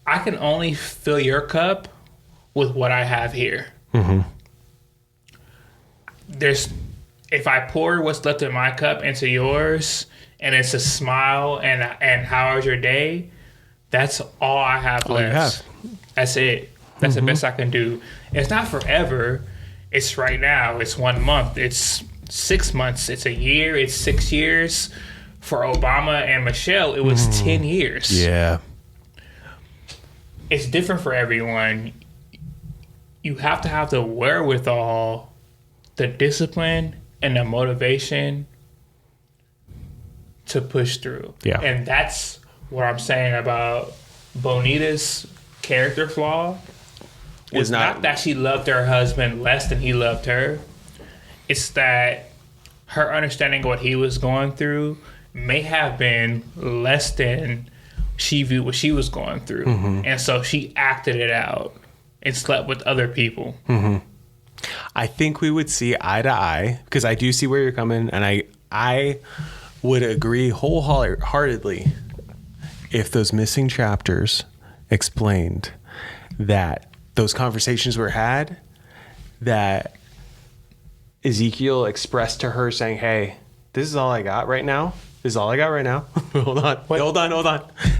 I can only fill your cup with what I have here. If I pour what's left in my cup into yours, and it's a smile and how was your day, that's all I have left. You have. That's it. That's the best I can do. It's not forever. It's right now. It's 1 month. It's 6 months. It's a year. It's 6 years. For Obama and Michelle, it was 10 years. Yeah. It's different for everyone. You have to have the wherewithal, the discipline, and the motivation to push through. Yeah. And that's what I'm saying about Bonita's character flaw. It's not that she loved her husband less than he loved her. It's that her understanding of what he was going through may have been less than she viewed what she was going through. And so she acted it out and slept with other people. I think we would see eye to eye, because I do see where you're coming, and I would agree wholeheartedly if those missing chapters explained that those conversations were had, that Ezekiel expressed to her saying, hey, this is all I got right now. This is all I got right now. Hold on.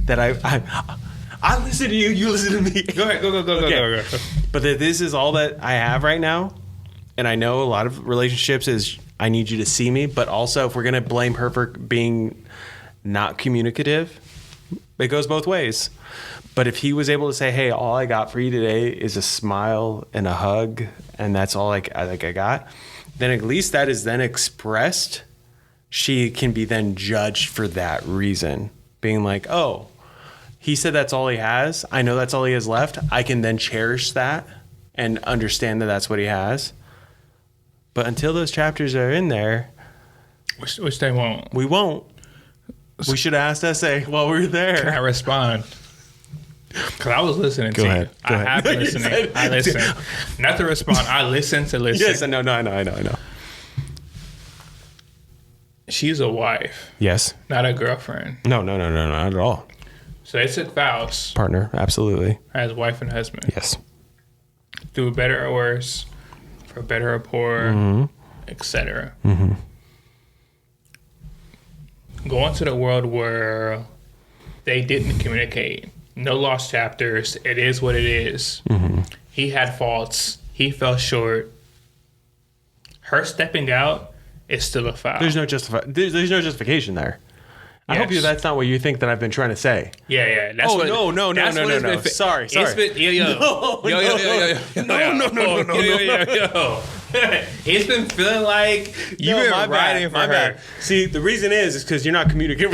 That I listen to you. You listen to me. Go ahead. Go. But that this is all that I have right now. And I know a lot of relationships is I need you to see me. But also, if we're going to blame her for being not communicative, It goes both ways. But if he was able to say, hey, all I got for you today is a smile and a hug, and that's all I got, then at least that is then expressed. She can be then judged for that reason. Being like, oh, he said that's all he has. I know that's all he has left. I can then cherish that and understand that that's what he has. But until those chapters are in there, which they won't. We won't. We should have asked SA while we were there. Can I respond? Because I was listening Go to ahead. you. I have been listening. I listen. Not to respond. I listen to listen. Yes, I know. She's a wife. Yes. Not a girlfriend. No, not at all. So they took vows. Partner, absolutely. As wife and husband. Yes. Do better or worse, for better or poorer, etc. Going to the world where they didn't communicate. No lost chapters. It is what it is. He had faults. He fell short. Her stepping out is still a foul. There's no justification there. I hope that's not what you think that I've been trying to say. Yeah. That's no. Sorry. Yo. It's been feeling like you've been riding for her. Bad. See, the reason is because you're not communicating.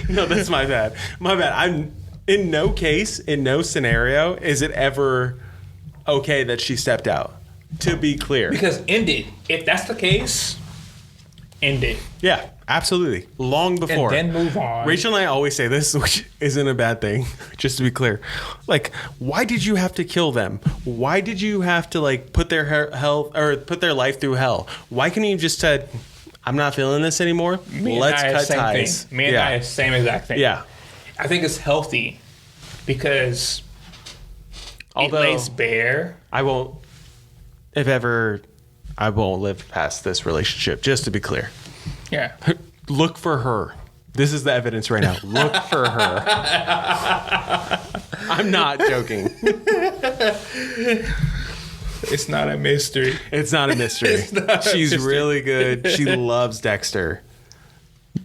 No, that's my bad. I'm in no case, in no scenario, is it ever okay that she stepped out. To be clear. Because end it. If that's the case, end it. Yeah, absolutely. Long before. And then move on. Rachel and I always say this, which isn't a bad thing, just to be clear. Like, why did you have to kill them? Why did you have to like put their health or put their life through hell? Why couldn't you just said, I'm not feeling this anymore. Let's cut ties. Me and I, same exact thing. Yeah. I think it's healthy because it lays bare. I won't live past this relationship, just to be clear. Yeah. Look for her. This is the evidence right now. Look for her. I'm not joking. It's not a mystery. It's not a mystery. She's really good. She loves Dexter.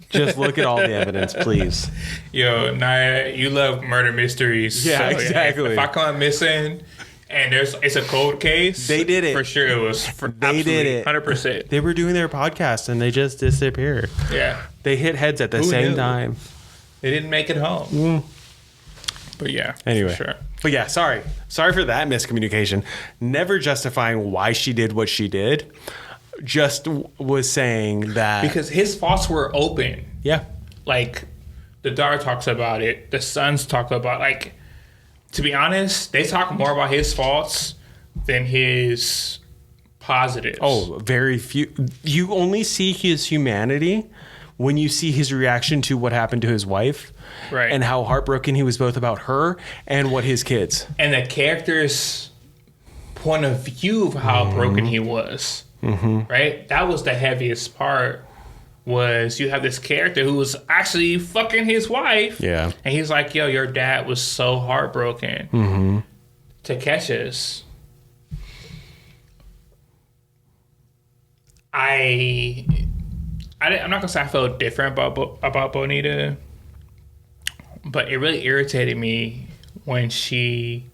Just look at all the evidence, please. Yo, Naya, you love murder mysteries. Yeah, so, exactly. If I come missing and it's a cold case, they did it. For sure it was. They did it. 100%. They were doing their podcast and they just disappeared. Yeah. They hit heads at the same time. They didn't make it home. But yeah. Anyway. Sure. But yeah, sorry. Sorry for that miscommunication. Never justifying why she did what she did. Just was saying that. Because his faults were open. Yeah. Like, the daughter talks about it. The sons talk about, like, to be honest, they talk more about his faults than his positives. Oh, very few. You only see his humanity when you see his reaction to what happened to his wife. Right. And how heartbroken he was both about her and what his kids. And the character's point of view of how broken he was. Right? That was the heaviest part. Was you have this character who was actually fucking his wife. Yeah. And he's like, yo, your dad was so heartbroken to catch us. I'm not going to say I felt different about Bonita, but it really irritated me when she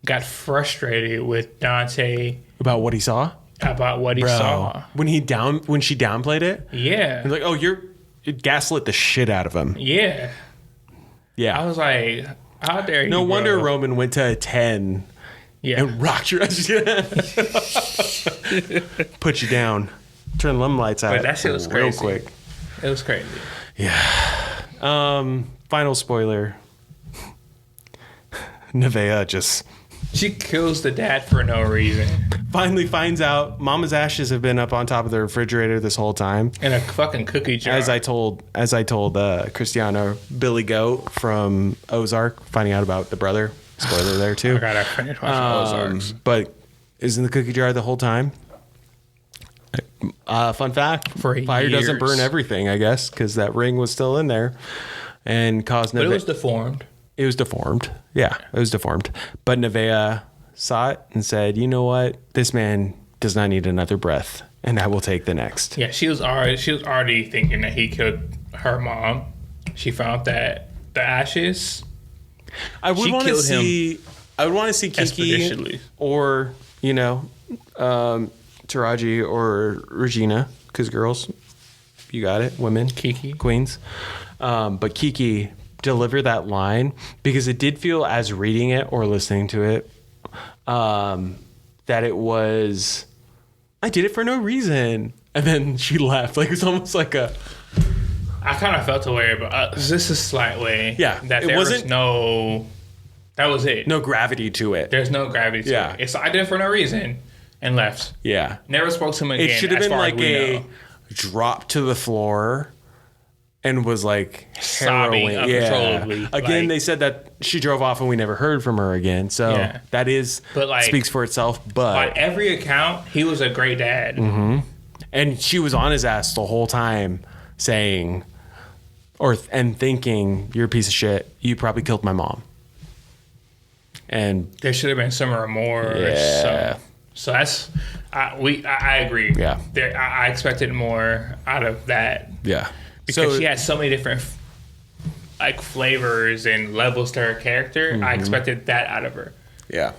got frustrated with Dante. About what he saw? About what he saw. When she downplayed it? Yeah. He's like, oh, it gaslit the shit out of him. Yeah. Yeah. I was like, how dare you, No wonder bro. Roman went to a 10 and rocked your ass. Put you down. Turn the lights out. But that shit was real crazy. quick. It was crazy. Yeah. Final spoiler. Nevaeh just She kills the dad for no reason. finally finds out Mama's ashes have been up on top of the refrigerator this whole time. In a fucking cookie jar. As I told Cristiano, Billy Goat from Ozark, finding out about the brother. Spoiler there too. I gotta finish watching Ozarks. But is in the cookie jar the whole time. Fun fact: fire doesn't burn everything, I guess, because that ring was still in there, and caused. But it was deformed. It was deformed. Yeah, it was deformed. But Nevaeh saw it and said, "You know what? This man does not need another breath, and I will take the next." Yeah, she was already thinking that he killed her mom. She found that the ashes. I would want to see. I would want to see Kiki expeditiously. or Taraji or Regina, because girls, you got it. Women, Kiki. queens. But Kiki deliver that line, because it did feel, as reading it or listening to it, that it was, I did it for no reason, and then she left. Like, it's almost like a. I kind of felt away, but this is slightly. Yeah, that it there wasn't- was no. That was it. No gravity to it. There's no gravity to it. It's I did it for no reason and left. Yeah. Never spoke to him again. It should have as been far as like we a know. drop to the floor and was like Sobbing harrowing. uncontrollably. Again, Like- they said that she drove off and we never heard from her again. So Yeah. that is, But, like, speaks for itself. By But, every account, he was a great dad. and she was on his ass the whole time saying, and thinking, you're a piece of shit. You probably killed my mom. And There should have been some remorse. Yeah. So that's I agree. Yeah. I expected more out of that yeah. because she had so many different like flavors and levels to her character. I expected that out of her. Yeah.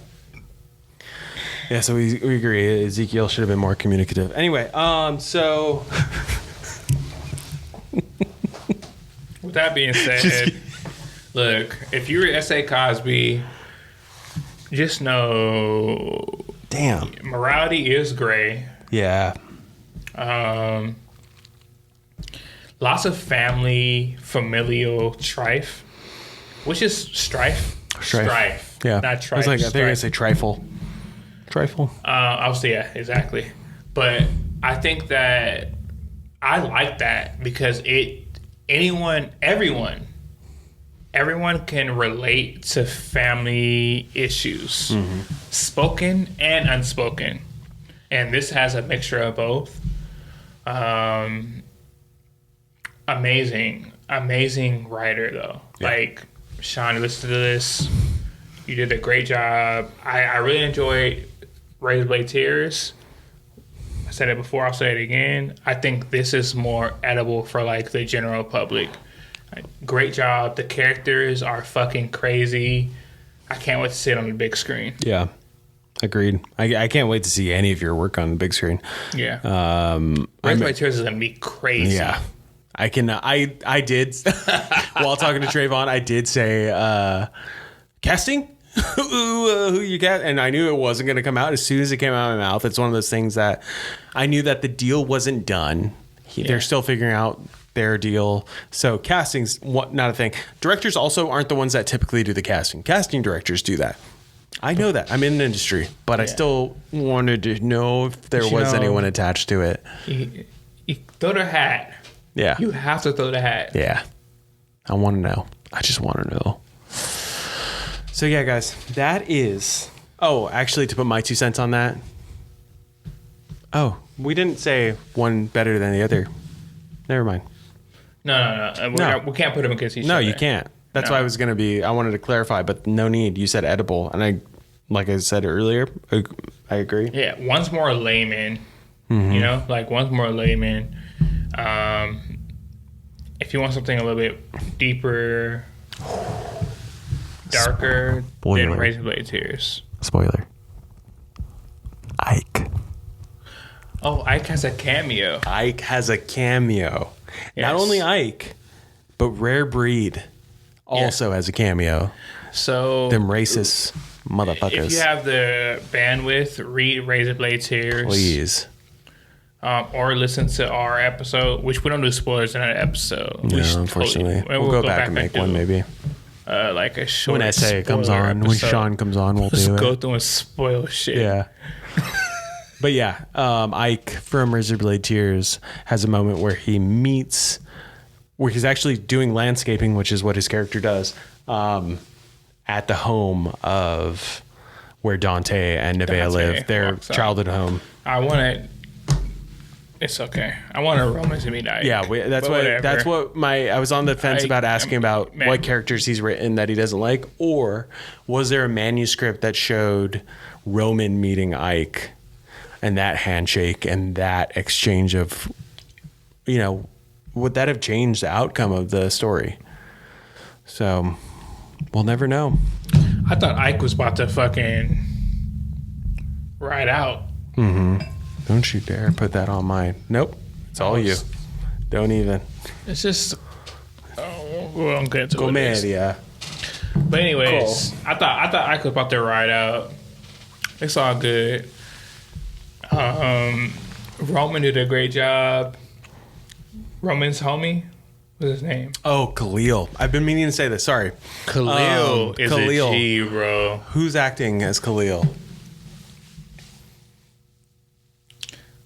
Yeah, so we agree. Ezekiel should have been more communicative. Anyway, so With that being said, look, if you read S.A. Cosby, just know damn. morality is gray. Yeah. Lots of family, familial strife, which is strife. Strife. Yeah. Not I trife. was like, I think I strife. say trifle. Trifle. Obviously, yeah, exactly. But I think that I like that because everyone can relate to family issues, spoken and unspoken. And this has a mixture of both. Amazing writer, though. Yeah. Like, Sean, listen to this. You did a great job. I really enjoyed Razorblade Tears. I said it before, I'll say it again. I think this is more edible for like the general public. Like, great job. The characters are fucking crazy. I can't wait to see it on the big screen. Yeah. Agreed. I can't wait to see any of your work on the big screen. Yeah. Razorblade Tears is gonna be crazy. Yeah. I did while talking to Trayvon, I did say casting? Who you got? And I knew it wasn't going to come out as soon as it came out of my mouth. It's one of those things that I knew that the deal wasn't done. They're still figuring out their deal. So casting's not a thing. Directors also aren't the ones that typically do the casting. Casting directors do that. I know that. I'm in the industry, but I still wanted to know if there was anyone attached to it. You throw the hat. Yeah. You have to throw the hat. Yeah. I want to know. I just want to know. So yeah, guys, that is. Oh, actually, to put my 2 cents on that. Oh, we didn't say one better than the other. Never mind. No. We can't put them against each other. No, you can't. That's why I was gonna be. I wanted to clarify, but no need. You said edible, and like I said earlier, I agree. Yeah, one's more layman. You know, like one's more layman. If you want something a little bit deeper, darker, then Spoiler. Razorblade Tears. Spoiler. Ike. Oh, Ike has a cameo. Ike has a cameo. Yes. Not only Ike, but Rare Breed also has a cameo. So Them racist motherfuckers. if you have the bandwidth, read Razorblade Tears. Please. Or listen to our episode, which we don't do spoilers in that episode. No, We should unfortunately. totally- We'll go back and make do, one maybe. like a short When essay comes spoiler on, when episode. Sean comes on, we'll Let's do go it. through and spoil shit. Yeah. But yeah, Ike from Razorblade Tears has a moment where he's actually doing landscaping, which is what his character does, at the home of where Dante and Nevaeh Dante live, their walks out. childhood home. I want it. It's okay. I want a romance to be Ike. Yeah, that's what I was on the fence Ike, about asking about man. what characters he's written that he doesn't like, or was there a manuscript that showed Roman meeting Ike and that handshake and that exchange of, would that have changed the outcome of the story? So we'll never know. I thought Ike was about to fucking ride out. Don't you dare put that on mine. Nope. It's all you. Don't even. It's just, well, I'm getting to what it is. Comedia. But anyways, cool. I thought Ike was about to ride out. It's all good. Roman did a great job. Roman's homie, what's his name? Oh, Khalil. I've been meaning to say this. Sorry. Khalil is Khalil. a G, bro. Who's acting as Khalil?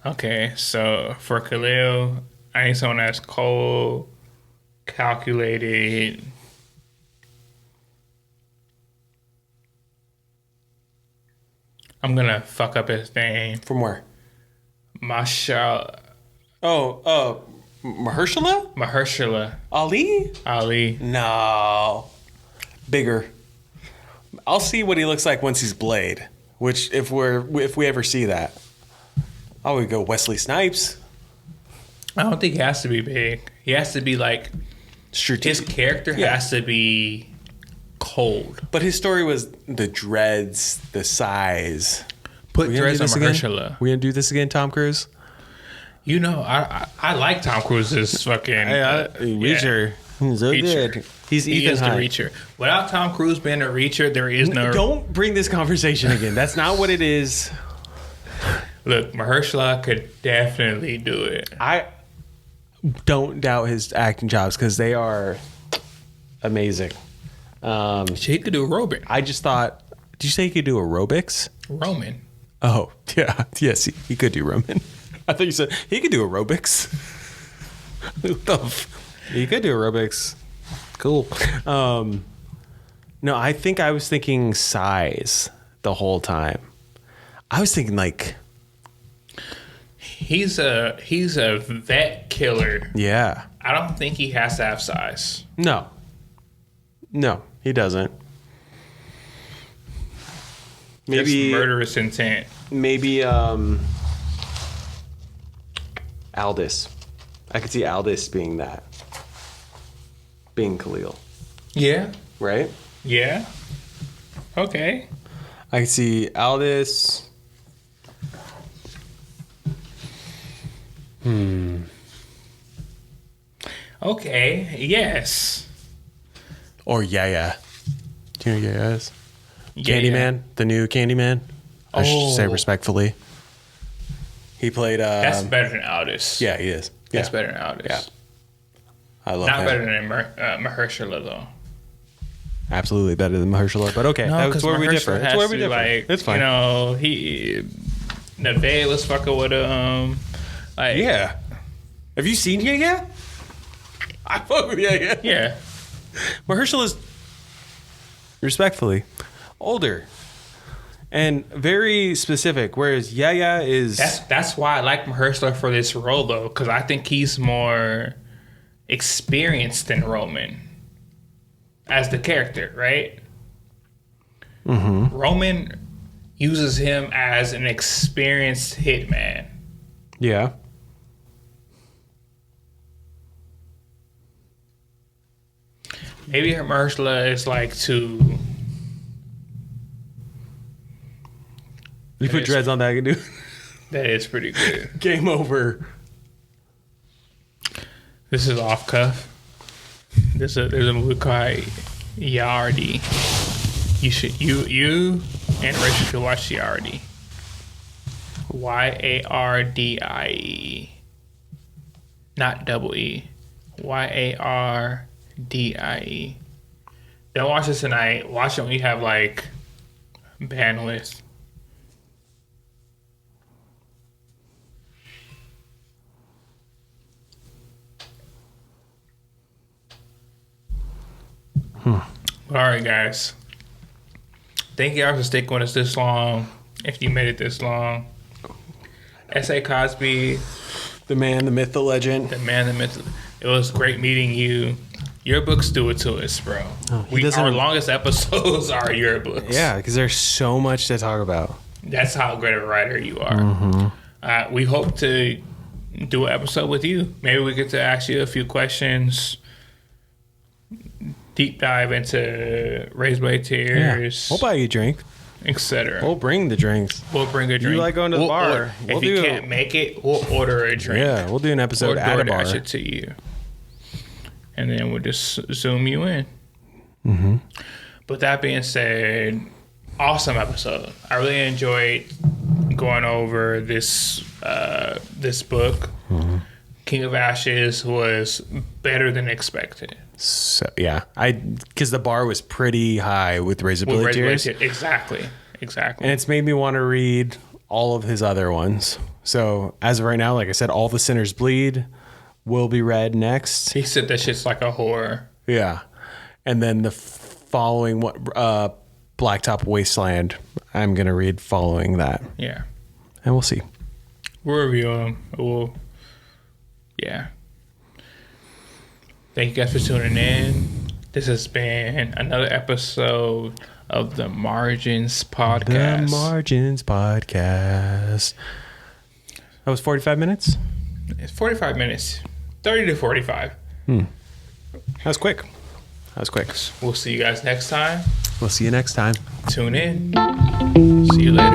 Okay, so for Khalil, I need someone that's cold, calculated. I'm gonna fuck up his name. From where? Mahershala. Mahershala? Ali? No. Bigger. I'll see what he looks like once he's Blade. Which, if we ever see that, I would go Wesley Snipes. I don't think he has to be big. He has to be like, his character has to be cold. But his story was the dreads, the size. Put dreads on Mahershala. We gonna do this again, Tom Cruise? You know, I like Tom Cruise's fucking Reacher. He's so good. He is the Reacher. Without Tom Cruise being a Reacher, there is no. Don't bring this conversation again. That's not what it is. Look, Mahershala could definitely do it. I don't doubt his acting jobs because they are amazing. He could do aerobic. I just thought. Did you say he could do aerobics? Roman. Oh yeah, yes, he could do Roman. I thought you said he could do aerobics. He could do aerobics. Cool. No, I think I was thinking size the whole time. I was thinking like he's a vet killer. Yeah. I don't think he has to have size. No, he doesn't. Maybe just murderous intent. Maybe Aldous. I could see Aldous being that. Being Khalil. Yeah. Right? Yeah. Okay. I could see Aldous. Okay. Yes. Or Yaya. Do you know who Yaya is? Yeah. Candyman. The new Candyman. I should say respectfully. He played... That's better than Aldous. Yeah, he is. That's better than Aldous. Yeah. I love him. Not better than Mahershala, though. Absolutely better than Mahershala, but okay. No, that's where we differ. That's where we differ. Like, it's fine. You know, Neve was fucking with him. Like, yeah. Have you seen Yaya? I fuck with Yaya. Yeah. Mahershala's respectfully older and very specific, whereas Yaya is... That's why I like Mahershala for this role, though, because I think he's more experienced than Roman as the character, right? Mm-hmm. Roman uses him as an experienced hitman. Yeah. Maybe Mahershala is like to... You put dreads on that, you can do... That is pretty good. Game over. This is off cuff. There's a movie called Yardi. You and Rachel should watch Yardi. Yardie. Not double E. Yardie. Don't watch this tonight. Watch it when you have like bandwidth. All right, guys. Thank y'all for sticking with us this long. If you made it this long, S.A. Cosby, the man, the myth, the legend. the man, the myth. It was great meeting you. Your books do it to us, bro. Oh, Our longest episodes are your books. Yeah, because there's so much to talk about. That's how great a writer you are. Mm-hmm. We hope to do an episode with you. Maybe we get to ask you a few questions, deep dive into Razorblade tears, We'll buy you a drink. etc. We'll bring the drinks. We'll bring a drink. You like going to the bar? If you can't make it, we'll order a drink. Yeah, we'll do an episode or at a bar. DoorDash it to you, and then we'll just zoom you in. Mm-hmm. But that being said, awesome episode. I really enjoyed going over this book. Mm-hmm. King of Ashes was better than expected. So yeah, because the bar was pretty high with Razorblade Tears. Exactly. And it's made me want to read all of his other ones. So as of right now, like I said, All the Sinners Bleed will be read next. He said that shit's like a horror. Yeah, and then the following Blacktop Wasteland, I'm gonna read following that. Yeah, and we'll see. We'll review them. Yeah. Thank you guys for tuning in. This has been another episode of the Margins Podcast. The Margins Podcast. That was 45 minutes? It's 45 minutes. 30 to 45. That was quick. We'll see you guys next time. We'll see you next time. Tune in. See you later.